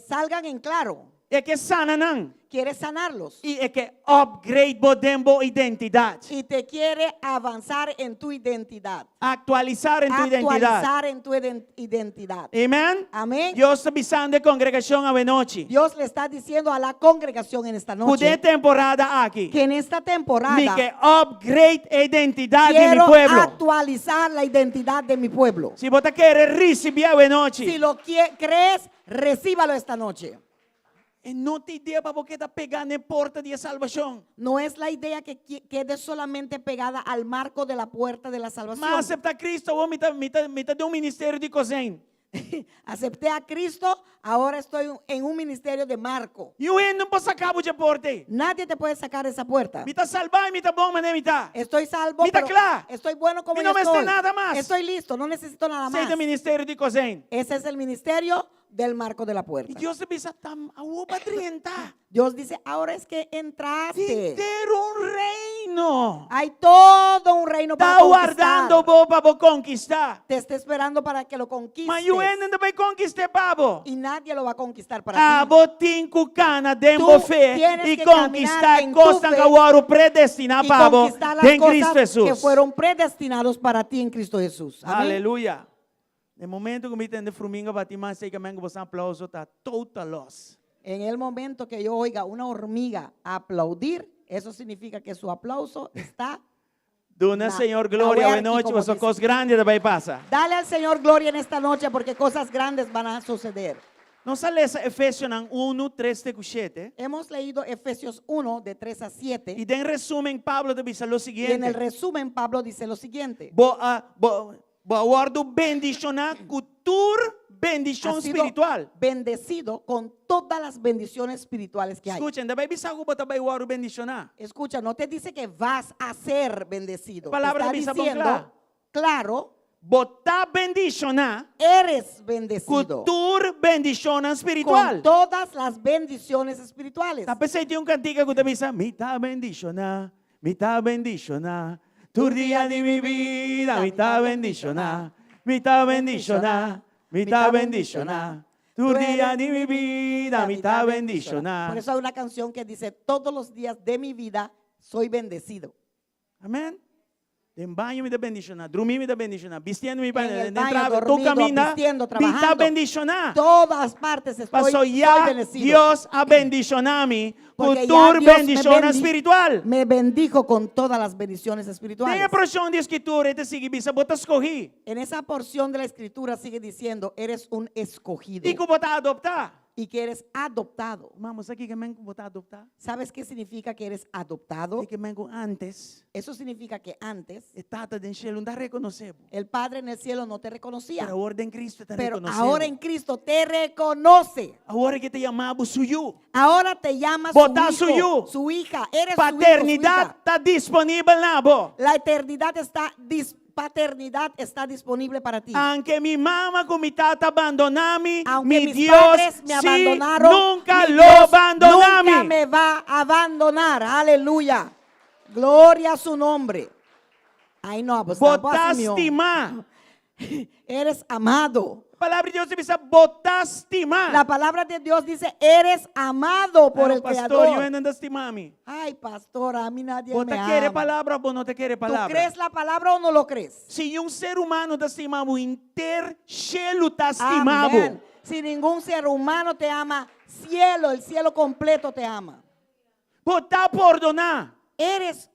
salgan en claro. É que sana não. Quiere sanarlos. E é que upgrade bodembo identidade. Y te quiere avanzar en tu identidad. Actualizar em tua identidade. Actualizar en tu identidad. Amém? Amén. Deus está avisando a congregação a noite. Dios le está diciendo a la congregación en esta Poder noche temporada aqui. que en esta temporada Me que upgrade a identidade de quiero mi pueblo. actualizar la identidad de mi pueblo. Se você quer receber a Si noite, lo crees, recíbalo esta noche. e não te ideia para você tá pegando na porta de salvação. No es la idea que quede solamente pegada al marco de la puerta de la salvación. Mas aceptar Cristo, ou me deu ministério de cozinha. Acepté a Cristo, ahora estoy en un ministerio de marco. E eu não posso acabar de porta. Nadie te puede sacar de esa puerta. Me tá salvar, me tá bom, mas nem me tá. Estoy salvo, Mira, pero claro. estoy bueno como Y yo no me estoy. esté nada más. Estoy listo, no necesito nada Sei más. do ministério de cozinha. Ese es el ministerio del marco de la puerta. E Deus pensa, tá, a uva 30. Dios dice, ahora es que entraste. Ter reino. Hay todo un reino para Está guardando conquistar. para conquistar. Te está esperando para que lo conquistes. Mas eu ainda vai conquistar, pabo. Y nadie lo va a conquistar para Ah, ti. botin cana dembo Tú fe tienes e que conquistar caminar en tu cosas fe que agora predestinado, Y pabo, conquistar las em Cristo cosas que Jesus. fueron predestinados para ti en Cristo Jesús. Amén. Aleluia. No momento que me entende fruminga batimã, sei que mengo você aplauso tá total loss. En el momento que yo oiga una hormiga aplaudir, eso significa que su aplauso está. Dona Senhor glória na à noite, como você dice. coisa grande vai passar. Dale al Señor gloria en esta noche porque cosas grandes van a suceder. Não sale essa Efésios 1, 3 de 7. Hemos leído Efesios 1 de 3 a 7 E em resumo, Pablo diz o y en seguinte. el resumen Pablo dice lo siguiente. Guardo bendicionar cultura, bendição Ha sido espiritual. bendecido con todas las bendiciones espirituales que hay. Escucha, ainda vai bisar que também guardo bendicionar. Escucha, no te dice que vas a ser bendecido. Palabra Está de Bisabón, diciendo, claro, Botar bendicionar eres bendecido cultura bendição espiritual. con todas las bendiciones espirituales. Tá pensando em cantiga que diz, me tá bendicionar, tu dia de mi vida, me tá bendicionar, tu dia de mi vida, me tá Por bendicionar. eso hay una canción que dice, todos los días de mi vida soy bendecido. Amém? Em banho me dá bendicionar, dormir me dá bendicionar, vestindo me En el baño, tu dormido, caminhar, vistiendo, me tá trabajando. bendicionar. Todas partes estoy, Pasó soy ya bendecido. Dios a bendicionar-me Porque cultura ya Dios bendição espiritual. Me bendijo con todas las bendiciones Tem espirituales. a porção de escritura, te sigue, bisa, bota escorri. En esa porción de la escritura sigue diciendo, eres un escogido E que bota adoptar. y que eres adoptado. Vamos aqui que mengo bota adoptar. ¿Sabes qué significa que eres adoptado? E que mengo antes, Eso significa que antes e tata de cielo não reconhecebo. el Padre en el cielo no te reconocía, Pero ahora en Cristo te pero reconocemos. ahora en Cristo te reconoce. Ahora que te llamamos suyo. Ahora te llama Botar su hijo, suyo. su hija, eres Paternidad su hijo, está disponible nabo. su hija. La eternidad paternidad está disponible para ti. Aunque mi mamá con mi tata abandonami, Aunque mi mis Dios padres me sí, abandonaron, nunca mi lo Dios abandonami. nunca me va a abandonar. Aleluya. Gloria a su nombre. Ay no, pues tampoco así, mío. Botastima. Eres amado. A palavra de Deus diz botastima. La palabra de Dios dice, eres amado por el pastor, Creador. eu ainda estimami. Ay, pastor, a mí nadie Vos te me quiere ama. palavra ou não te quiere ¿Tú palavra? crees la palabra o no lo crees? Se um ser humano te estimamos, inteiro chelo te estimamos. Amén. Si ningún ser humano te ama, cielo, el cielo completo te ama. Botar perdonar. Eres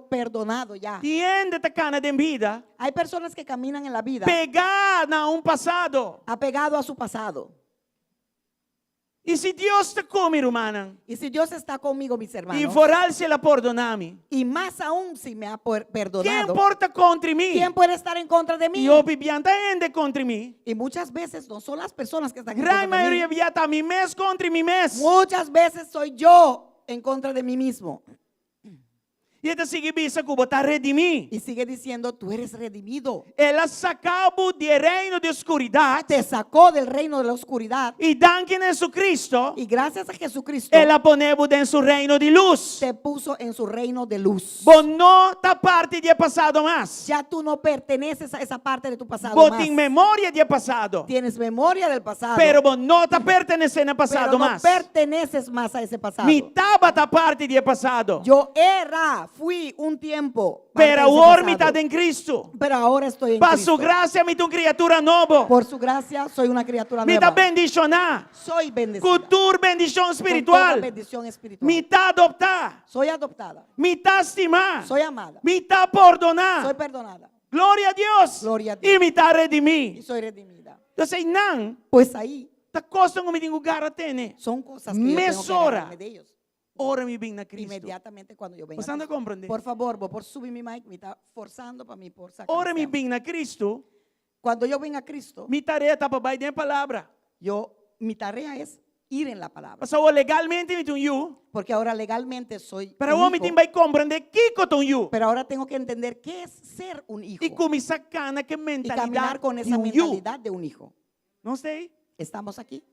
perdonado ya. Tiende ta cana de vida. Hay personas que caminan en la vida Pegar na passado. apegado a su pasado. E se Deus está comigo, humana, Y si Dios está conmigo, mis e hermanos, foral se la perdonami, y más aún si me ha quem perdonado, porta contra mim? ¿quién puede estar en contra de mí? E o bibianta ende contra mim. Y muchas veces no son las personas que están en Gran contra de maioria mí. viata mi mes contra mi mes. Muchas veces soy yo en contra de mí mismo. E esta sigue bisa que botar redimir. Y sigue diciendo, tú eres redimido. Ela sacou de reino de escuridade Te sacó del reino de la oscuridad. e dan que Jesucristo, Y gracias a Jesucristo, ela poneu em seu reino de luz. te puso en su reino de luz. Bom, não tá parte de passado mais. Ya tú no perteneces a esa parte de tu pasado Bom, más. tem memória de passado. Tienes memoria del pasado. Pero bom, não tá pertencendo a pero passado no mais. perteneces más a ese pasado. Mi taba tá parte de passado. Yo fui un tiempo parte Pero de ese ahora me pasado. está em Cristo. Pero ahora estoy en Para Cristo. su gracia, me uma criatura nova. Por su gracia soy una criatura Me está nueva. bendicionar. Soy bendecida. Cultura, bendição con toda espiritual. bendición espiritual. Me está adoptar. Soy adoptada. Me está estimar. Soy amada. Me está perdonar. Soy perdonada. Glória a Deus. Glória a Deus. E me está Y redimir. soy redimida. Eu sei, não. Pues ahí Tá costa como me tenho lugar a ter. son cosas que yo tengo que Mesora. agarrarme de ellos. Ora me bem na Cristo. Inmediatamente cuando yo venga. Você anda a Cristo. compreendendo? Por favor, vos por subir mi mic, me está forzando para mí por sacar. Ora me bem na Cristo. Cuando yo venga a Cristo, Mi tarefa está para baixo da palavra. mi tarea es ir en la palabra. Passou legalmente me tenho. Porque ahora legalmente soy Para o un homem hijo, tem que compreender que eu tenho. pero ahora tengo que entender qué es ser un hijo E começar a cana que y caminar mentalidade con de esa um mentalidad de un hijo. Não sei? ¿Estamos aquí?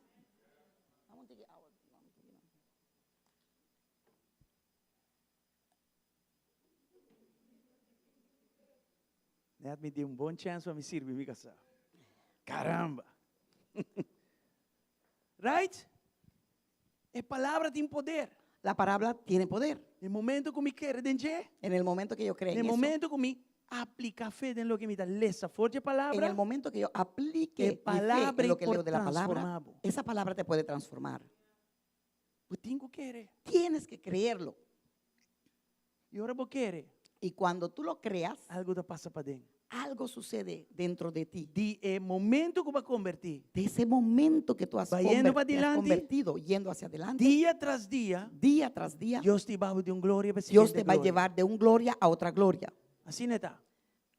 Neto me deu bom chance para me servir, me casar. Caramba! Right? A palavra tem poder. La palabra tiene poder. No momento que me quero denje, En el momento que yo creo no en eso, momento que me aplica fé en lo que me dá lesa forte en palavra, el momento que yo aplique Que mi fe palabra en lo que leo de la importante palabra, transformado. esa palabra te puede transformar. eu tenho que querer. Tienes que creerlo. E agora eu quero. Y cuando tú lo creas, Algo te passa para dentro. algo sucede dentro de ti. De momento que vai convertir, De ese momento que tú has, Va yendo te para has adelante. convertido, yendo hacia adelante, dia tras dia, día tras día, Deus te vai de glória para Dios te va a llevar de un gloria a otra gloria. Assim não está.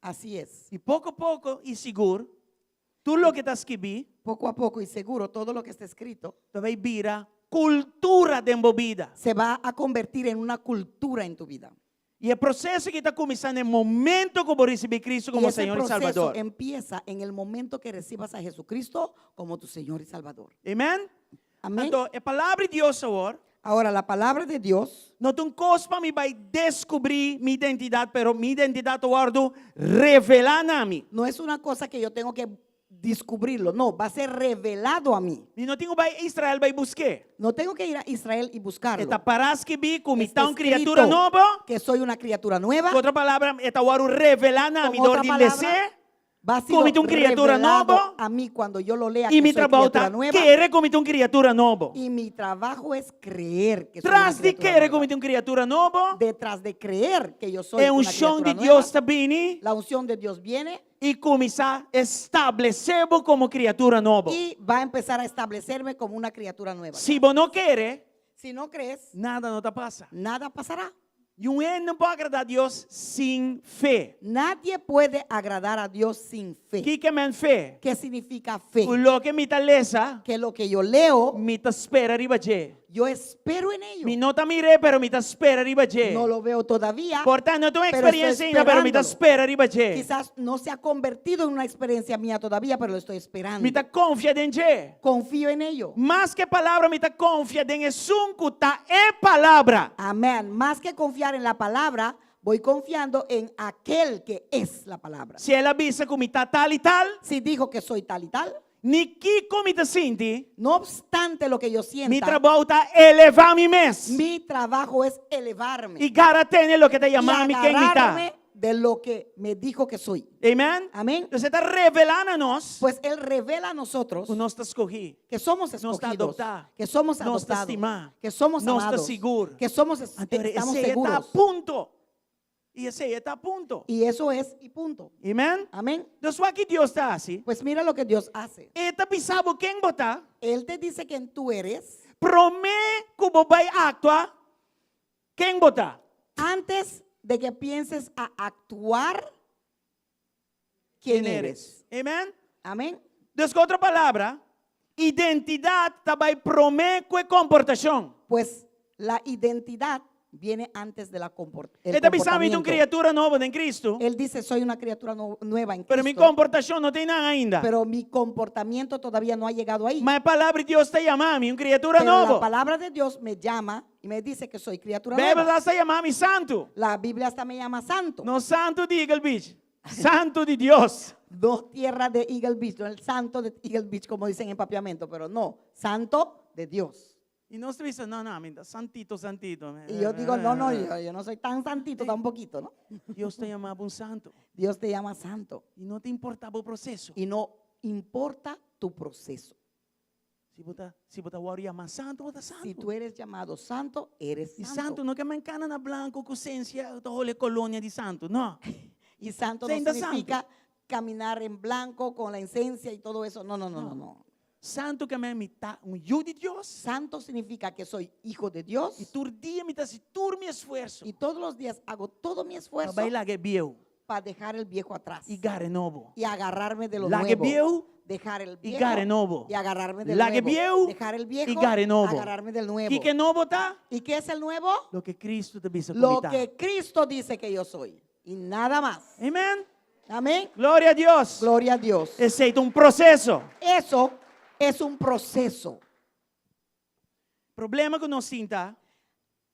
Así es. E pouco a pouco, e seguro, tudo o que está escrito, Poco a poco y seguro, todo lo que está escrito tu vai virar cultura de embobida. se va a convertir en una cultura en tu vida. E o processo que está começando no momento que eu recebi Cristo como Y ese Senhor e proceso Salvador. empieza en el momento que recibas a Jesucristo como tu Señor y Salvador. Amém? Amén. Então, a palavra de Deus agora, Ahora, la palabra de Dios não tem coisa para me vai descobrir minha identidade, pero minha identidade guardo revelar a mim. no es una cosa que yo tengo que descubrirlo, no, va a ser revelado a mí. E não tenho vai Israel vai buscar. No tengo que ir a Israel y buscarlo. Está parás que vi como Está está uma criatura escrito nova. que soy una criatura nueva. Outra palavra, está guardo revelar a mim, Con otra dor de palabra, descer. va a ser como una criatura revelado nueva. a mí cuando yo lo lea E que mi soy trabalho criatura está nueva. querer como uma criatura nova. Y mi trabajo es creer que soy Tras una de criatura querer nueva. como uma criatura nova, Detrás de creer que yo soy é una chão criatura de nueva, Deus está vindo la unción de Dios viene e começar a estabelecer como criatura nova. y va a empezar a establecerme como una criatura nueva. Se você não quer, Si no crees, nada não te passa. nada pasará. E homem não pode agradar a Deus sem fé. Nadie puede agradar a Dios sin O fe. que é fé? ¿Qué significa fe? O lo que me está lesa, Que lo que yo leo, me está espera arriba de. yo espero en ello. Me não está mire, pero me está espera arriba de. No lo veo todavía. Portanto, não tenho pero experiência estoy ainda, pero me está esperándolo. espera arriba de. Quizás no se ha convertido en una experiencia mía todavía, pero lo estoy esperando. Me está confiando em Deus. Confío en ello. Más que palavra, me está confiando em escutar é palavra. Amén. Más que confiar en la palabra, voy confiando en aquel que es la palabra. Se ela avisa como está tal e tal, Si dijo que soy tal y tal, ni que como está sente, no obstante lo que yo mi sienta, trabalho está elevar-me mesmo. mi trabajo es elevarme E garantir o que está y chamando quem me está. agarrarme de lo que me dijo que soy. Amen? Amén. Então, você está revelando-nos Pues Él revela a nosotros o nós está escolhido. que somos Nos está escogidos, adoptado. que somos Nos está adoptados, estimado. que somos Nos está amados, seguro. que somos, Então, estamos esse aí está a seguros. ponto. E esse aí está a ponto. Y eso es y punto. Amen? Amén. Então, só que Deus está assim. Pues mira lo que Dios hace. Eta pisabo quem botar. Él te dice quién tú eres Promê que o vai actuar. Quem botar? antes de que pienses a actuar quién eres. Amen? Amén. Então, com outra palavra, identidade também promê que comportação. Pues la identidad viene antes de la el Eta pisabo de uma comportamiento. criatura nova em Cristo. Él dice, soy una criatura nueva en Pero mi Cristo, comportação não tem nada ainda. pero mi comportamiento todavía no ha llegado ahí. Mas a palavra de Deus está chamando uma criatura Pero la nova. palabra de Dios me llama y me dice que soy criatura A Bíblia nueva. está chamando santo. La Biblia hasta me llama santo. Não santo de Eagle Beach. Santo de Deus. No tierra de Eagle Beach, no el santo de Eagle Beach como dicen en papiamento, pero no, santo de Dios. E nós pensamos, não, minta, santito, santito. Y yo digo, no, yo no soy tan santito, tan poquito, ¿no? Deus te chamava santo. Dios te llama santo E não te importava o processo. y no importa tu proceso. Se você llama santo, você santo. Si tú eres llamado santo, eres E santo. santo não é que me encana na branco com ciência, toda a colônia de santo, não. Y santo Sí, no está significa caminar en blanco con la esencia y todo eso. No. Santo que me imita um filho de Deus. Santo significa que soy hijo de Dios E todo dia me dá todo meu esforço. y todos los días hago todo mi esfuerzo Para bailar que viu para dejar el viejo atrás e gare novo. y agarrarme de lo La que nuevo. viu Dejar el e viejo gare novo. y agarrarme del La que nuevo. viu Dejar el viejo e gare novo. agarrarme del nuevo. Que novo tá? ¿Y qué es el nuevo? Lo que Cristo te visa Lo comitar. que Cristo dice que yo soy y nada más. Amém? Amén. Glória a Deus. Gloria a Dios. Esse é um processo. Eso es un proceso. Problema que nós sinta,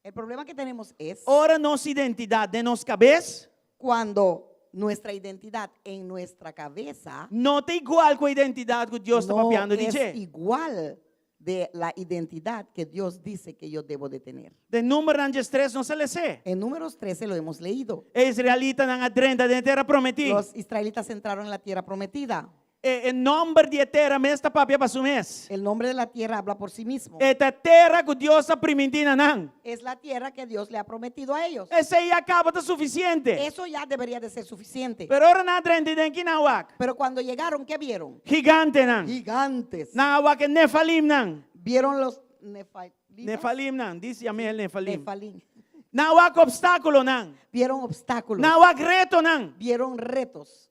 El problema que tenemos es ora nossa identidade de nossa cabeça cuando nuestra identidad en nuestra cabeza não tem igual com a identidade que Deus está no papiando de es dizer. igual de la identidad que Dios dice que yo debo de tener. De número 3 não se lê. En Números 13 lo hemos leído. Israelita não adrenda de terra prometida. Los israelitas entraron en la tierra prometida. Em nome de terra mesmo está papia para su mês. El nombre de la tierra habla por sí mismo. Esta terra que Deus está permitindo não. Es la tierra que Dios le ha prometido a ellos. Esse aí acaba de suficiente. Eso ya debería de ser suficiente. Pero ora na adrenda de que não há. Pero cuando llegaron, ¿qué vieron? Gigante não. Gigantes. Não há que Nefalim não. Vieron los Nefalim não. Diz a mim Nefalim. Nefalim. Não há obstáculo não. Vieron obstáculos. Não há reto não. Vieron retos.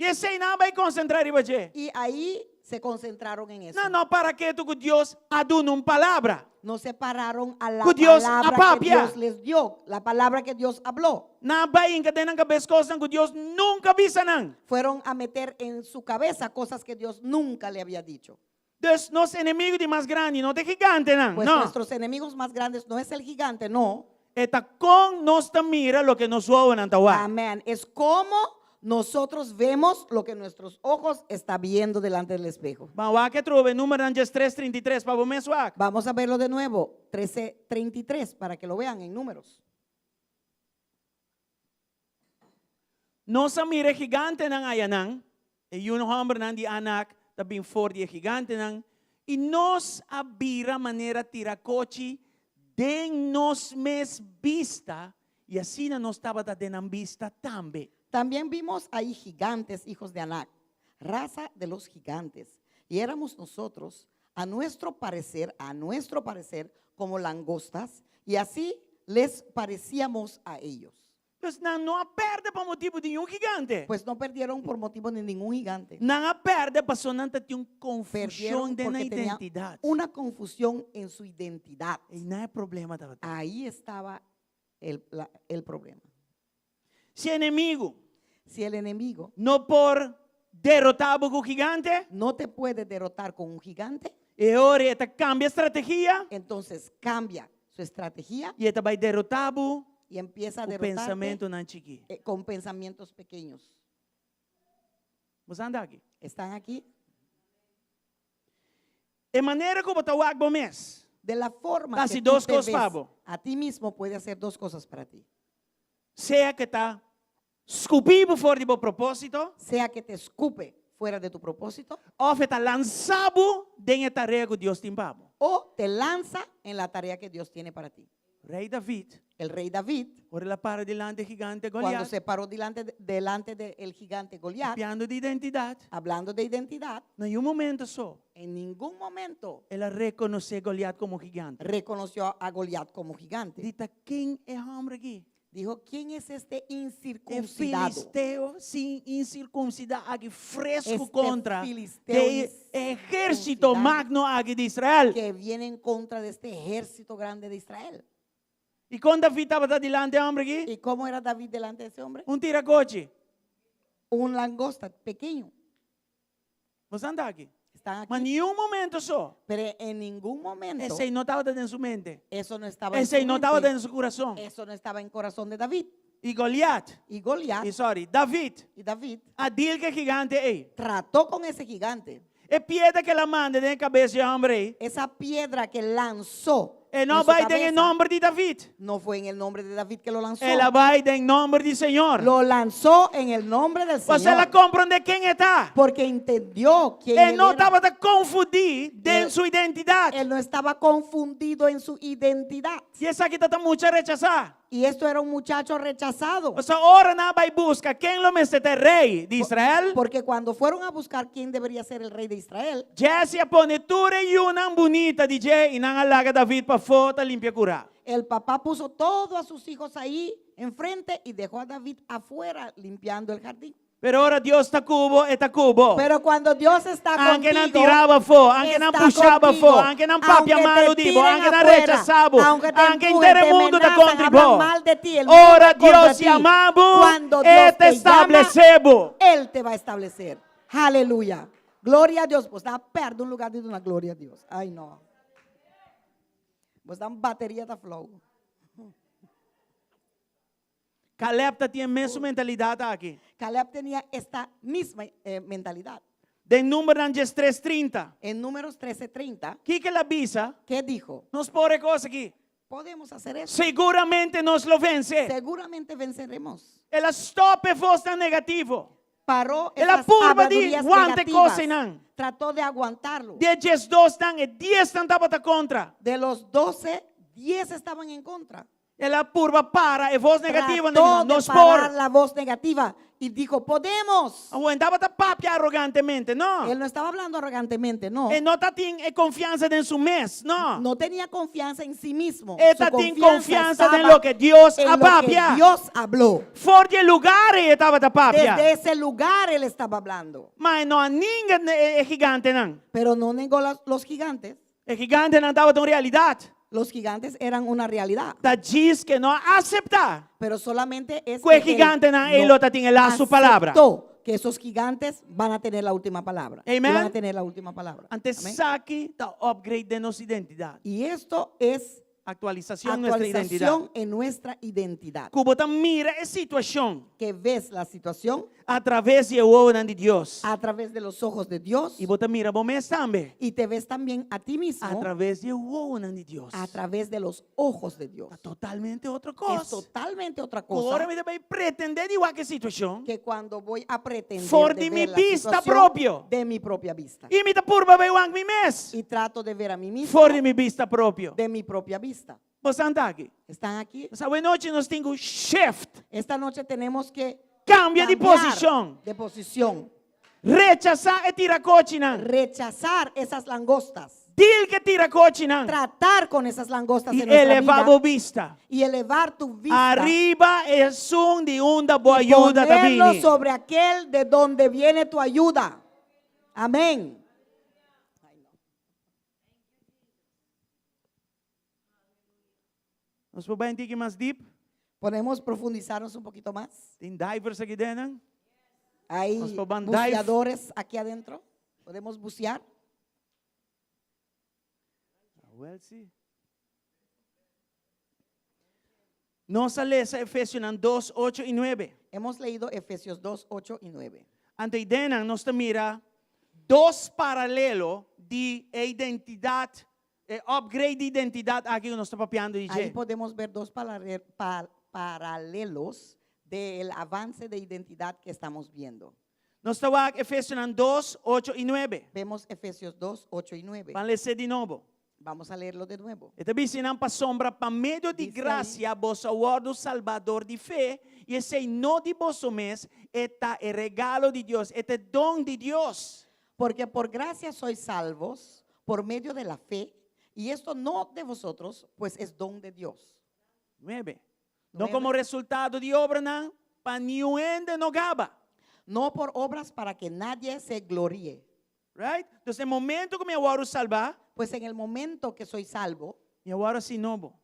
E esse aí não vai concentrar em você. Y ahí se concentraron en eso. Não, para que tu Deus aduna uma palavra. No se pararon a la Que Dios palabra que apapia. Dios les dio, la palabra que Dios habló. Não vai encadenar cabeça coisas que Deus nunca visa não. Fueron a meter en su cabeza cosas que Dios nunca le había dicho. Então, nosso inimigo de mais grande não é gigante não. Pues Não. nuestros enemigos más grandes no es el gigante, no. Está com nós mira lo que nos ouve não tá. Amén. Es como nosotros vemos lo que nuestros ojos están viendo delante del espejo. Vamos a que trove número 3:33 para você suar. Vamos a verlo de nuevo, 13:33, para que lo vean en números. Nossa mira gigante não ayanang. E um homem não de anak também for de gigante não. E nós abira maneira tiracoche de nos mes vista. E assim nós estava dando vista também. También vimos ahí gigantes, hijos de Anac, raza de los gigantes. Y éramos nosotros, a nuestro parecer, como langostas, y así les parecíamos a ellos. Então não perde por motivo de um gigante. Pues no perdieron por motivo de ningún gigante. Não perde para sonante de confusão Perdieron de na porque tenía identidade. una confusión en su identidad. E não é problema da Ahí estaba el problema. Se inimigo Si el enemigo não por derrotar o gigante, no te puede derrotar con un gigante, e ahora cambia estratégia entonces cambia su estrategia e vai derrotar o y empieza a pensamento derrotarte não chiqui. con pensamientos pequeños. Você anda aqui. ¿Están aquí? De maneira como está o mês, De la forma Casi que tú dos te cosas, ves Pablo. a ti mismo puede hacer dos cosas para ti. seja que está Scupivo voor die propósito. sea que te escupe fuera de tu propósito, Of het lançabo denha tarefa que Deus tem para. o te lanza en la tarea que Dios tiene para ti. Rei David, El rey David, ora la para delante gigante cuando Goliat. se paró delante del gigante Goliat, Piano de identidade. hablando de identidad, Em momento só, en ningún momento ela reconheceu Goliat como gigante. reconoció a Goliat como gigante. Dita, quem é homem aqui? Dijo, ¿quién es este É incircuncidado? filisteu, sim, incircuncidado, aqui fresco Este contra filisteu o exército incircuncidado magno aqui de Israel. que viene en contra de este ejército grande de Israel. E quando David estava delante do homem aqui, ¿Y cómo era David delante de ese hombre? tiracoche. Un langosta pequeño. Você anda aqui. Están Mas aquí, nenhum momento só. pero en ningún momento Esse aí não estava dentro de sua mente. eso no estaba en Esse aí su não estava mente. dentro do seu coração. Eso no estaba en corazón de David. E Goliat, Y Goliat David, y David aquele que é gigante aí. trató con ese gigante. É piedra que ela manda dentro da cabeça do homem aí. Esa piedra que lanzó E en não su vai em cabeza, nome de David. no fue en el nombre de David que lo lanzó. Ela vai em nome do Senhor. Lo lanzó en el nombre del Você ela Señor. compreende quem está. Porque entendió quién Ele él não era. estava a confundir dentro de sua identidade. Él no estaba confundido en su identidad. E essa aqui está muito a rechazar. Y esto era un muchacho rechazado. Você ora não vai buscar quem lo mestre rei de Israel. Porque cuando fueron a buscar quién debería ser el rey de Israel, Jesse pone tura e uma bonita DJ e não alaga David para foto limpia curar. el papá puso todos a sus hijos ahí enfrente y dejó a David afuera limpiando el jardín. Pero ahora Deus está cubo. Pero cuando Dios está Aunque não contigo, tirava fo, aunque não está puxava contigo. fo, aunque não papia Aunque malo te divo, tiren aunque não afuera, rechazava, aunque te aunque empujen, inteiro te mundo te amenazan, hablan contribuyó. mal de ti, el mundo Ora contra Deus ti. te amava Cuando e Dios te te llama, estabeleceu. Él te va a establecer. Aleluya. Gloria a Dios. Pues da perto un lugar de una gloria a Dios. Ay, no. Pues dan batería da flow. Caleb tinha a mesma mentalidade aqui. Caleb tenía esta misma mentalidad. De número 3:30. En Números 13:30, Que ela avisa? ¿qué dijo? Nos pôr coisa aqui. Podemos hacer eso. Seguramente nos lo vence. Seguramente venceremos. Ela stop voz tan negativo. Paró Ela esas purba de habladurías guante negativas. cosa não. Trató de aguantarlo. De 2 tan e 10 tan estava contra. De los 12, 10 estaban en contra. Ela purba para e voz negativa Trató de nos parar por. la voz negativa y dijo, podemos. Aguentava ta papia arrogantemente, não. Él no estaba hablando arrogantemente, no. E não tá tem confiança em seu mês, não. No tenía confianza en sí mismo. Esta Su tem confianza confiança em estaba lo que Deus en lo que apapia. Dios habló. For de lugar e estava ta papia. Desde ese lugar él estaba hablando. Mas não há ninguém é gigante não. Pero no negó los gigantes. É gigante não estava tão realidade. Los gigantes eran una realidad. Tá diz que não acepta. Pero solamente es Que él gigante não ele no tá tem lá sua palavra. aceptó que esos gigantes van a tener la última palabra. Y Amen. van a tener la última palabra. Antes Amén. saque da upgrade de nossa identidade. Y esto es Actualização de nossa identidade. actualización en nuestra identidad. Cubo mira a situação Que ves la situación através de olho de Deus. a través de los ojos de Dios E bota mira bom mês também. y te ves también a ti mismo Através de olho de Deus. a través de los ojos de Dios. É totalmente outra Es coisa. totalmente otra Agora cosa me vai pretender igual que situação. que cuando voy a pretender For de de ver mi la vista situación propio. de mi propia vista. E me tá purba vai ang mi mês. Y trato de ver a mí mismo For de mi vista próprio. de mi propia vista. Você anda aqui. ¿Están aquí? Essa noite nós temos shift. Esta noche tenemos que Cambia de cambiar posição. de posición. Rechazar e tirar coche não. Rechazar esas langostas. Dil que tira coche não. Tratar con esas langostas E en nuestra elevar vida a vista. y elevar tu vista. Arriba é som de onda boa y ajuda da ponerlo Bini. sobre aquel de donde viene tu ayuda. Amén. Nós vamos um pouquinho mais deep. Podemos profundizarnos un poquito más. Tem divers aqui dentro. Hay Nos podemos buceadores aquí adentro. Podemos bucear. Well, sim. Nossa lesa Efésios 2, 8 e 9. Hemos leído Efesios 2, 8 y 9. Ante dentro nós mira dois paralelos de identidade, upgrade de identidade aqui que nós estamos papiando de Ahí podemos ver dos paralelos del avance de identidad que estamos viendo. Nós estamos em Efésios 2, 8 e 9. Vemos Efesios 2, 8 y 9. Vamos ler de novo. Vamos a leerlo de nuevo. E também ensinam para sombra, para meio de Diz aí. graça, vos aguardo Salvador de fé, e esse não de vós mesmos, é regalo de Deus, é dom de Deus. Porque por gracia sois salvos por medio de la fe, y esto no de vosotros, pues es don de Dios. 9. Não 9. como resultado de obra, não, para nenhum ende no gaba. No por obras para que nadie se gloríe. Right? Então, no momento que me aguardo salvar, Pues en el momento que soy salvo, me aguardo sin novo.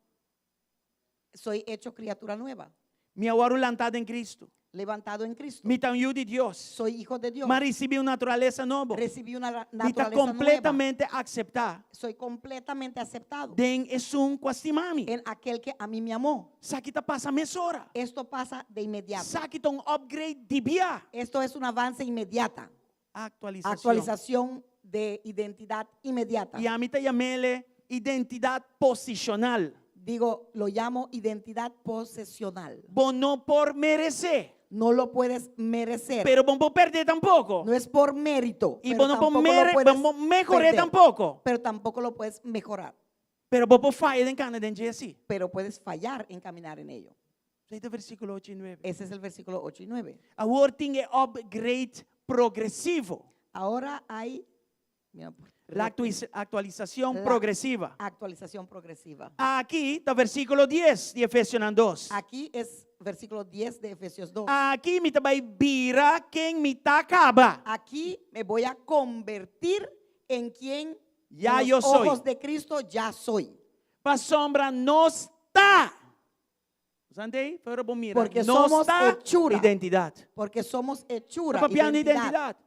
soy hecho criatura nueva, Me aguardo lantado em Cristo. levantado en Cristo. Me tamanho de Deus. Soy hijo de Dios. Mas recebi uma natureza nova. Recibí una Me está naturaleza nueva. completamente aceitar. Soy completamente aceptado Den é um quastimami. en aquel que a mí me amó. Sabe que passa mesora. Esto pasa de inmediato. Sabe que upgrade de via. Esto es un avance inmediata. Actualização. Actualización de identidad inmediata. E a mim chamele identidade posicional. Digo, lo llamo identidad posesional. Bom não por merecer, No lo puedes merecer. pero bom por perder tampouco. No es por mérito. E pero bom não por tampoco lo puedes mejorar perder, tampouco. pero tampoco lo puedes mejorar. Pero bom por falha em cana de assim. Pero puedes fallar en caminar en ello. Este versículo 8 e 9. Ese es el versículo 8 y 9. Agora tem upgrade progressivo. Ahora hay mira, La actualização La- progressiva. actualización progresiva. Aqui está o versículo 10 de Efésios 2. Aquí es versículo 10 de Efesios 2. Aqui me vai vira quem me acaba. Aquí me voy a convertir en quien Ya en yo los soy. ojos de Cristo ya soy. Para sombra não está. Santei? Pero bom mira, Porque não somos está hechura. identidade. Porque somos hechura, Está papiando identidad. identidade.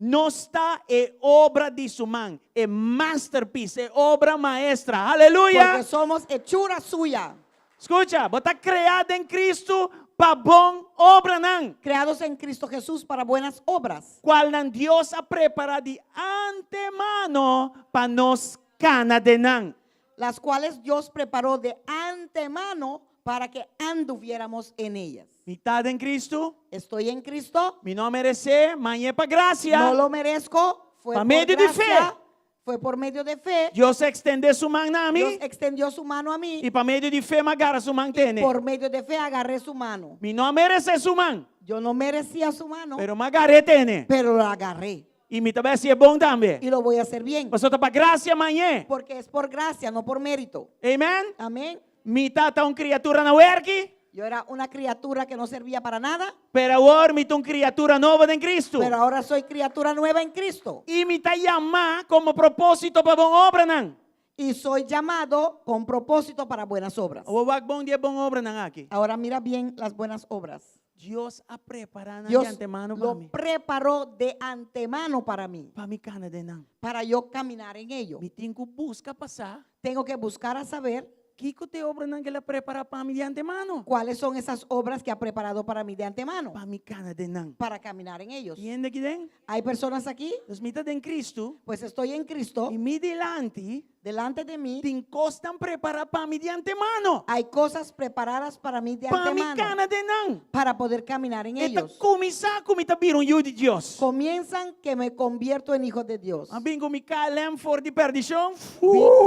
Não está é obra de sua mão, é masterpiece, é obra maestra. Aleluia! Porque somos hechura suya, Escucha, você está criado em Cristo para bom obra não. creados en Cristo Jesús para buenas obras, Qual não Deus a preparado de antemano para nos canadenão. las cuales Dios preparó de antemano para que anduviéramos en ellas. Mitad em Cristo, Estoy en Cristo, me não merecer, mas é para graça. no lo merezco, fue Pa por medio de gracia, fe. fue por medio de fe. Deus extende sua mão a Dios mim extendió su mano a mí, e para meio de fé, me agarra sua mão tiene. por medio de fe agarré su mano. Me não merece sua mão, Yo no merecía su mano, pero me agarré tiene. pero la agarré E me também é bom também. y lo voy a hacer bien, Você está para graça amanhã. porque es por gracia, no por mérito. Amém? Amén. Me está uma criatura na werk, Yo era una criatura que no servía para nada, pero agora me uma criatura nova em Cristo. pero ahora soy criatura nueva en Cristo E me está chamar como propósito para boa obra não. y soy llamado con propósito para buenas obras. O bom dia boa obra não aqui. Ahora mira bien las buenas obras. Deus a preparar de Dios antemano para lo mim. preparó de antemano para mí, Para mim Canadá não. para yo caminar en ello. Me tenho que buscar passar. Tengo que buscar a saber Que te obra não que ela prepara para mim de antemano. cuáles son esas obras que ha preparado para mí de antemano, Para mim Canadá não. para caminar en ellos. Entende que tem? Hay personas aquí, Então, me está em Cristo. pues estoy en Cristo, E me delante, delante de mí tem coisas preparadas para mim de antemano. hay cosas preparadas para mí de Para mim antemano Canadá não. para poder caminar en Eta ellos. começar como está viram eu de Deus. Comienzan que me convierto en hijo de Dios. A bingo me calem for de perdição.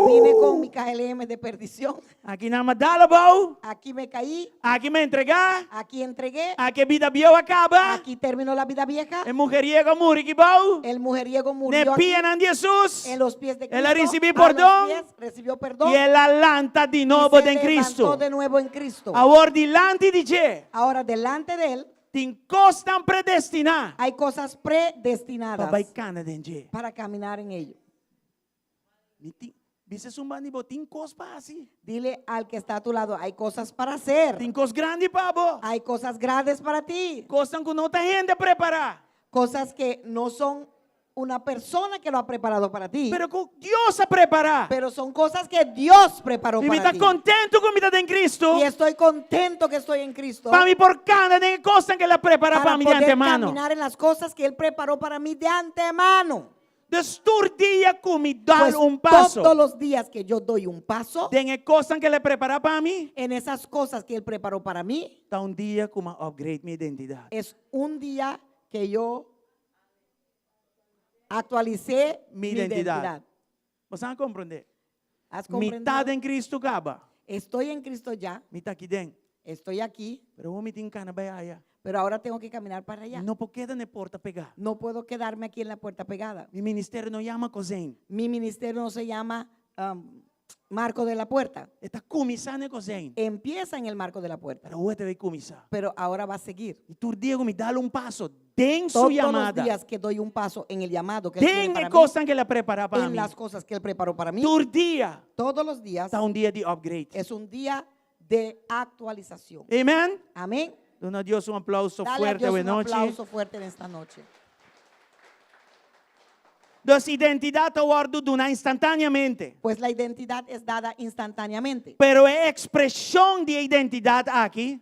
Vine con mi KLM de perdición. Aqui na madala bom. Aquí me caí, Aqui me entregar. aquí entregué, Aqui vida bio acaba. aquí terminó la vida vieja. E mujeriego muri que bom. El mujeriego Ne murió aquí pian de Jesus. en los pies de Cristo. Ela recibió a los perdón. pies, recibió perdón. E ela lanta de y novo se em Cristo. levantó de nuevo en Cristo. Agora delante de Je. Ahora delante de él Tem coisas predestinadas. hay cosas predestinadas Para Canadá em Je. para caminar en ello. Bisa sumbani bo tem coisas para assim. Dile al que está a tu lado, hay cosas para hacer. Tem coisas grandes para bo. Hay cosas grandes para ti. Coisas que não tem gente preparar. Cosas que no son una persona que lo ha preparado para ti, Pero que Deus a preparar. pero son cosas que Dios preparó E me para está ti. contento com me está em Cristo. Y estoy contento que estoy en Cristo Para mim por Canadá tem coisas que ela prepara para para mim de poder antemano. caminar en las cosas que Él preparó para mí de antemano. Dus tur dia kumi dar Pues un paso. todos los días que yo doy un paso Den cosas que le prepara para mí. en esas cosas que Él preparó para mí, Ta un dia kuma upgrade mi identidad. es un día que yo actualicé Mi mi identidad. identidad. Você não compreende? ¿Has comprendido? Mitad en Cristo caba. Estoy en Cristo ya, Mitad aqui dentro. estoy aquí, Pero vos me tin cana allá. pero ahora tengo que caminar para allá. No puedo quedar na porta pegar. No puedo quedarme aquí en la puerta pegada. Mi ministerio não llama cozinha. Mi ministerio no se llama marco de la puerta. Está começando a cozinha. Empieza en el marco de la puerta, Pero hoje vai começar. pero ahora va a seguir. E tu Diego me dá um passo. Den su Todos los llamada. días que doy un paso en el llamado que Él tiene Den para mí, cosas que le prepara para en mí. las cosas que Él preparó para mí, Tu dia todos los días está dia de upgrade. es un día de actualización. Amém? Amén. Dona Deus aplauso Dale a fuerte Dios hoy un noche. aplauso fuerte en esta noche. Dus identidade wordt dona instantaneamente. Pues la identidad es dada instantáneamente, Pero a expressão de identidade aqui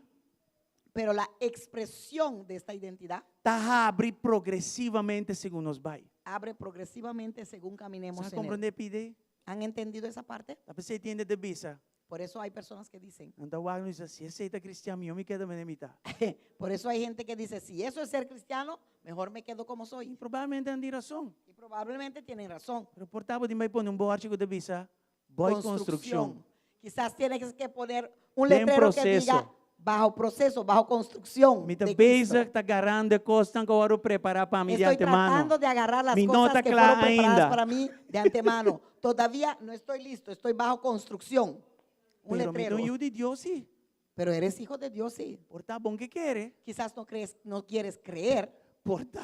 pero la expresión de esta identidad está abre progressivamente segundo nos vai. abre progresivamente según caminemos Você en él. compreende, pide? ¿Han entendido esa parte? A pessoa entende de bisa. Por eso hay personas que dicen, Então, o diz assim, aceita cristiano, eu me quedo na mitad. por eso hay gente que dice, si eso es ser cristiano, mejor me quedo como E soy. provavelmente tem razão. Y probablemente tienen razón. Pero portava de mai pôr um bom artigo de bisa. Boa construção. Quizás tienes que poner un Bem letrero que proceso. diga bajo proceso, bajo construcción. Me de está Cristo. basic, está agarrando cosas que eu vou preparar para mim de Estoy tratando antemano. de agarrar las Mi cosas nota que clara fueron preparadas ainda. para mí de antemano. Todavía no estoy listo, estoy bajo construcción. Un Pero me letrero. dou de Deus, sim. Pero eres hijo de Dios, sí. Porta bom que quer. Quizás no quieres creer, Porta.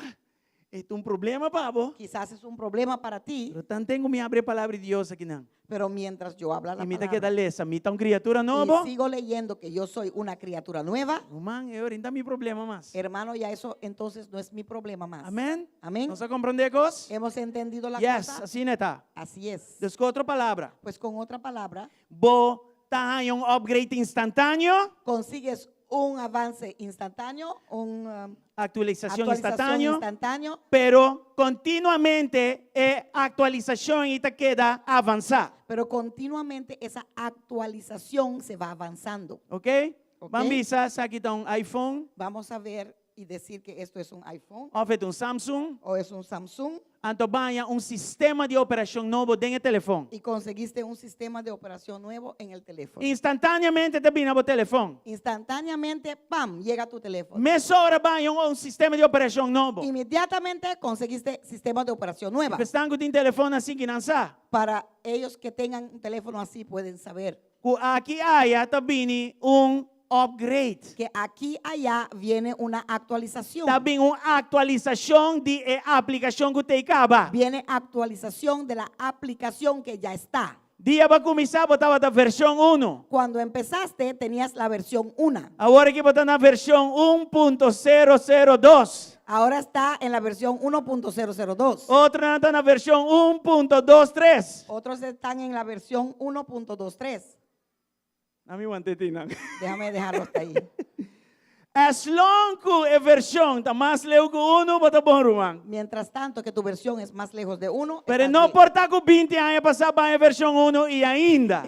É um problema, pavo. quizás es un problema para ti, Pero tan tengo me abre a palavra de Deus aqui não. pero mientras yo hablo la E me está que palabra dar essa, me tá criatura nova. y sigo leyendo que yo soy una criatura nueva, Man, eu ainda mi problema mais. hermano, ya eso entonces no es mi problema más. Amém? Amén. Nós compreendemos? Hemos entendido la Yes, cosa. assim está. Así es. Dus com outra palavra. Pues con otra palabra, Bo tá um upgrade instantâneo, consigues un avance instantáneo, atualização actualización instantâneo, instantáneo, pero continuamente actualização e te queda avançar, pero continuamente esa actualización se va avanzando. ok? Ok. Vamos ver se aqui está um iPhone, Vamos a ver y decir que esto es un iPhone ou é um Samsung, o es un Samsung então banha sistema de operação novo dentro do telefone. y conseguiste un sistema de operación nuevo en el teléfono. Instantaneamente te vem no telefone. Instantáneamente, ¡pam!, llega a tu teléfono. Meia hora banha sistema de operação novo. Inmediatamente conseguiste sistema de operación nueva. Pestango tem telefone assim que não sabe. Para ellos que tengan un teléfono así pueden saber Aqui tá vindo upgrade. que aquí allá viene una actualización. Tá vindo atualização de aplicação que tem acaba. Viene actualización de la aplicación que ya está. Dia vai começar botava da versão 1. Cuando empezaste tenías la versión 1. Agora que botar na versão 1.002. Ahora está en la versión 1.002. Outra está na versão 1.23. Otros están en la versión 1.23. A mim mantetina. Déjame dejarlo hasta ahí. As long que a versão tá mais leu que 1, bota bom rumang. Mientras tanto que tu versión es más lejos de 1, Pero estás não bien. porta com 20 anos passar para a versão 1 e ainda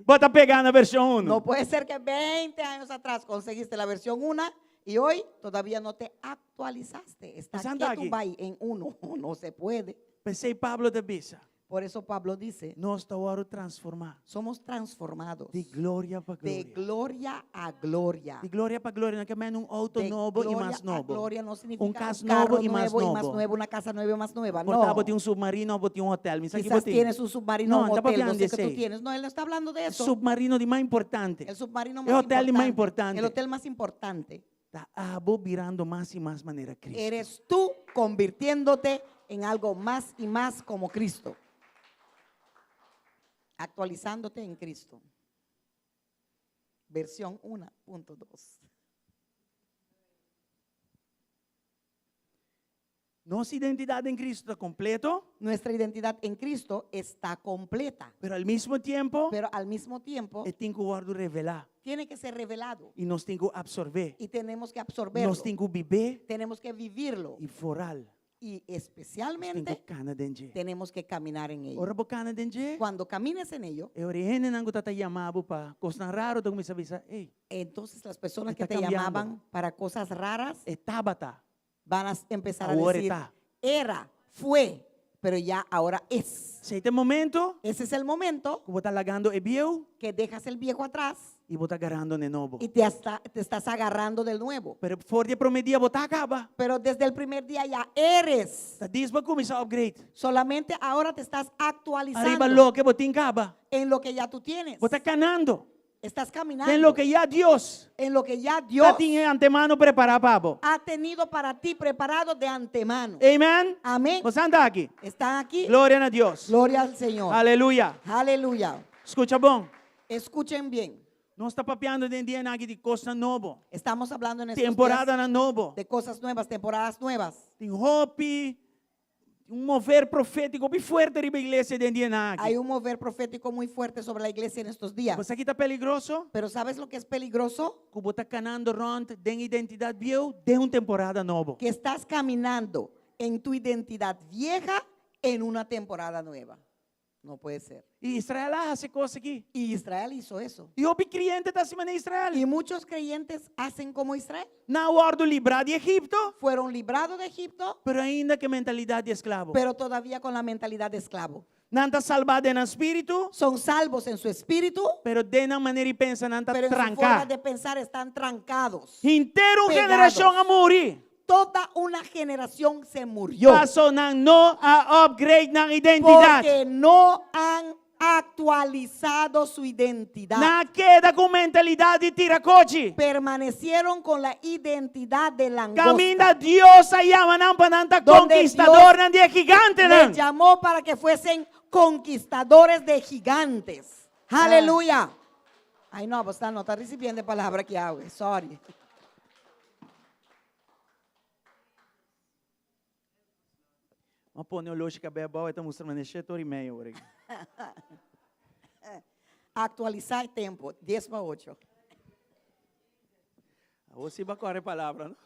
bota pegar na versão 1. No puede ser que 20 años atrás conseguiste la versión 1 y hoy todavía no te actualizaste. Está Santa quieto aquí. ahí en 1. No se puede. Pensei Pablo de Bisa. Por eso Pablo dice, Nós estamos transformar somos transformados de glória para de glória. gloria a gloria. De glória para glória, não quer mais um auto De novo e gloria mais a novo. gloria no significa un caso carro novo y más nuevo y más novo. nuevo, una casa nueva y más nueva. Portava No. botar um submarino, botar um hotel. Me sabe Quizás que tienes un submarino No, o un anda hotel, no papiando sé qué tú ese. tienes. No, él no está hablando de eso. submarino de mais importante. El submarino El hotel más importante. El hotel más importante. Está virando más y más maneira Cristo. Eres tú convirtiéndote en algo más y más como Cristo. Actualizándote en Cristo. Versión 1.2. Nossa identidade em Cristo está completo, Nuestra identidad en Cristo está completa, pero al mesmo tempo, pero al mismo tiempo tem que guardar revelar tiene que ser revelado e nós temos que absorver. y tenemos que absorberlo. Nós temos que viver Tenemos que vivirlo e forar y Tinko especialmente kana denje. tenemos que caminar en ello. Ora bo kana denje. Cuando camines en ello, E ori hene nango tatayamabo pa. Kosna raro dong misabisa. entonces las personas que Está te cambiando. llamaban para cosas raras Tabata. van a empezar a Ahora decir, está. era, fue, pero ya ahora es. Sa ite momento, Ese es el momento kubo talagando e biyo, que dejas el viejo atrás y bota agarrando de nuevo. y te estás agarrando del nuevo. Pero for dia promedia bota acaba. Pero desde el primer día ya eres. Sa dis ba kumi sa upgrade. Solamente ahora te estás actualizando Arriba lo que botin kaba. en lo que ya tú tienes. Bota canando. Estás caminando En lo que ya Dios en lo que ya Dios ya tiene antemano preparado pabo. ha tenido para ti preparado de antemano. Amen. Amén. Vos anda aquí. Están aquí. Gloria a Dios. Gloria al Señor. Aleluya. Aleluya. Escucha bom. Escuchen bien. No está papeando de dia nagi de costa novo. Estamos hablando en estos Temporada días na novo. de cosas nuevas, temporadas nuevas. Tem hope, mover profético bem fuerte riba igreja de dia nagi. Hay un mover profético muy fuerte sobre la iglesia en estos días. Você aqui tá peligroso? Pero ¿sabes lo que es peligroso? Cubo tá canando rond den identidade viu de temporada novo. Que estás caminando en tu identidad vieja en una temporada nueva. No puede ser. E Israel hace coisa aqui. Y Israel hizo eso. E o cliente tá acima de Israel. Y muchos creyentes hacen como Israel. Na hora do livrar de Egipto, Fueron librados de Egipto, pero ainda que mentalidade de escravo. pero todavía con la mentalidad de esclavo. Não tá salvado no espírito, Son salvos en su espíritu, pero de na maneira e pensa não tá pero en su forma trancar. de pensar están trancados. Inteiro Pegados. generação a morir. Toda una generación se murió Passo não a upgrade na identidade. porque no han actualizado su identidad. Na queda com mentalidade de tiracoche. Permanecieron con la identidad de langosta. Camina Dios allá manan pananta Donde conquistador Dios nan de gigante Les nan. llamó para que fuesen conquistadores de gigantes. Aleluya. Ay, no, pues no está recibiendo palabra que hago. Sorry. Vamos pôr o loja que a bebal está mostrando nesse setor e meio agora. Actualizar el tiempo. 10:08. Você vai correr a palavra, não?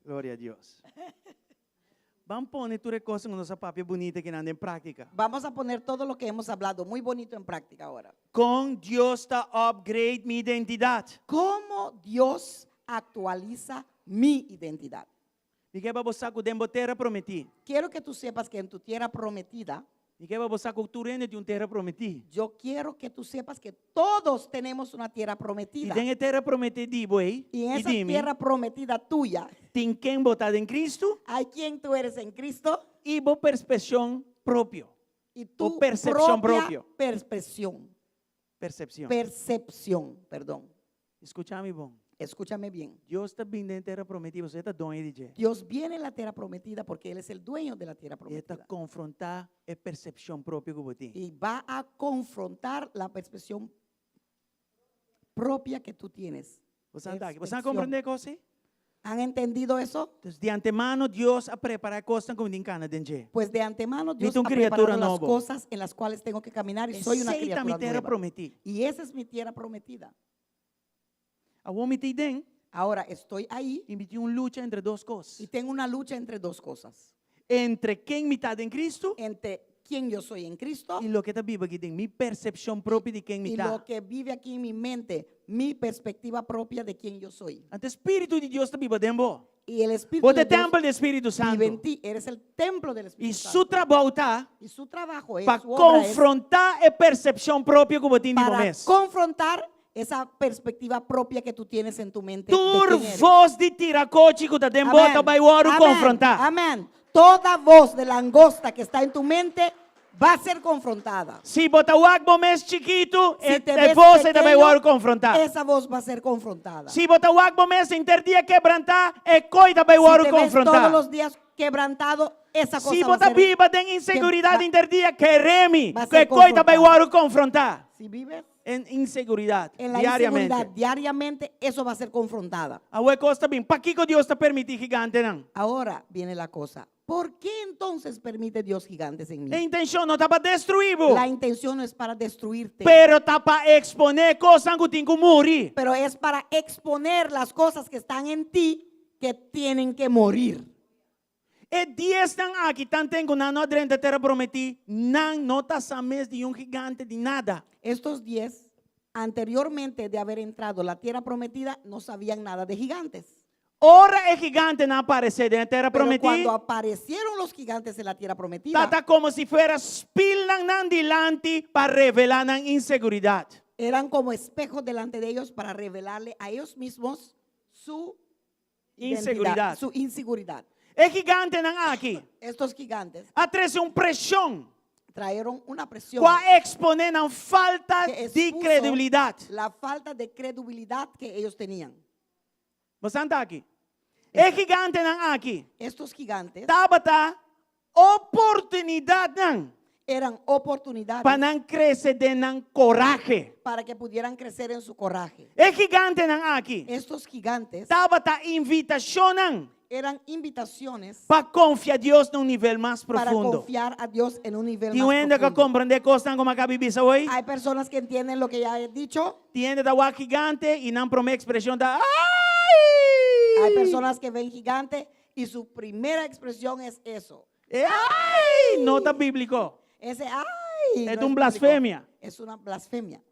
Glória a Deus. Vamos pôr tudo coisa com nossa papel bonita que anda em prática. Vamos a poner todo lo que hemos hablado muy bonito en práctica ahora. Com Deus está upgrade minha identidade. ¿Cómo Dios actualiza mi identidad? E que vai você com dembo terra prometi. Quiero que tú sepas que en tu tierra prometida, E que vai você com turene de terra prometi. yo quiero que tú sepas que todos tenemos una tierra E prometida. tem terra prometi de boi. Y en E esa dime, tierra prometida tuya, tem quem botar em Cristo hay quien tú eres en Cristo e boa percepção próprio. y tu percepción propia propio. Percepção. Perdón. Escucha-me bom. Escúchame bien. Deus está vindo em terra prometida, você está dono de Deus. Dios viene en la tierra prometida porque Él es el dueño de la tierra E está prometida. confrontar a percepção própria que você tem. Y va a confrontar la percepción propia que tú tienes. Você está aqui. Você Percepción. compreende coisa? ¿Han entendido eso? Então, de antemano, Deus a preparar coisas como tem cana dentro. Pues de antemano Dios Viste un ha criatura preparado las nuevo. cosas en las cuales tengo que caminar y soy una Aceita criatura mi terra nueva. prometida. Y esa es mi tierra prometida. A homem tem den, Ahora estoy ahí e tem luta entre duas coisas. y tengo una lucha entre dos cosas. Entre quem me está em Cristo Entre quién yo soy en Cristo e o que está vivo aqui dentro. Minha percepção própria de quem me y está. lo que vive aquí en mi mente, mi perspectiva propia de quién yo soy. Ante o Espírito de Deus está vivo dentro. Y el Espíritu Você de é Dios templo do Espírito vive Santo. en ti. Eres el templo del E Espíritu seu Santo. trabalho está Y su trabajo es, para su obra es confrontar a percepção própria que você tem de para momento. confrontar esa perspectiva propia que tú tienes en tu mente. de Tur quién eres. voz de tiracote que está dentro Amén. vai o Amén. confrontar. Amén. Toda voz de langosta que está en tu mente va a ser confrontada. Se botar o agbo mais chiquito, Si te a ves voz vai pequeño, o confrontar. esa voz va a ser confrontada. Se botar o agbo mais interdia quebrantar, a coisa vai Si o te ves todos confrontar. los días quebrantado, esa cosa Se va a botar ser. viva tem inseguridade va- interdia, quereme, va a ser que coisa vai confrontada. o confrontar. Si vives En inseguridade, en la diariamente. inseguridad diariamente, eso va a ser confrontada. A costa bem, para que Deus está permitir gigante não? Ahora viene la cosa. ¿Por qué entonces permite Dios gigantes en A mí? intenção não está para destruir, La intención no es para destruirte, pero está para exponer coisas que tem que morrer. pero es para exponer las cosas que están en ti que tienen que morir. E 10 nang aqui, tanto com na nossa terra prometi, não nota sames de gigante de nada. Estos 10, anteriormente de haber entrado a la tierra prometida, no sabían nada de gigantes. Ora é gigante não aparecer na terra Pero prometi. cuando aparecieron los gigantes en la tierra prometida, Tata como si fuera spill ng dilante para revelar ng inseguridad. eran como espejos delante de ellos para revelarle a ellos mismos su Inseguridad. identidad, su inseguridad. É gigante ng aqui. Estos gigantes Atrás pressão. trajeron una presión, Qua exponer ng falta que de expuso credibilidad. la falta de credibilidad que ellos tenían. Você está aqui? É gigante ng aqui. Estos gigantes Tabata oportunidade ng eran oportunidades para não crescer de ng coraje. para que pudieran crecer en su coraje. É gigante ng aqui. Estos gigantes Tabata invitação ng eran invitaciones para confiar Deus num nível mais para profundo. confiar a Dios en un nivel Tiene más que profundo. comprender cosas como acá vivisa hoy. Hay personas que entienden lo que ya he dicho. Tiene da gigante y no promete expresión da Hay ay. personas que ven gigante y su primera expresión es eso. Ay, nota bíblico. Ese ay. Es no un bíblico. blasfemia. Es una blasfemia.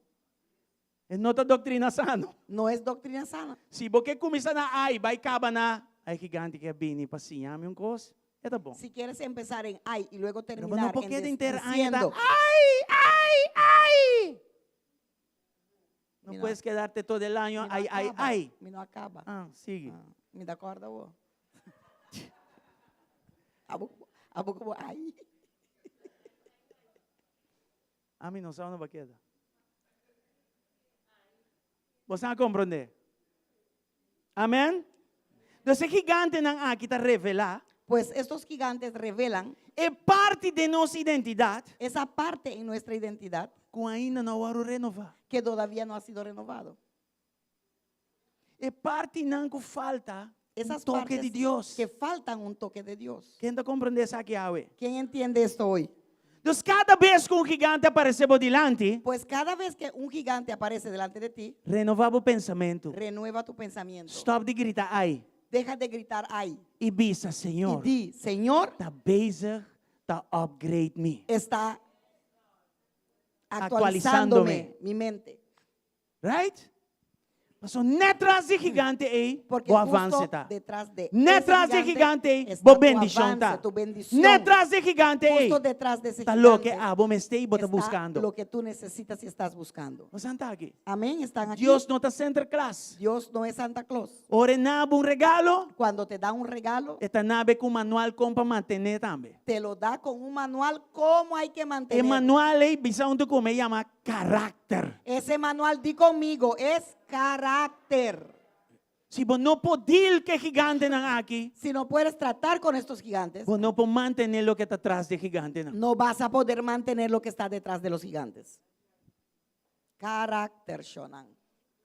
Es nota doctrina sano. No es doctrina sana. Si você começar na ai, vai acabar na ai gigante que é bem para sinhame um coisa. É tá bom. Si quieres empezar en ay y luego Pero terminar no porque en de inter ai diciendo, ai. Não Mira. puedes quedarte todo el año "Mi no ai ai acaba, ai. mi no acaba. Ah, sigue. Ah, me da corda vos. Abo como ay. A mim não sabe não queda. Você não compreende? Amém? Então, esse gigante não aqui está revelar Pues estos gigantes revelan é parte de nossa identidade esa parte en nuestra identidad que ainda não vai renovar. que todavía no ha sido renovado. É parte não que falta Esas toque partes de Deus. que faltan un toque de Dios. Quem está compreendendo isso aqui, Yahweh? ¿Quién entiende esto hoy? Então, cada vez que gigante aparecer por delante, Pues cada vez que un gigante aparece delante de ti, renovava o pensamento. renueva tu pensamiento. Stop de gritar ai. Deja de gritar ay E bisa, y Senhor, di, Señor, está bezig, está upgrade me. está Actualizándome. actualizándome mi mente. Right? Mas net atrás de gigante aí, Porque o avanço justo está. detrás de Net ese atrás de gigante aí, está o tu bendição avance, está. tu bendición. Net atrás de gigante aí, Justo detrás de ese está gigante louco, vou me stay, bota está buscando. lo que tú necesitas y estás buscando. Você está aqui. Amén, están aquí. Deus não está center class. Dios no es Santa Claus. Ore nabo um regalo, Cuando te da un regalo, esta nave com manual como para manter também. te lo da con un manual cómo hay que E mantener. manual aí, visão do como chama caráter. Ese manual, di conmigo, es carácter. Se você não pode que gigante não aqui, Si no puedes tratar con estos gigantes, você não pode manter o que está atrás de gigante não. no vas a poder mantener lo que está detrás de los gigantes. Carácter, Shonan.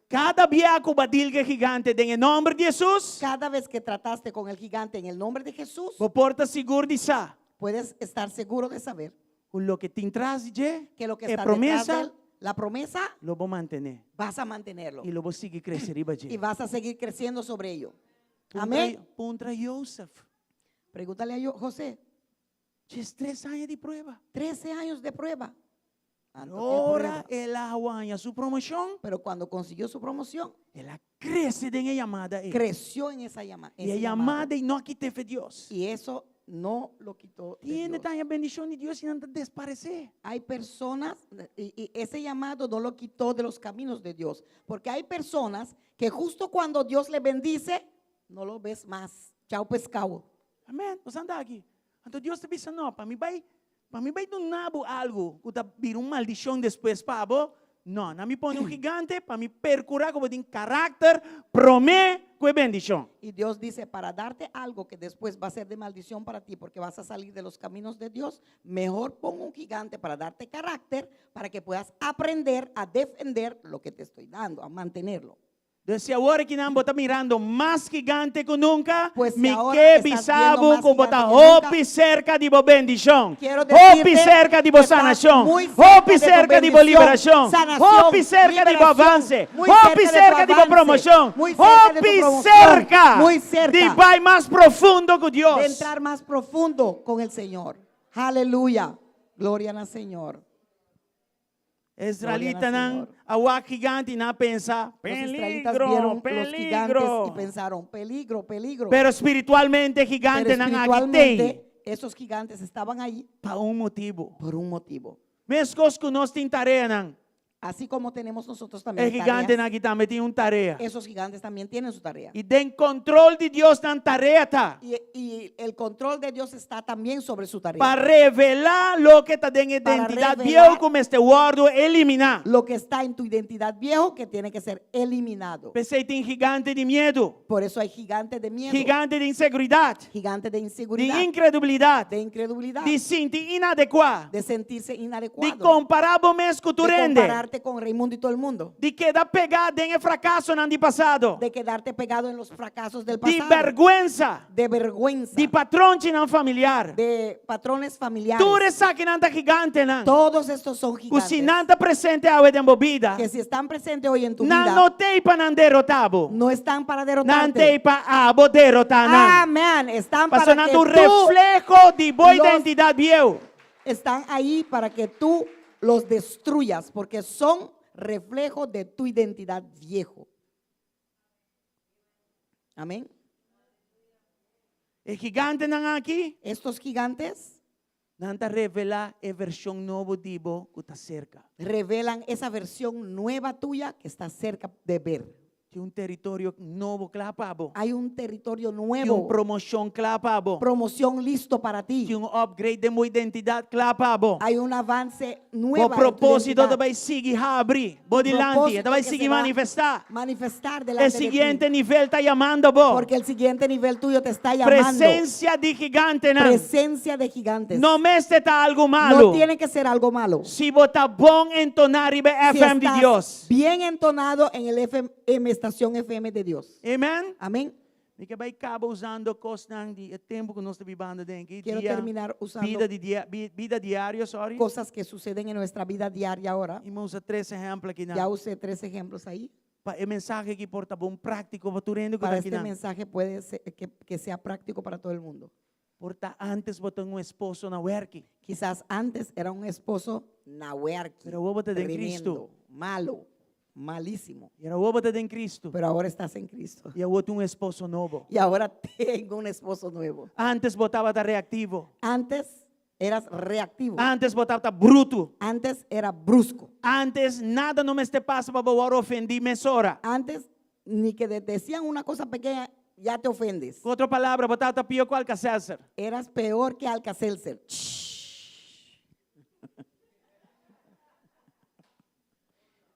Cada viaco badil que gigante em nome de Jesus, Cada vez que trataste con el gigante en el nombre de Jesús, você porta seguro de sa. puedes estar seguro de saber Lo que te traz de que lo que é está detrás de promessa, él, la promesa, lo vou manter. vas a mantenerlo E lo vou seguir crescer y vas a seguir creciendo sobre ello. Puntra Amén. Joseph. Pregúntale a José, 3 anos de prueba. 13 años de prueba. Tanto tiempo Ahora de prueba. ela aguanha sua promoção, Pero cuando consiguió su promoción, ela cresce em chamada. creció en esa llamada. E a chamada e não que teve Deus. Y eso no lo quitó de Tiene Dios. tanta bendição de Deus e não desaparecer. Hay personas, y ese llamado no lo quitó de los caminos de Dios, porque hay personas que justo cuando Dios le bendice, no lo ves más. Chao pescado. Amém? Você anda aqui. Então Deus te disse, não, para mim vai do nabo algo, que tá vir uma maldição depois, pabo. Não, não me põe gigante, para me percurar como tem caráter, promete com bendição. Y Dios dice, para darte algo que después va a ser de maldición para ti, porque vas a salir de los caminos de Dios, mejor pon un gigante para darte carácter, para que puedas aprender a defender lo que te estoy dando, a mantenerlo. Desde ahora que não está mirando más gigante que nunca, Pues si me ahora que estás viendo bisabo más que bota gigante que nunca, hopi cerca de bo bendición, quiero hopi decirte cerca de bo que estás sanación, muy cerca hopi de tu cerca de bo bendición, liberación, sanación, hopi cerca de bo liberación, avance, muy hopi cerca de tu cerca de bo avance, promoción, muy cerca de tu hopi promoción, cerca muy cerca de vai más profundo que de Dios. entrar más profundo con el Señor. Aleluya. Gloria al Señor. Israelita Gloria al nang Señor. awak gigante na pensa, Los israelitas vieron peligro, los gigantes y peligro. pensaron, peligro, peligro. Pero espiritualmente Pero gigante nang espiritualmente agitei esos gigantes estaban ahí pa un motivo. por un motivo. Mescos que nós tem tarefa nang. Así como tenemos nosotros El también gigante tareas, na kita tem un tarea. esos gigantes también tienen su tarea. Y den control de Dios nan tarea ta. Y el control de Dios está también sobre su tarea. Para revelar lo que está en Para identidad revelar viejo como este guardo eliminar. Lo que está en tu identidad viejo que tiene que ser eliminado. Pensei tem gigante de miedo, Por eso hay gigantes de miedo, gigante de inseguridad, gigantes de de inseguridad, incredulidad, de incredulidad, de sentir inadecuado, de sentirse de inadecuado, comparar o mes que tu de rende, compararte con Raimundo y todo el mundo, de quedar pegado en el fracaso no de pasado, de quedarte pegado en los fracasos del de pasado, vergüenza, de vergüenza, de patrón no familiar. de patrones familiares. Tú eres que nanta gigante nan. Todos estos son Que gigantes si nanta presente a en vida, que si están presentes hoy en tu nan vida, no te pa nan derrotabo, no están para nan te derrotarte. pa abo derrotar nan. Amén. Están para Pasando que tu tú reflejo de boa los- identidad viejo. están ahí para que tú los destruyas, porque son reflejo de tu identidad viejo. Amén. El gigante nan aquí, Estos gigantes nanta revela a versión nuevo dibo que está cerca. revelan esa versión nueva tuya que está cerca de ver. Que un territorio nuevo clapabo. Hay un territorio Que un nuevo, promoción clapabo. promoción listo para ti. Que un upgrade de mi identidad clapabo. Hay un avance nuevo. O propósito de vai seguir abrir, bo dilante, de vai seguir manifestar. Manifestar El delante de siguiente ti. nivel está llamando bo. Porque el siguiente nivel tuyo te está llamando. Presencia de gigante nan. Presencia de gigantes. No me está algo No malo. tiene que ser algo malo. Si bota bon entonar y Si FM de estás Dios. bien entonado en el estación FM de Dios. Amén. Amén. E que vai acaba usando cosas de tempo que nós estamos vivendo dentro. Quiero terminar usando Vida diaria, sorry. cosas que suceden en nuestra vida diaria ahora. E usa 3 exemplos aqui Ya na. usé 3 ejemplos ahí. El mensaje que porta bom prático para tu rendo que Para aqui este na. mensaje puede ser que sea práctico para todo el mundo. Porta antes botar um esposo na work. Quizás antes era un esposo nahuerqui, Pero vos botas en tremendo, Cristo. malo, malísimo. E era o botar em Cristo. Pero ahora estás en Cristo. E eu boto um esposo novo. Y ahora tengo un esposo nuevo. Antes botava tá reativo. Antes eras reactivo. Antes botava tá bruto. Antes era brusco. Antes nada não me este passa para eu ofender mesora. Antes ni que te decían una cosa pequeña ya te ofendes. Com outra palavra, botava tá pior que o Alcacelser. Eras peor que Alka-Seltzer.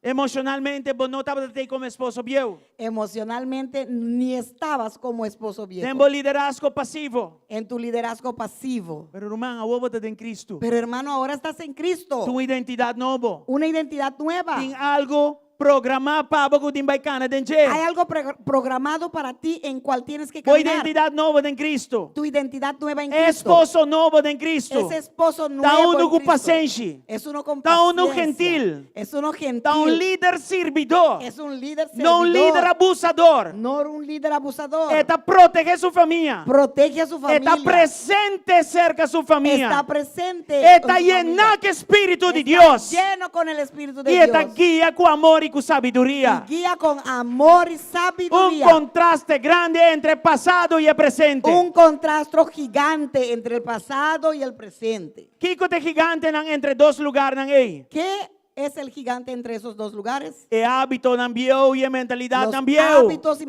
Emocionalmente, vos não estava como esposo viejo. Emocionalmente ni estabas como esposo viejo. Tempo liderazgo pasivo. En tu liderazgo pasivo. Pero hermano, vos botas em Cristo. Pero hermano, ahora estás en Cristo. Tu identidade novo. Una identidad nueva. Tem algo programado para que tu vai cana dentro. Hay algo programado para ti en cual tienes que Tua caminar. identidade nova em Cristo. Tu identidad nueva en Cristo. Esposo novo em Cristo. Ese esposo nuevo Tá uno en com Cristo. paciência. Es uno con Tá uno paciencia. gentil. Es uno gentil. Tá líder servidor. Es un líder Não servidor. líder abusador. No un líder abusador. Está proteger sua família. Protege a su familia. Está presente cerca de sua família. Está presente. Está con su llena familia. com o Espírito de Está Deus. lleno con el Espíritu de E está Dios. guia com amor e com sabedoria. Y guía con amor y sabiduría. Contraste grande entre pasado y presente. Un contraste gigante entre el pasado y el presente. Kiko te gigante entre dos lugares nan ei. ¿Qué es el gigante entre esos dos lugares? E hábito nan bio e mentalidade Los nan bio. hábitos y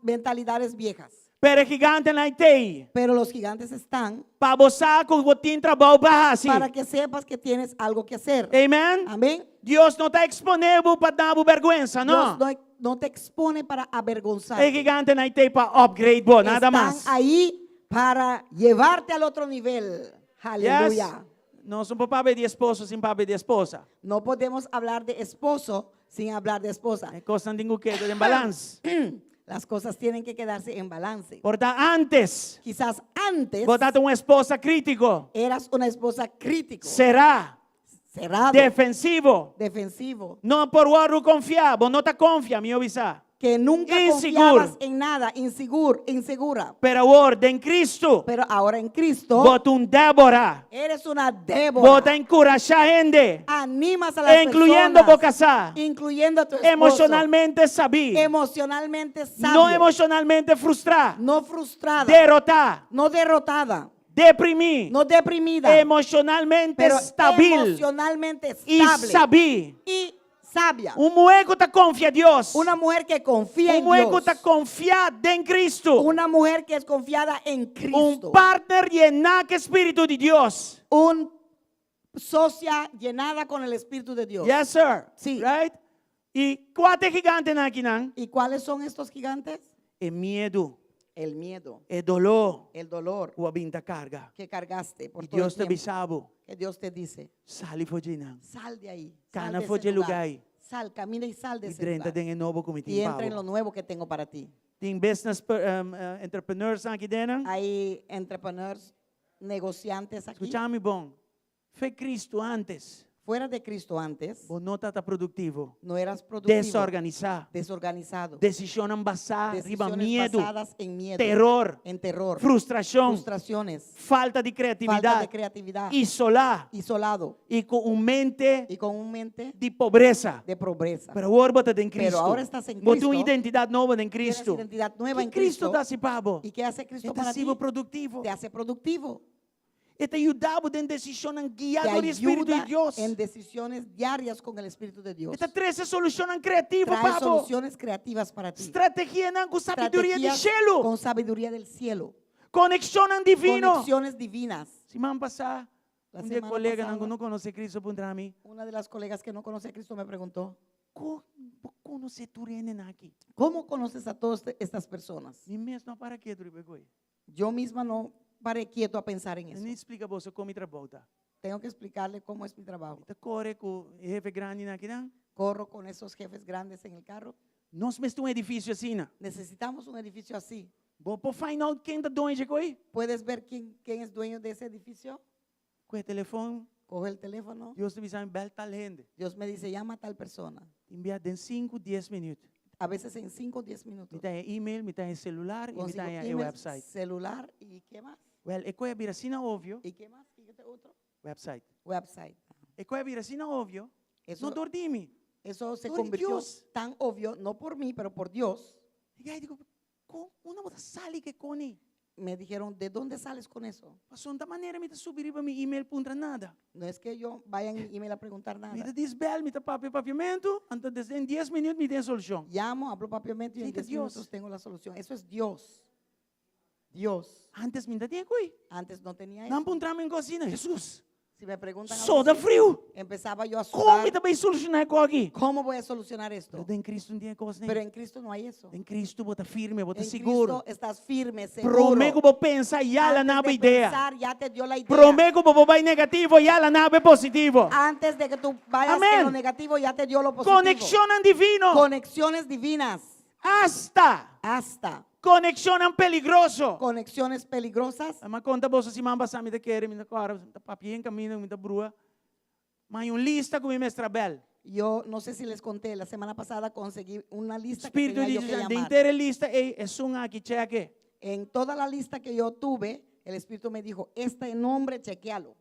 mentalidades viejas. Pero gigante nan tei. Pero los gigantes están Pa você com botin trabalho bahasi. para que sepas que tienes algo que hacer. Amen. Amén. Dios não está disponível para dar vergüenza, não. Dios no te expone para avergonzar. E gigante nan tei para upgrade bo, nada Están mais. ahí para llevarte al otro nivel. Aleluya. No son papá de esposo sin papá de esposa. No podemos hablar de esposo sin hablar de esposa. Hay cosas que quedar en balance. Las cosas tienen que quedarse en balance. Por antes, Quizás antes botaste una esposa crítico, eras una esposa crítico, será cerrado, defensivo. defensivo, No por guardo confiar, vos no te confía, mi obisa. que nunca Inseguro. confiabas en nada, insegura. Pero ahora en Cristo, Pero ahora en Cristo vos un Débora, eres una vos Débora. te encorajas gente, Animas a las incluyendo personas, Bocasá, incluyendo a tu esposo, emocionalmente sabí, emocionalmente sabio, no emocionalmente frustrada, no frustrada, derrotada, no derrotada, deprimí, no deprimida, emocionalmente pero estabil emocionalmente y estable sabí. y sabia. Un mujer que te confía en Dios. Una mujer que confía Un en mujer que Dios. te confía en Cristo. Una mujer que es confiada en Cristo. Un partner llenado que espíritu de Dios. Un socia llenada con el Espíritu de Dios. Yes, sir. Sí. Right? Y cuatro gigantes aquí, ¿no? ¿Y cuáles son estos gigantes? El miedo, El miedo, el dolor, el dolor o a carga. que cargaste por Y todo el Dios te tiempo. avisaba, Que Dios te dice, sal y fogina. sal de ahí. Cana Sal de fue ese el lugar. lugar. Sal, camina y sal de Y ese drenta lugar. en el nuevo comité. Y entra en lo nuevo que tengo para ti. Tem business entrepreneurs aquí dentro. Hay entrepreneurs, negociantes aquí. Escuchame, bom. Fue Cristo antes. Fuera de Cristo antes, Vos no estás productivo. no eras productivo, Desorganizado. desorganizado. Decisión basada, arriba Decisiones miedo, basadas en miedo, terror, en terror, frustración, frustraciones, falta de falta creatividad, de creatividad, isolar isolado y con un mente y con un mente de pobreza. de pobreza. Pero ahora vos estás en Cristo. ahora estás en Vos Cristo. tienes identidad nueva en Tienes Cristo. identidad nueva en ¿Qué Cristo Cristo. te hace pavo? ¿Y qué hace Cristo Te para ti? hace productivo. Te hace productivo. Te ayuda en decisiones Te guiadas por el Espíritu de ayuda Dios. en decisiones diarias con el Espíritu de Dios. Esta 13 soluciones creativas, Trae pavo. soluciones creativas para ti. Estrategia con sabiduría de Estrategias cielo. con sabiduría del cielo. Conexión divino. Conexiones divinas. Semana pasada, La un día semana colega pasada. no conoce a Cristo para mí. Una de las colegas que no conoce a Cristo me preguntó, ¿Cómo conoce tú aquí? ¿cómo conoces a todas estas personas? Ni mes no para qué tú ribegoy. Yo misma no paré quieto a pensar en eso. Ni explica vos cómo trabajo. Tengo que explicarle cómo es mi trabajo. Te corre con el jefe grande aquí, ¿no? Corro con esos jefes grandes en el carro. Nos mete un edificio así, ¿no? Necesitamos un edificio así. Vos por final quién está dono de coi? ¿Puedes ver quién es dueño de ese edificio? Con el teléfono, Coge el teléfono. Dios te avisa en bel tal gente. Dios me dice, llama a tal persona. Te envía en 5, 10 minutos. A veces en 5 o 10 minutos. Me trae email, me trae celular y me Consigo trae el email, website. celular y ¿qué más? Well, es que virasina obvio, ¿Y qué más? ¿Y qué otro? website. Website. Es que virasina obvio, Eso, no dormimi. eso se Gloria a convirtió Dios. tan obvio, no por mí, pero por Dios. Y ahí digo, ¿cómo una boda sale que coni? Me dijeron, ¿de dónde sales con eso? Pasó de manera me te subir para mi email punta nada. No es que yo vaya en mi email a preguntar nada. Me te disbel, me te papiamento, entonces en 10 minutos me den solución. Llamo, hablo papiamento y en Sí, de 10 Dios. minutos tengo la solución. Eso es Dios. Dios. Antes me te coi. Antes no tenía Não eso. encontramos en cocina, Jesus. Si me preguntan algo Soda así, frio. empezaba yo a Como sudar. me também solucionar algo aqui? ¿Cómo voy a solucionar esto? Pero em Cristo não tem coisa Pero nem. en Cristo no hay eso. Em Cristo bota firme, bota En seguro. Cristo estás firme, seguro. Prometo vou pensar e ela Antes não de ideia. pensar, ya te dio la idea. Prometo vou vai negativo e ela não positivo. Antes de que tú vayas Amén. con lo negativo, ya te dio lo positivo. Conexionan divino. Conexiones divinas. Hasta Conexionan peligroso. conexiones peligrosas. Mas conta você se mamba sabe te querer, me cara, tá papinha caminho, me tá brua. Mas lista com me estrabel. Yo no sé si les conté, la semana pasada conseguí una lista que Espírito tenía de yo que Deus, de llamar. inteira lista, é um aqui, cheque. En toda la lista que yo tuve, el Espíritu me dijo, este nombre, chequealo.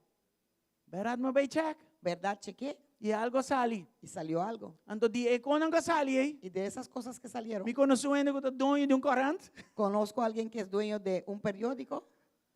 Verdade, mas vai check. ¿Verdad? Chequeé E algo sali. y salió algo. Anto di e quando nga sali, Y de esas cosas que salieron, me conheço ainda que tá dono de corrente. conozco a alguien que es dueño de un periódico.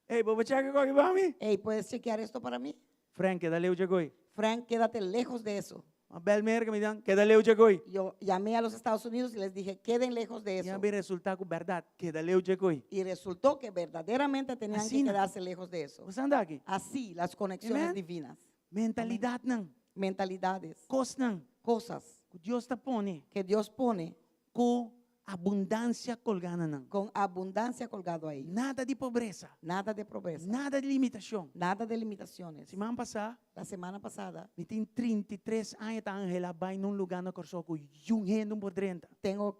Ei, vou check com aqui para mim. Hey, ¿puedes chequear esto para mí? Frank, dale o chegoi. Frank, quédate lejos de eso. A bel merda me dan, que dale o chegoi. Yo llamé a los Estados Unidos y les dije, queden lejos de E eso. a resultado verdade, que dale o chegoi. Y resultó que verdaderamente tenían Así que no. quedarse lejos de eso. Você anda aqui. Así, las conexiones Amen. divinas, Mentalidade não, mentalidades, cos não. cosas Que Deus está pone, que Dios pone com abundancia colgada nang. con abundancia colgado ahí. Nada de pobreza, Nada de pobreza, nada de limitación. nada de limitaciones. Semana passada, La semana pasada me tem 33 anos tá Angela vai num lugar na Corsoco, yung rendo por 30. tengo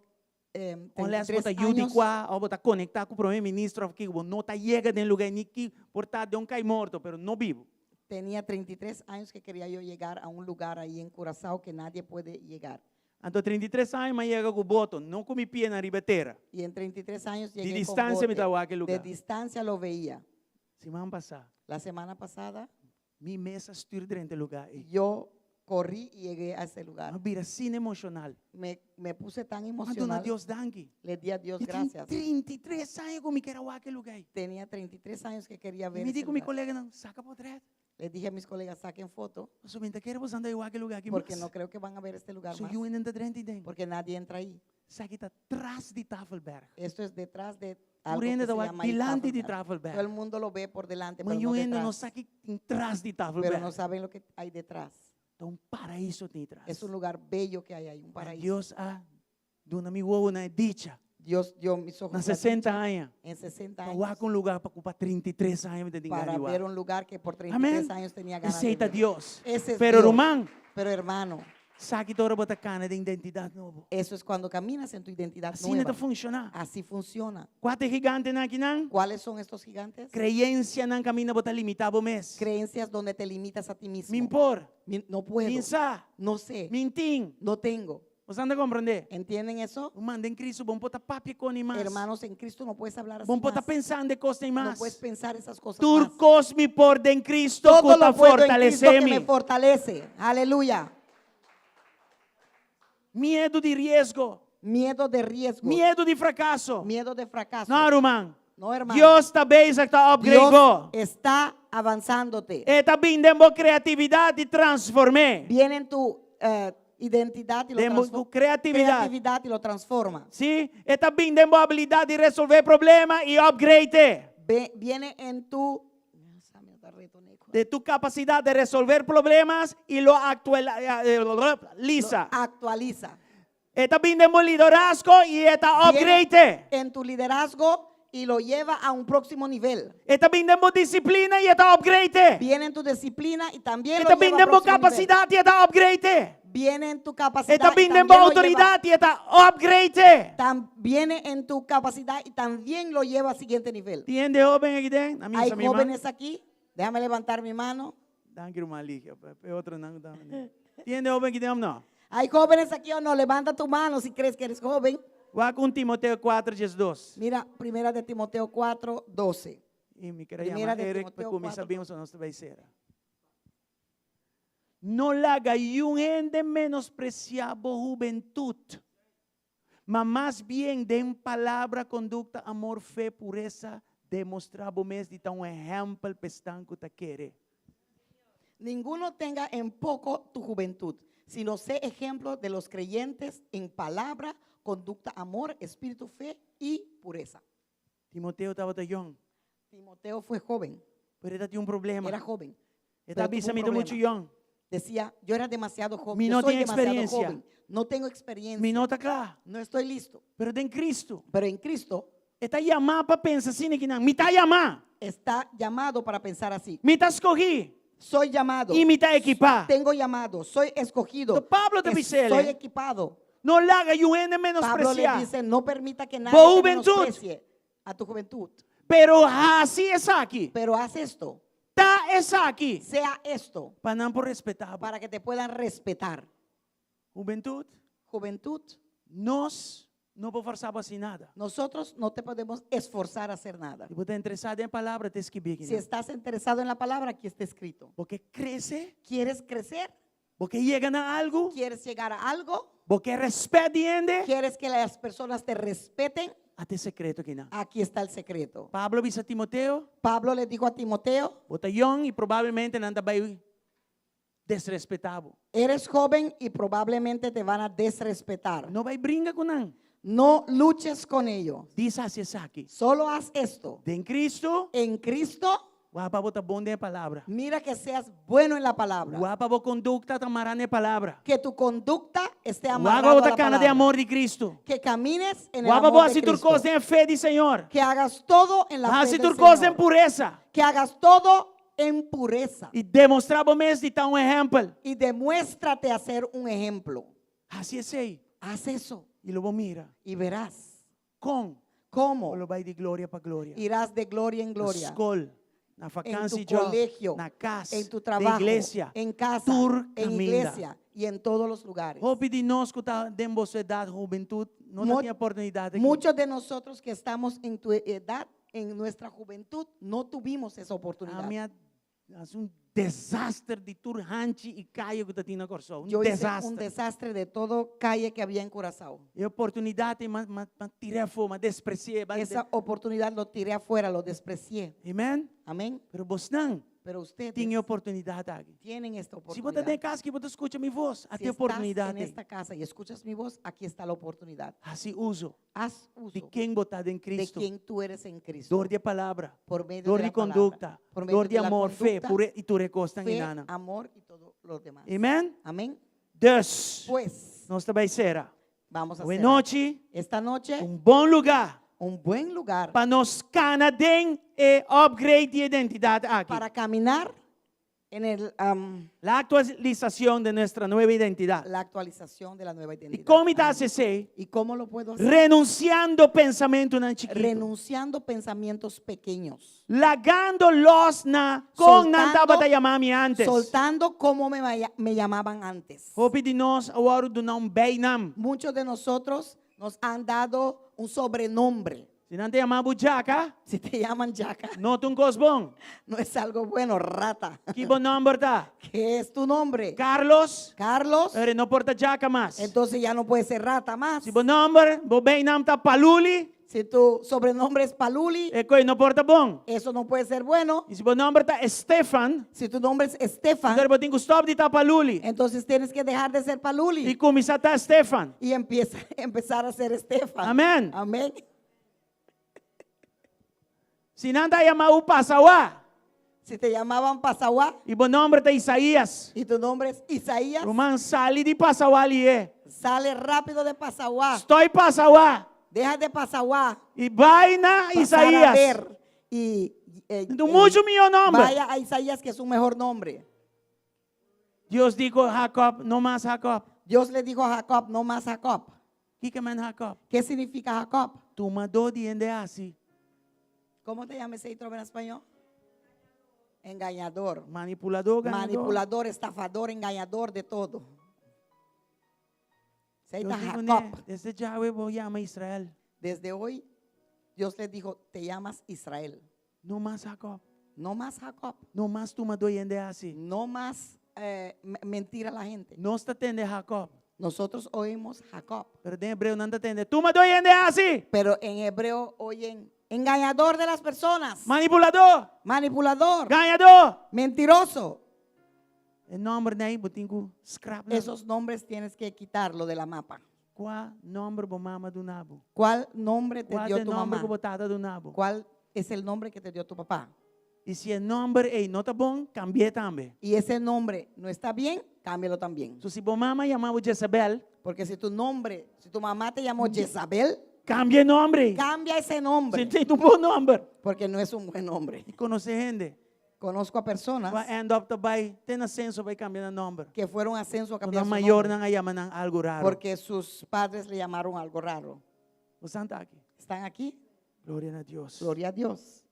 Onles 33 bota yudi años, qua, ou bota conectar com o primeiro-ministro aqui, não tá chega no lugar nem que portado de cai morto, pero não vivo. tenía 33 años que quería yo llegar a un lugar ahí en Curazao que nadie puede llegar. Então 33 anos, mas chega com o boto, não com mi pie na ribeteira. Y en 33 años De llegué con distancia me bote. estaba aquel De lugar. distancia lo veía. Semana passada, La semana pasada mi mesa estuur dentro do lugar. E yo corrí y llegué a ese lugar. eu vira assim emocional. Me puse tan Quando na emocional. Deus danke. Le di a Dios Eu tenho gracias. 33 anos que me quero aquele lugar. Tenía 33 años que quería E ver me ese digo mi lugar. colega, não, saca portrait. Le dije a mis colegas, saquen foto, So, minta quero você andar aquele lugar aqui. porque no creo que van a ver este lugar So, más. you in the dentro dentro. Porque nadie entra ahí. Sabe que está atrás de Tafelberg. Esto es detrás de algo Por ende, que se da llama ahí delante de Tafelberg. Todo el Tafelberg. mundo lo ve por delante, Mas pero you no ainda não detrás. sabe que atrás de Pero no Tafelberg. saben lo que hay detrás. Então, um paraíso tem atrás. Es un lugar bello que hay ahí, un paraíso. Deus dona mi huevo na dicha. Dios dio mis ojos Na la 60 dicha anos. en 60 Para años um lugar para ocupar 33 anos de para ver lugar. un lugar que por 33 Amén. años tenía ganas de Aceita ver. Deus. Ese es Pero, Dios. Román, Pero hermano, sabe que toda bota cana de identidade nova. eso es cuando caminas en tu identidad Assim não nueva. funciona. Así funciona. Quatro gigantes na aqui não? ¿Cuáles son estos gigantes? Creencia não camina bota limitado mês. Creencias donde te limitas a ti mismo. Me impor, No puedo. pensar, No sé. mentir. No tengo. Você anda a compreender? ¿Entienden eso? Manda em Cristo, vamos botar papi com mais. Hermanos, en Cristo no puedes hablar así Vamos botar más. pensando de coisas em No mais. puedes pensar esas cosas más. Turcos me por en Cristo, Todo cota lo puedo en Cristo que me fortalecer-me. fortalece. Aleluya. Medo de riesgo, Miedo de riesgo. medo de fracasso. Miedo de fracaso. Não, irmão. No, hermano. Deus também está Dios upgrade. está avanzándote. Está vindo criatividade e transformar. Viene en tu identidad y lo Temos transforma. creatividade. Creatividad y lo transforma. Sim, está vindo habilidade de resolver problemas e upgrade. Viene en tu De tu capacidade de resolver problemas e lo actualiza. actualiza. Está vindo liderazgo e está upgrade. Viene en tu liderazgo y lo lleva a un próximo nivel. Está vindo disciplina e está upgrade. Viene en tu disciplina y también Está lo lleva vindo a próximo nivel. capacidade e está upgrade. Viene en tu capacidad Está y vindo también lo lleva- autoridade e está upgrade. Viene en tu capacidad y también lo lleva al siguiente nivel. Tiende joven aqui dentro? A minha Hay irmã. jóvenes aquí. Déjame levantar mi mano. Danke, irmã Lígia. Outro não. Tiende joven aqui dentro, não? Hay jóvenes aquí o no. Levanta tu mano si crees que eres joven. Vá com Timoteo 4:12. Mira, primera de Timoteo 4, 12. E me quero Primera chamar de Eric para Timoteo começar 4. bem o nosso beiceira. Não laga gente menospreciável juventude, mas mais bem den palavra, conduta, amor, fé, pureza, demonstrar bom mês de tão exemplo pestanco te querer. Ninguno tenga en poco tu juventud, sino sé ejemplo de los creyentes en palabra, conducta, amor, espíritu, fe y pureza. Timoteo estava young, Timoteo fue joven, pero ele tinha problema. era joven. Ele pero estava tuvo un muito problema. young. Decía, yo era demasiado joven, Mi yo no soy tiene demasiado experiencia. joven, no tengo experiencia, Me nota claro, no estoy listo. pero em Cristo. Pero en Cristo Está chamado para pensar assim, que não. Me está chamado, está llamado para pensar así. me está escolhido Soy llamado, e me está equipado. tengo llamado, soy escogido, Então, Pablo te dice, soy equipado. não laga gente Pablo le menospreciar. dice, no permita que nadie Por te juventud. menosprecie a tu juventud. Pero assim é aqui. Pero haz esto, Tá é aqui. sea esto, Para não por respetar. para que te puedan respetar. Juventude, Juventud, nós não vou forçar assim nada. nosotros no te podemos esforzar a hacer nada. Se você está interessado em palavra, tem que ver. Si estás interesado en la palabra, aquí está escrito. Porque cresce, ¿Quieres crecer? porque chega a algo, ¿Quieres llegar a algo? porque respeita gente. ¿Quieres que las personas te respeten? Até secreto que não. Aquí está el secreto. Pablo dice a Timoteo, Pablo le dijo a Timoteo, bota young e provavelmente não vai desrespetável. eres joven y probablemente te van a desrespetar. Não vai brincar com não. No luches con ello. Diz assim aqui. Solo haz esto. De em Cristo, En Cristo Wapa bota bonde palabra. Mira que seas bueno en la palabra. Wapa bo conducta tamarane palabra. Que tu conducta esté Wapa amarrada a bota la cana de palabra. amor de Cristo. Que camines en el Wapa bo amor de así Cristo. turcos en fe de Señor. Que hagas todo en la fe Así del turcos en Señor. pureza. Que hagas todo en pureza. E demonstrava mesmo de tal ejemplo. Y demuéstrate a ser un ejemplo. Assim é sei. Haz eso E logo mira. y verás Com? cómo Lo vai de glória para glória. irás de gloria en Na gloria. escola, na En vacância tu colegio, na casa, en tu na trabajo, igreja. en casa, tur en caminda. iglesia y en todos los lugares. Hope de nós que está em vossa idade, juventude, não Mu- tem oportunidade aqui. Muchos de nosotros que estamos en tu edad, en nuestra juventud, no tuvimos esa A oportunidad. minha é desastre de turrante e caio que está tendo na Corsol. Yo hice un Desastre. desastre de todo calle que había en Curazao. E oportunidade, mas tirei fora, despreciei. Esa oportunidad lo tiré afuera, lo desprecié. Amém? Amén. Pero você não Pero ustedes tinha oportunidade aqui. tienen esta Se você oportunidad. está em casa, que você escuta minha voz, Si até estás oportunidade. en esta casa y escuchas mi voz, aquí está la oportunidad. Assim uso Haz uso de quem botado em de Cristo. quien tú eres en Cristo. Dor de palavra, Por medio dor de de la palabra, conduta, por medio dor de de la amor, fé, conducta, e tu recostas em fe, nana. amor y todo lo demás. Amém? Amén. Dus, Pues nós também será. vamos a Boa hacer noite, esta noche bom lugar un buen lugar para nós canadem e upgrade de identidade aqui. para caminar en el, A atualização de nossa nova identidade. la actualización de la nueva E identidad. como está se ¿Y cómo lo puedo hacer? renunciando pensamento na chiquito. Renunciando pensamientos pequeños. Lagando los na com não Soltando- estava chamando antes. Soltando como me llamaban antes. Hope de nós agora do não bem nam. Muchos de nosotros nos han dado un sobrenombre. Se não te chamava Jaca, Si te llaman Yaca, não tu bom. no es algo bueno, rata. Que bom número tá? ¿Qué es tu nombre? Carlos, Carlos. não porta Jaca mais. Entonces ya no puede ser rata más. Se bom número, bo bem nam tá Paluli, Si tu sobrenombre es Paluli, e coi não porta bom. eso no puede ser bueno. E se bom número tá Stefan, Si tu nombre es Estefan, então botin que stop de tá Paluli. entonces tienes que dejar de ser E Paluli começar tá Stefan. y empezar a ser Estefan. Amén. Amén. Se não tá chamado Passawa, Si te llamaban Pasawa e bom número tá Isaías. y tu nombre es Isaías, Roman sali de Passawa ali é. sale rápido de Pasawa. Estou Passawa. Deja de Pasawa. E vai na Pasar a Isaías. ver y Do muito meu nome. vaya a Isaías, que es un mejor nombre. Deus dijo Jacob, não mais Jacob. Dios le dijo a Jacob, no más Jacob. O que é Jacob? ¿Qué significa Jacob? Tu mandou de endeasse. ¿Cómo te llamas ese en español? Engañador. Manipulador, ganador. Manipulador, estafador, engañador de todo. Se Eu llama digo, Jacob. né, desde já eu vou chamar Israel. Desde hoy, Dios le dijo, te llamas Israel. Não mais Jacob. No más Jacob. Não mais tu mandou de endeasse. No más mentir a la gente. Não está tendo Jacob. Nosotros oímos Jacob, Pero em hebreu não está tendo. Tu mandou de endeasse. pero en hebreo oyen engañador de las personas, Manipulador. manipulador, Ganhador. mentiroso. Em nome daí, botinho scrap. Esos nombres tienes que quitarlo de la mapa. Qual nome bo mama do nabo? ¿Cuál nombre te Qual dio é tu nome mamá? que botada do nabo? ¿Cuál es el nombre que te dio tu papá? E se é nome não está bom, cambie também. Y ese nombre no está bien, cámbialo también. Então, se bo mama chamava Jezabel, Porque si tu nombre, si tu mamá te llamó Jezabel, cambie nome. cambia ese Se nombre, tem um bom nome. porque no es un buen nombre. E conhecer gente. Conozco a personas Vai end up também, tem ascenso, vai cambiar de nome. que fueron a ascenso a Quando cambiar a su maior nombre não chama ng algo raro. porque sus padres le llamaron algo raro. Você está aqui. ¿Están aquí? Glória a Deus. Gloria a Dios.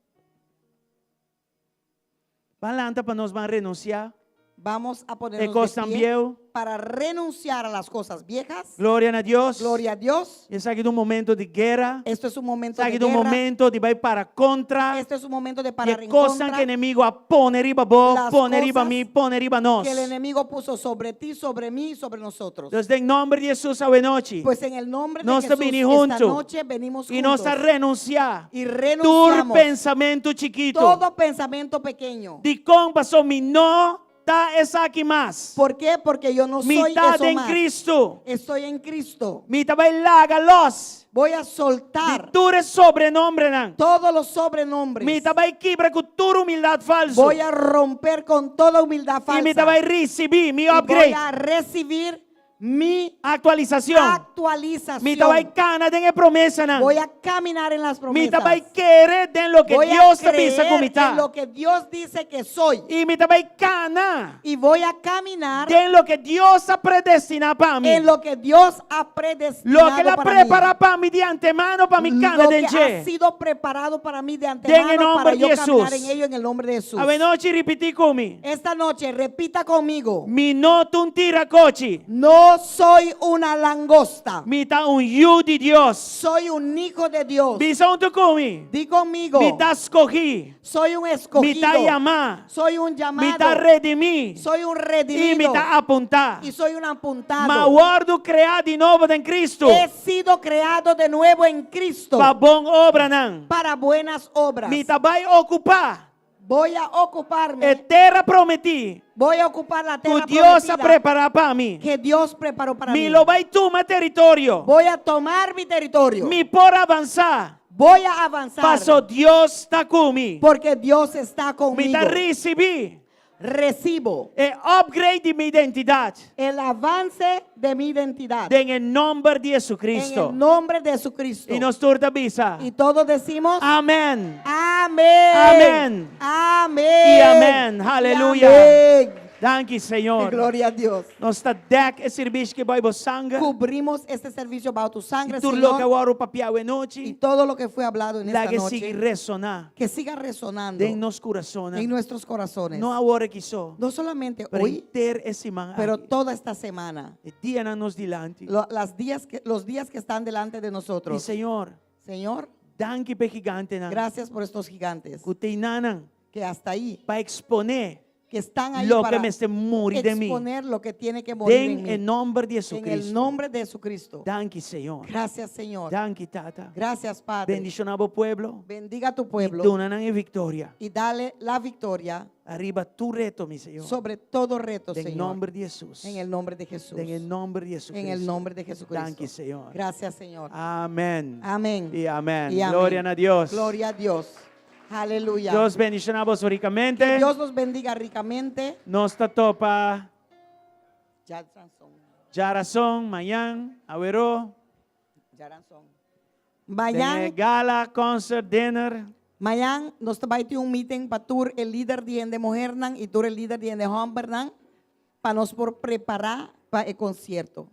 Palanta para nós vamos renunciar. Vamos a De ponernos costa de pie viejo. para renunciar a las cosas viejas. Glória a Deus. Gloria a Dios. Isso aqui é um momento de guerra. Esto es un momento Isso de aqui é um guerra. momento de vai para contra. Esto es un momento de E parar en coisa que o contra. inimigo a pone riba bo, Las pone riba cosas mim, pone riba nós. Que el enemigo puso sobre ti, sobre mí y sobre nosotros. Deus, em nome de Jesus, a noite. Pues en el nombre de Nós Jesús, venimos esta juntos. noche venimos E nós juntos a renunciar. y Tur renunciamos pensamento chiquito. todo pensamiento pequeño De como passou me não ta es aquí más. ¿Por qué? Porque yo no soy Mitad eso en más. Cristo. Estoy en Cristo. Mita bailaga los. Voy a soltar Diture sobrenombre nan. todos los sobrenombres. Mita bai kibra cultura humildad falso. Voy a romper con toda humildad Y mita falsa. bai recibir mi Y voy upgrade. a recibir mi Actualización. actualización. Mita bai cana den promesa nan. Voy a caminar en las promesas. Mita bai querer den lo que Voy a Dios te pisa creer con en mita. lo que Dios dice que soy. Y mita bai cana Y voy a caminar den lo que Dios ha predestinado para mí. en lo que Dios ha predestinado Lo que la para prepara mí. para mí de antemano, para mi cana Lo que den ha che. sido preparado para mí de el antemano nombre para de yo caminar Jesús. en ello en el nombre de Jesús. A ver, noche repetí conmigo. Esta noche repita conmigo. Mi no un tiracochi. No soy una langosta. Mi ta un yu de Dios. Soy un hijo de Dios. Bisón tu conmigo. Di conmigo. Mi ta escogí. Soy un Mi escogido. ta llamá. Soy un Mi llamado. ta redimí. Soy un Y mi redimido. ta apuntar. Y soy un apuntado. Ma guardo creado de nuevo en Cristo. He sido creado de nuevo en Cristo Pa bon obra nan. para buenas obras. Mi ta vai ocupar. Voy a ocuparme. Terra prometí. Voy a ocupar la Que tierra Dios ha prometida preparado para mí. que Dios preparó para Mi mí. lo vai tomar territorio. Voy a tomar mi territorio. Mi por avanzar. Voy a avanzar. Paso Dios está conmigo. Porque Dios está Mi conmigo. ta recibí. Recibo Upgrade de mi identidad. el avance de mi identidad. En el nombre de En Jesucristo. el nombre de Jesucristo. Y nos turta visa. Y todos decimos Amén. amén. Amén. Amén. Y amén. Aleluya. Amén. Dank you, Señor. Gloria a Dios. Nos está dek e serviço que vai sangue. Cubrimos este servicio bajo tu sangre, E tudo lo que Señor. agora o papiau é Y noite. todo lo que fue hablado en La esta que sigue noche, ressonar. que siga resonando Den nos corações. en nuestros corazones. Não agora que só. No solamente Para hoy, ter esse man. pero toda esta semana. E dia na nos dilante. Los días que están delante de E nosotros. Senhor, Señor, dank pe gigante na. gracias por estos gigantes Kutei nanan. que hasta ahí, Para exponer que están ahí lo para que me se morir de mim. exponer lo que tiene que morir en Den mí. em nome de En el Jesucristo. nombre de Jesucristo. Dank you, Senhor. Gracias, Señor. Dank you, Tata. Gracias, Padre. Bendición ao pueblo. Bendiga a tu E pueblo donan em vitória. y dale la victoria Arriba tu reto, mi Senhor. sobre todo reto, En Señor. nombre de Jesús. En el nombre de Jesús. En el nombre de Jesucristo. En el nombre de Jesucristo. Thank you, Señor. Gracias, Señor. Amén. Amén. Y amén. Y amén. Gloria a Dios. Gloria a Dios. Aleluya. Dios bendicionamos Que ricamente. Dios nos bendiga ricamente. Nos topa Ya razón. Jarazón, Mayan, Avero, Mañana, gala, concert, dinner. mañana nos va a ir un meeting para tú el líder de mujer nan, y tú el líder de hombre nan, para nos por preparar para el concierto.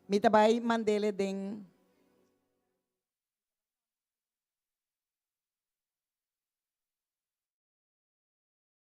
Mita va a ir mandele den